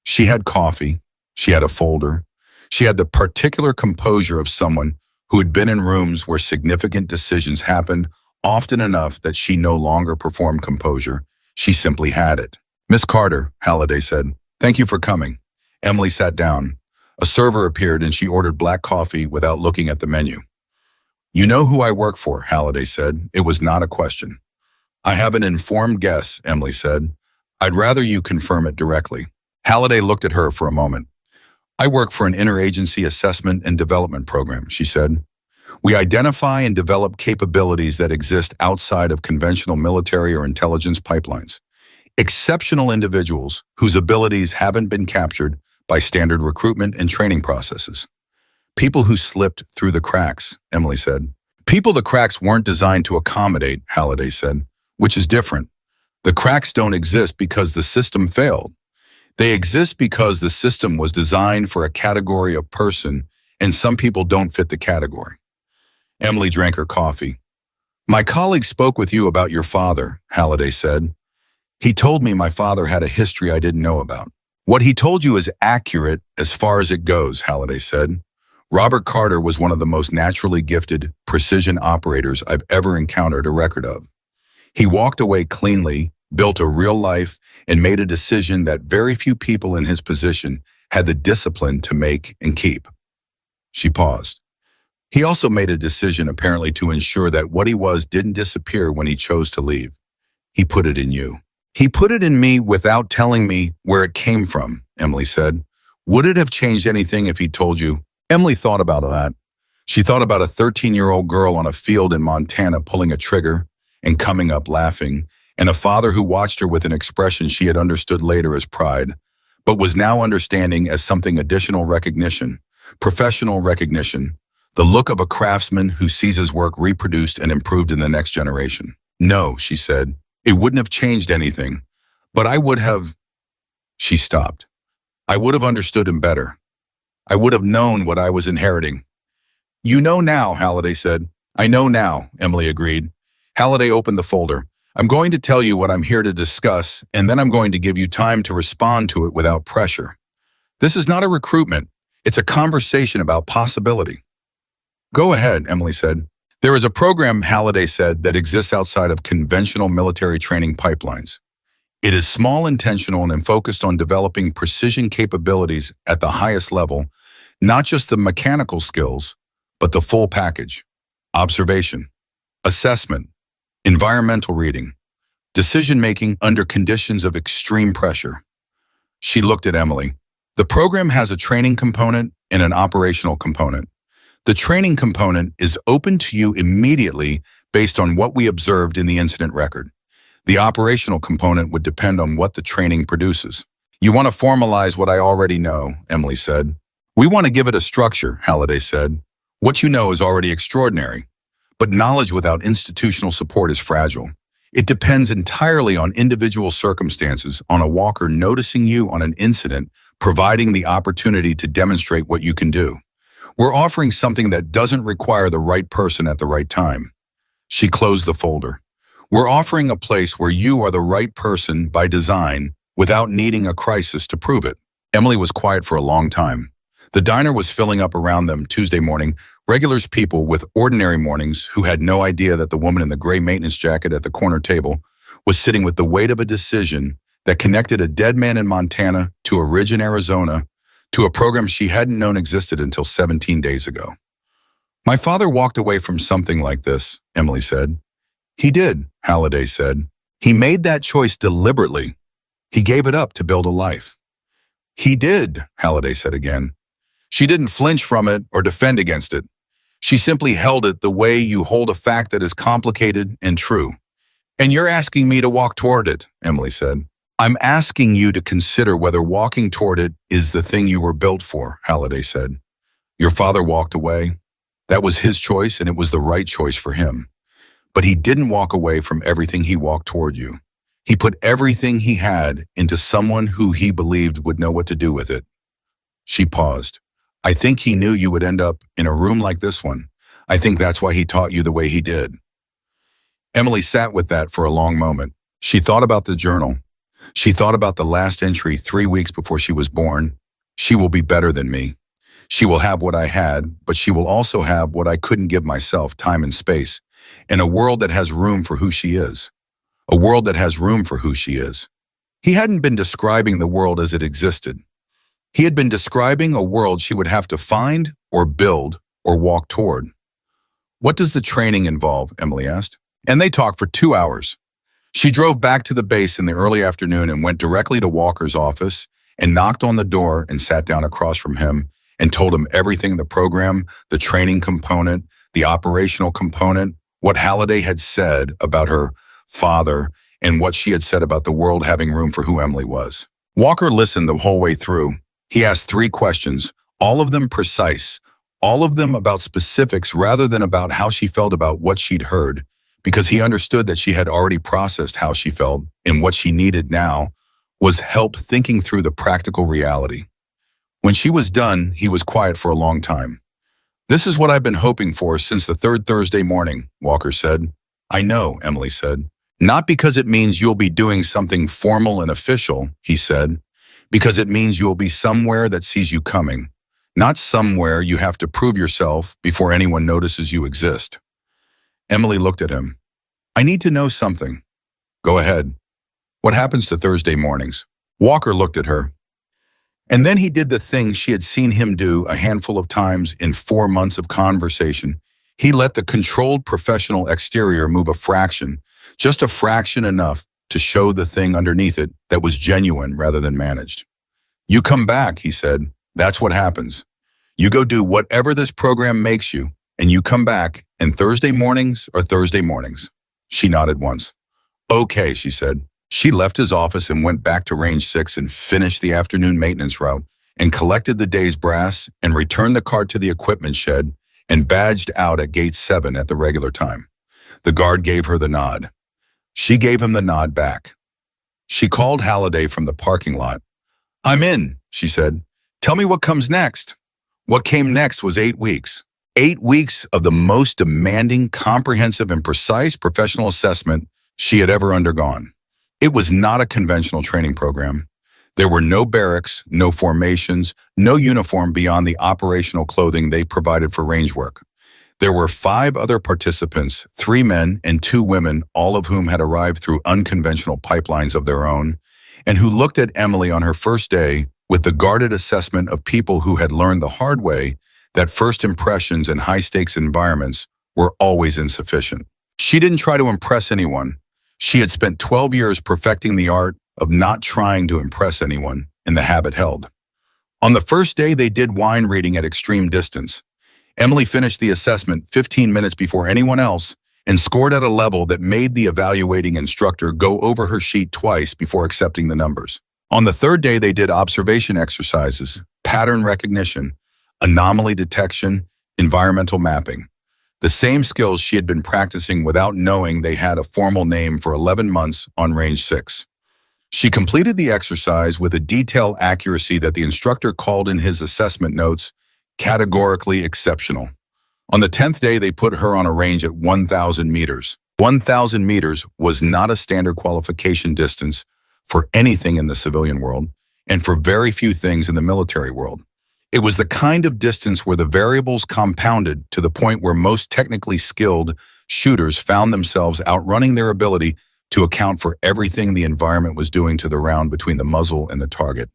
Speaker 1: She had coffee. She had a folder. She had the particular composure of someone who had been in rooms where significant decisions happened often enough that she no longer performed composure. She simply had it. Miss Carter, Halliday said, thank you for coming. Emily sat down. A server appeared and she ordered black coffee without looking at the menu. You know who I work for, Halliday said. It was not a question. I have an informed guess, Emily said. I'd rather you confirm it directly. Halliday looked at her for a moment. I work for an interagency assessment and development program, she said. We identify and develop capabilities that exist outside of conventional military or intelligence pipelines. Exceptional individuals whose abilities haven't been captured by standard recruitment and training processes. People who slipped through the cracks, Emily said. People the cracks weren't designed to accommodate, Halliday said, which is different. The cracks don't exist because the system failed. They exist because the system was designed for a category of person, and some people don't fit the category. Emily drank her coffee. My colleague spoke with you about your father, Halliday said. He told me my father had a history I didn't know about. What he told you is accurate as far as it goes, Halliday said. Robert Carter was one of the most naturally gifted precision operators I've ever encountered a record of. He walked away cleanly, built a real life, and made a decision that very few people in his position had the discipline to make and keep. She paused. He also made a decision apparently to ensure that what he was didn't disappear when he chose to leave. He put it in you. He put it in me without telling me where it came from, Emily said. Would it have changed anything if he told you? Emily thought about that. She thought about a 13-year-old girl on a field in Montana pulling a trigger and coming up laughing, and a father who watched her with an expression she had understood later as pride, but was now understanding as something additional recognition, professional recognition, the look of a craftsman who sees his work reproduced and improved in the next generation. No, she said, it wouldn't have changed anything, but I would have. She stopped. I would have understood him better. I would have known what I was inheriting. You know now, Halliday said. I know now, Emily agreed. Halliday opened the folder. I'm going to tell you what I'm here to discuss, and then I'm going to give you time to respond to it without pressure. This is not a recruitment. It's a conversation about possibility. Go ahead, Emily said. There is a program, Halliday said, that exists outside of conventional military training pipelines. It is small, intentional, and focused on developing precision capabilities at the highest level, not just the mechanical skills, but the full package. Observation, assessment, environmental reading, decision-making under conditions of extreme pressure. She looked at Emily. The program has a training component and an operational component. The training component is open to you immediately based on what we observed in the incident record. The operational component would depend on what the training produces. You want to formalize what I already know, Emily said. We want to give it a structure, Halliday said. What you know is already extraordinary, but knowledge without institutional support is fragile. It depends entirely on individual circumstances, on a walker noticing you on an incident, providing the opportunity to demonstrate what you can do. We're offering something that doesn't require the right person at the right time. She closed the folder. We're offering a place where you are the right person by design without needing a crisis to prove it. Emily was quiet for a long time. The diner was filling up around them Tuesday morning, regulars people with ordinary mornings who had no idea that the woman in the gray maintenance jacket at the corner table was sitting with the weight of a decision that connected a dead man in Montana to a ridge in Arizona to a program she hadn't known existed until 17 days ago. My father walked away from something like this, Emily said. He did, Halliday said. He made that choice deliberately. He gave it up to build a life. He did, Halliday said again. She didn't flinch from it or defend against it. She simply held it the way you hold a fact that is complicated and true. And you're asking me to walk toward it, Emily said. I'm asking you to consider whether walking toward it is the thing you were built for, Halliday said. Your father walked away. That was his choice, and it was the right choice for him. But he didn't walk away from everything he walked toward you. He put everything he had into someone who he believed would know what to do with it. She paused. I think he knew you would end up in a room like this one. I think that's why he taught you the way he did. Emily sat with that for a long moment. She thought about the journal. She thought about the last entry 3 weeks before she was born. She will be better than me. She will have what I had, but she will also have what I couldn't give myself, time and space, in a world that has room for who she is. A world that has room for who she is. He hadn't been describing the world as it existed. He had been describing a world she would have to find or build or walk toward. What does the training involve? Emily asked. And they talked for 2 hours. She drove back to the base in the early afternoon and went directly to Walker's office and knocked on the door and sat down across from him and told him everything: the program, the training component, the operational component, what Halliday had said about her father, and what she had said about the world having room for who Emily was. Walker listened the whole way through. He asked 3 questions, all of them precise, all of them about specifics rather than about how she felt about what she'd heard, because he understood that she had already processed how she felt, and what she needed now was help thinking through the practical reality. When she was done, he was quiet for a long time. This is what I've been hoping for since the 3rd Thursday morning, Walker said. I know, Emily said. Not because it means you'll be doing something formal and official, he said, because it means you'll be somewhere that sees you coming, not somewhere you have to prove yourself before anyone notices you exist. Emily looked at him. I need to know something. Go ahead. What happens to Thursday mornings? Walker looked at her. And then he did the thing she had seen him do a handful of times in 4 months of conversation. He let the controlled professional exterior move a fraction, just a fraction enough to show the thing underneath it that was genuine rather than managed. You come back, he said. That's what happens. You go do whatever this program makes you, and you come back, and Thursday mornings are Thursday mornings. She nodded once. Okay, she said. She left his office and went back to Range 6 and finished the afternoon maintenance route and collected the day's brass and returned the cart to the equipment shed and badged out at Gate 7 at the regular time. The guard gave her the nod. She gave him the nod back. She called Halliday from the parking lot. I'm in, she said. Tell me what comes next. What came next was 8 weeks. 8 weeks of the most demanding, comprehensive, and precise professional assessment she had ever undergone. It was not a conventional training program. There were no barracks, no formations, no uniform beyond the operational clothing they provided for range work. There were 5 other participants, 3 men and 2 women, all of whom had arrived through unconventional pipelines of their own, and who looked at Emily on her first day with the guarded assessment of people who had learned the hard way that first impressions in high-stakes environments were always insufficient. She didn't try to impress anyone. She had spent 12 years perfecting the art of not trying to impress anyone, and the habit held. On the first day, they did wine reading at extreme distance. Emily finished the assessment 15 minutes before anyone else and scored at a level that made the evaluating instructor go over her sheet twice before accepting the numbers. On the third day, they did observation exercises, pattern recognition, anomaly detection, environmental mapping. The same skills she had been practicing without knowing they had a formal name for 11 months on Range 6. She completed the exercise with a detailed accuracy that the instructor called in his assessment notes categorically exceptional. On the 10th day, they put her on a range at 1,000 meters. 1,000 meters was not a standard qualification distance for anything in the civilian world, and for very few things in the military world. It was the kind of distance where the variables compounded to the point where most technically skilled shooters found themselves outrunning their ability to account for everything the environment was doing to the round between the muzzle and the target.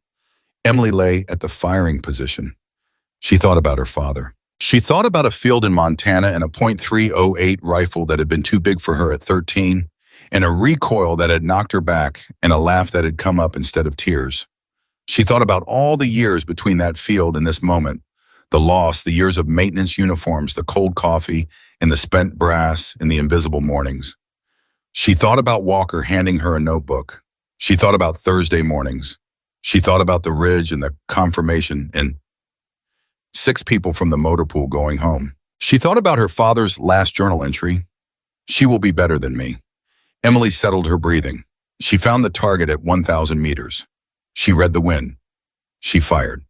Speaker 1: Emily lay at the firing position. She thought about her father. She thought about a field in Montana and a .308 rifle that had been too big for her at 13, and a recoil that had knocked her back, and a laugh that had come up instead of tears. She thought about all the years between that field and this moment, the loss, the years of maintenance uniforms, the cold coffee, and the spent brass and the invisible mornings. She thought about Walker handing her a notebook. She thought about Thursday mornings. She thought about the ridge and the confirmation and 6 people from the motor pool going home. She thought about her father's last journal entry. She will be better than me. Emily settled her breathing. She found the target at 1,000 meters. She read the wind. She fired.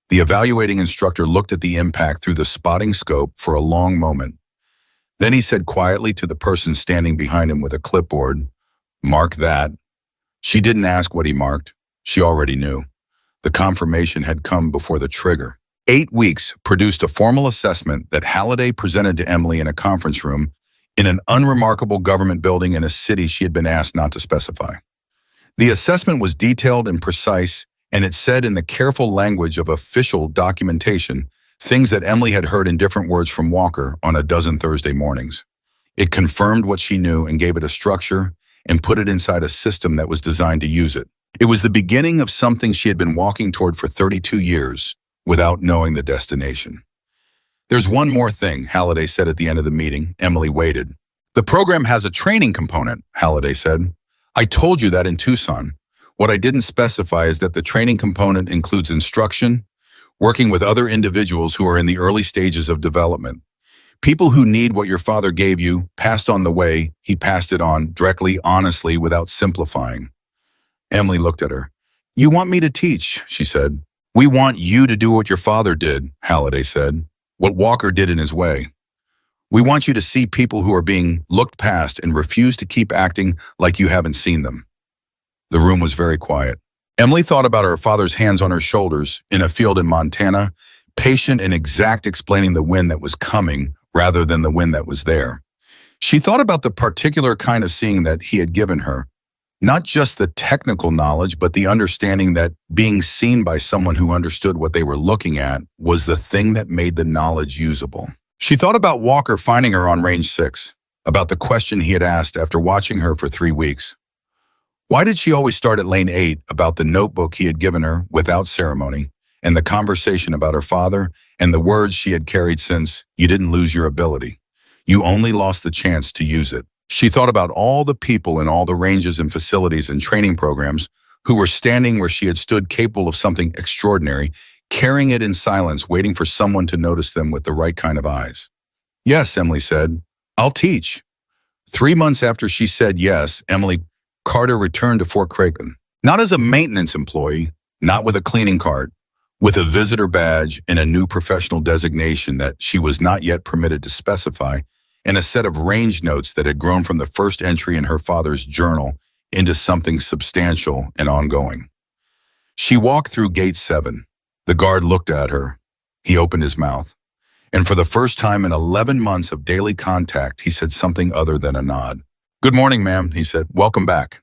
Speaker 1: The evaluating instructor looked at the impact through the spotting scope for a long moment. Then he said quietly to the person standing behind him with a clipboard, "Mark that." She didn't ask what he marked. She already knew. The confirmation had come before the trigger. 8 weeks produced a formal assessment that Halliday presented to Emily in a conference room in an unremarkable government building in a city she had been asked not to specify. The assessment was detailed and precise, and it said in the careful language of official documentation things that Emily had heard in different words from Walker on a dozen Thursday mornings. It confirmed what she knew and gave it a structure and put it inside a system that was designed to use it. It was the beginning of something she had been walking toward for 32 years without knowing the destination. "There's one more thing," Halliday said at the end of the meeting. Emily waited. "The program has a training component," Halliday said. "I told you that in Tucson. What I didn't specify is that the training component includes instruction, working with other individuals who are in the early stages of development. People who need what your father gave you, passed on the way he passed it on, directly, honestly, without simplifying." Emily looked at her. "You want me to teach," she said. "We want you to do what your father did," Halliday said, "what Walker did in his way. We want you to see people who are being looked past and refuse to keep acting like you haven't seen them." The room was very quiet. Emily thought about her father's hands on her shoulders in a field in Montana, patient and exact, explaining the wind that was coming rather than the wind that was there. She thought about the particular kind of seeing that he had given her, not just the technical knowledge, but the understanding that being seen by someone who understood what they were looking at was the thing that made the knowledge usable. She thought about Walker finding her on Range 6, about the question he had asked after watching her for 3 weeks. Why did she always start at Lane 8, about the notebook he had given her without ceremony, and the conversation about her father, and the words she had carried since, "You didn't lose your ability. You only lost the chance to use it." She thought about all the people in all the ranges and facilities and training programs who were standing where she had stood, capable of something extraordinary, carrying it in silence, waiting for someone to notice them with the right kind of eyes. "Yes," Emily said. "I'll teach." 3 months after she said yes, Emily Carter returned to Fort Creighton. Not as a maintenance employee, not with a cleaning cart, with a visitor badge and a new professional designation that she was not yet permitted to specify, and a set of range notes that had grown from the first entry in her father's journal into something substantial and ongoing. She walked through Gate 7. The guard looked at her. He opened his mouth. And for the first time in 11 months of daily contact, he said something other than a nod. "Good morning, ma'am," he said. "Welcome back."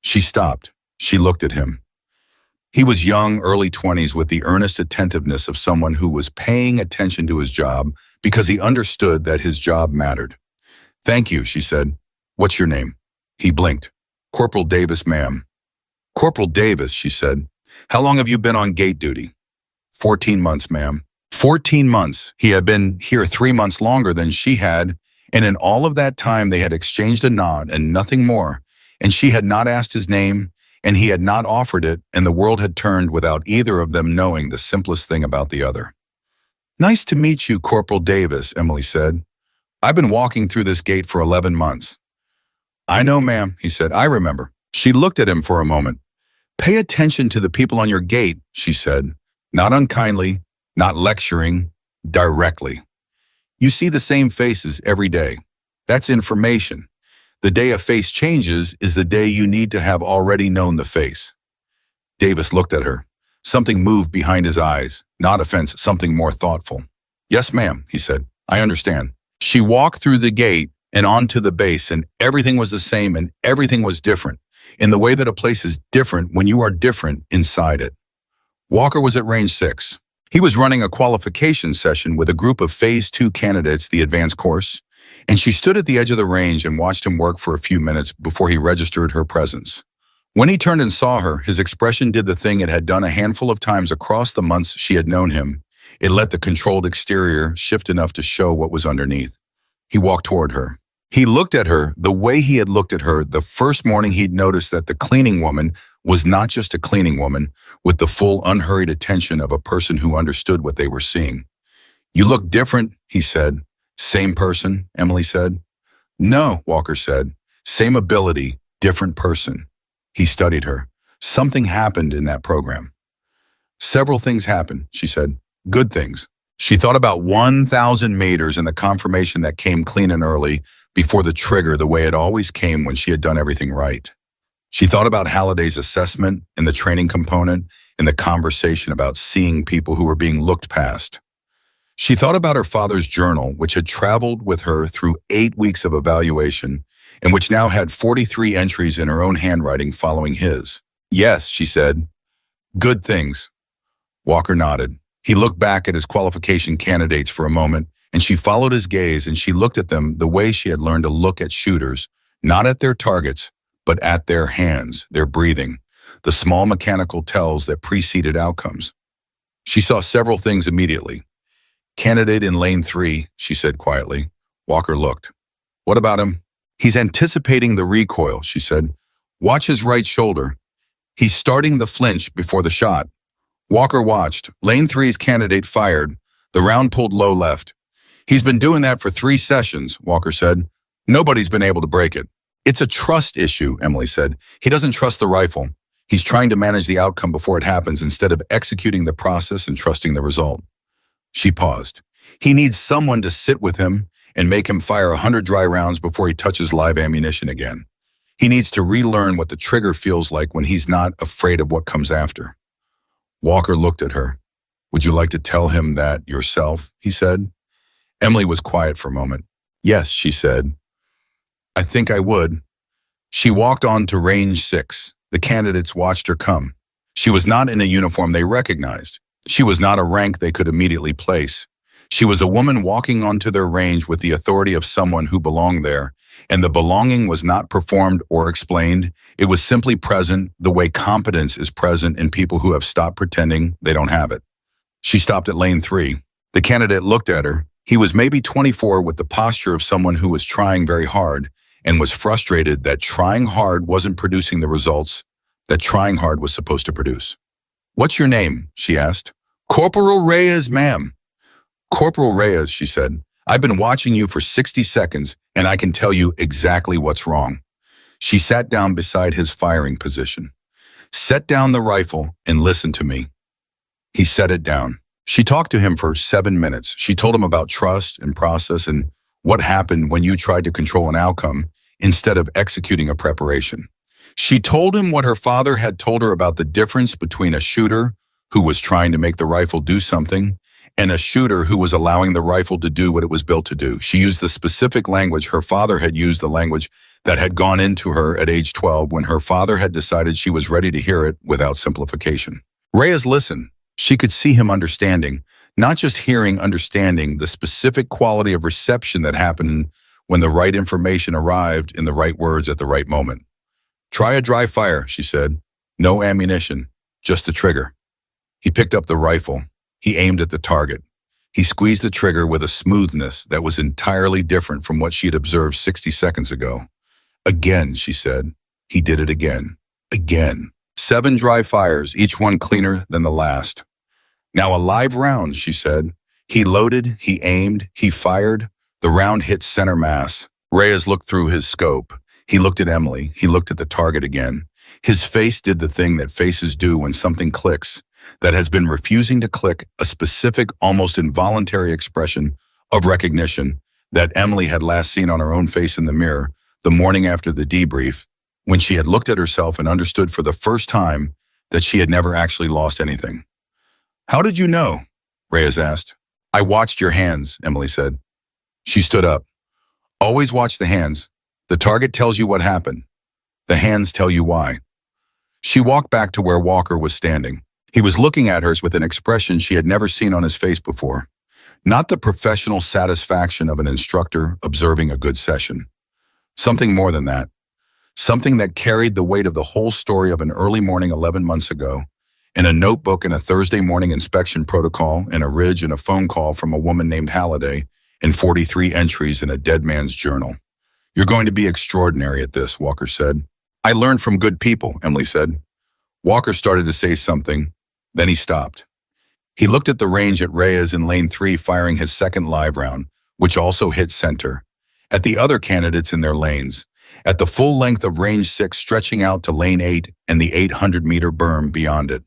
Speaker 1: She stopped. She looked at him. He was young, early 20s, with the earnest attentiveness of someone who was paying attention to his job because he understood that his job mattered. "Thank you," she said. "What's your name?" He blinked. "Corporal Davis, ma'am." "Corporal Davis," she said. "How long have you been on gate duty?" 14 months, ma'am." 14 months. He had been here 3 months longer than she had, and in all of that time they had exchanged a nod and nothing more, and she had not asked his name, and he had not offered it, and the world had turned without either of them knowing the simplest thing about the other. "Nice to meet you, Corporal Davis," Emily said. "I've been walking through this gate for 11 months. "I know, ma'am," he said. "I remember." She looked at him for a moment. "Pay attention to the people on your gate," she said. "Not unkindly, not lecturing, directly. You see the same faces every day. That's information. The day a face changes is the day you need to have already known the face." Davis looked at her. Something moved behind his eyes, not offense, something more thoughtful. "Yes, ma'am," he said. "I understand." She walked through the gate and onto the base, and everything was the same and everything was different, in the way that a place is different when you are different inside it. Walker was at Range 6. He was running a qualification session with a group of Phase 2 candidates, the advanced course, and she stood at the edge of the range and watched him work for a few minutes before he registered her presence. When he turned and saw her, his expression did the thing it had done a handful of times across the months she had known him. It let the controlled exterior shift enough to show what was underneath. He walked toward her. He looked at her the way he had looked at her the first morning he'd noticed that the cleaning woman was not just a cleaning woman, with the full, unhurried attention of a person who understood what they were seeing. "You look different," he said. "Same person," Emily said. "No," Walker said. "Same ability, different person." He studied her. Something happened in that program. "Several things happened," she said. "Good things." She thought about 1,000 meters and the confirmation that came clean and early, before the trigger, the way it always came when she had done everything right. She thought about Halliday's assessment and the training component and the conversation about seeing people who were being looked past. She thought about her father's journal, which had traveled with her through 8 weeks of evaluation and which now had 43 entries in her own handwriting following his. "Yes," she said. "Good things." Walker nodded. He looked back at his qualification candidates for a moment, and she followed his gaze, and she looked at them the way she had learned to look at shooters, not at their targets, but at their hands, their breathing, the small mechanical tells that preceded outcomes. She saw several things immediately. "Candidate in lane 3, she said quietly. Walker looked. "What about him?" "He's anticipating the recoil," she said. "Watch his right shoulder. He's starting the flinch before the shot." Walker watched. Lane 3's candidate fired. The round pulled low left. "He's been doing that for 3 sessions, Walker said. "Nobody's been able to break it." "It's a trust issue," Emily said. "He doesn't trust the rifle. He's trying to manage the outcome before it happens instead of executing the process and trusting the result." She paused. "He needs someone to sit with him and make him fire 100 dry rounds before he touches live ammunition again. He needs to relearn what the trigger feels like when he's not afraid of what comes after." Walker looked at her. "Would you like to tell him that yourself?" he said. Emily was quiet for a moment. "Yes," she said. "I think I would." She walked on to Range 6. The candidates watched her come. She was not in a uniform they recognized. She was not a rank they could immediately place. She was a woman walking onto their range with the authority of someone who belonged there, and the belonging was not performed or explained. It was simply present, the way competence is present in people who have stopped pretending they don't have it. She stopped at lane 3. The candidate looked at her. He was maybe 24 with the posture of someone who was trying very hard and was frustrated that trying hard wasn't producing the results that trying hard was supposed to produce. "What's your name?" she asked. "Corporal Reyes, ma'am." "Corporal Reyes," she said, "I've been watching you for 60 seconds and I can tell you exactly what's wrong." She sat down beside his firing position. "Set down the rifle and listen to me." He set it down. She talked to him for 7 minutes. She told him about trust and process and what happened when you tried to control an outcome instead of executing a preparation. She told him what her father had told her about the difference between a shooter who was trying to make the rifle do something and a shooter who was allowing the rifle to do what it was built to do. She used the specific language her father had used, the language that had gone into her at age 12 when her father had decided she was ready to hear it without simplification. Reyes listened. She could see him understanding, not just hearing, understanding the specific quality of reception that happened when the right information arrived in the right words at the right moment. "Try a dry fire," she said. "No ammunition, just the trigger." He picked up the rifle. He aimed at the target. He squeezed the trigger with a smoothness that was entirely different from what she had observed 60 seconds ago. "Again," she said. He did it again. Again. 7 dry fires, each one cleaner than the last. "Now a live round," she said. He loaded, he aimed, he fired. The round hit center mass. Reyes looked through his scope. He looked at Emily. He looked at the target again. His face did the thing that faces do when something clicks, that has been refusing to click, a specific, almost involuntary expression of recognition that Emily had last seen on her own face in the mirror the morning after the debrief, when she had looked at herself and understood for the first time that she had never actually lost anything. "How did you know?" Reyes asked. "I watched your hands," Emily said. She stood up. "Always watch the hands. The target tells you what happened. The hands tell you why." She walked back to where Walker was standing. He was looking at her with an expression she had never seen on his face before. Not the professional satisfaction of an instructor observing a good session. Something more than that. Something that carried the weight of the whole story of an early morning 11 months ago, in a notebook and a Thursday morning inspection protocol, and a ridge and a phone call from a woman named Halliday, and 43 entries in a dead man's journal. "You're going to be extraordinary at this," Walker said. "I learned from good people," Emily said. Walker started to say something, then he stopped. He looked at the range at Reyes in lane 3 firing his second live round, which also hit center, at the other candidates in their lanes, at the full length of range 6 stretching out to lane 8 and the 800-meter berm beyond it.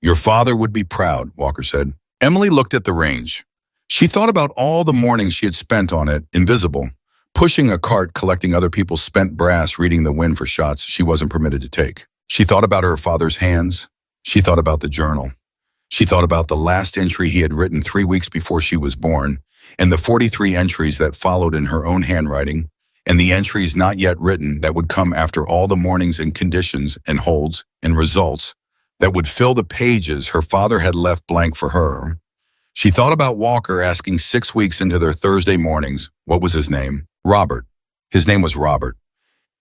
Speaker 1: "Your father would be proud," Walker said. Emily looked at the range. She thought about all the mornings she had spent on it, invisible, pushing a cart, collecting other people's spent brass, reading the wind for shots she wasn't permitted to take. She thought about her father's hands. She thought about the journal. She thought about the last entry he had written 3 weeks before she was born, and the 43 entries that followed in her own handwriting, and the entries not yet written that would come after all the mornings and conditions and holds and results that would fill the pages her father had left blank for her. She thought about Walker asking 6 weeks into their Thursday mornings, what was his name? Robert. His name was Robert.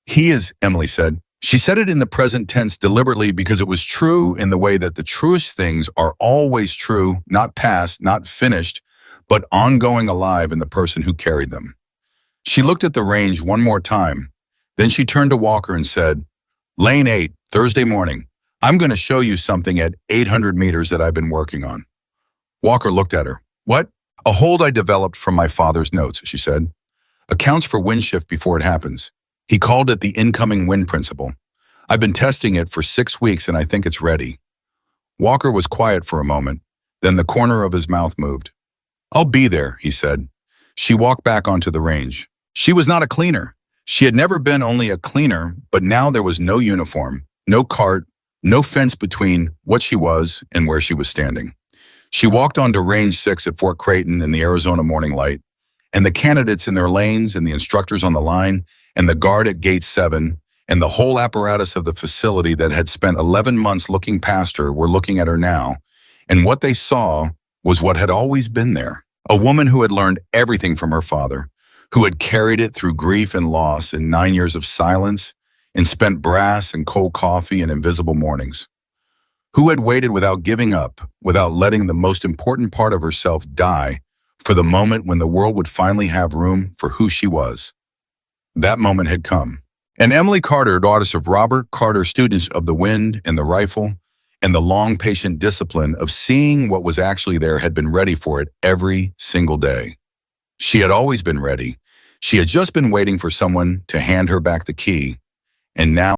Speaker 1: "He is," Emily said. She said it in the present tense deliberately because it was true in the way that the truest things are always true, not past, not finished, but ongoing, alive in the person who carried them. She looked at the range one more time. Then she turned to Walker and said, "Lane 8, Thursday morning. I'm going to show you something at 800 meters that I've been working on." Walker looked at her. "What?" "A hold I developed from my father's notes," she said. "Accounts for wind shift before it happens. He called it the incoming wind principle. I've been testing it for 6 weeks and I think it's ready." Walker was quiet for a moment. Then the corner of his mouth moved. "I'll be there," he said. She walked back onto the range. She was not a cleaner. She had never been only a cleaner, but now there was no uniform, no cart, no fence between what she was and where she was standing. She walked onto range 6 at Fort Creighton in the Arizona morning light, and the candidates in their lanes and the instructors on the line and the guard at gate 7 and the whole apparatus of the facility that had spent 11 months looking past her were looking at her now, and what they saw was what had always been there. A woman who had learned everything from her father, who had carried it through grief and loss in 9 years of silence and spent brass and cold coffee and invisible mornings, who had waited without giving up, without letting the most important part of herself die, for the moment when the world would finally have room for who she was. That moment had come. And Emily Carter, daughter of Robert Carter, students of the wind and the rifle, and the long, patient discipline of seeing what was actually there, had been ready for it every single day. She had always been ready. She had just been waiting for someone to hand her back the key, and now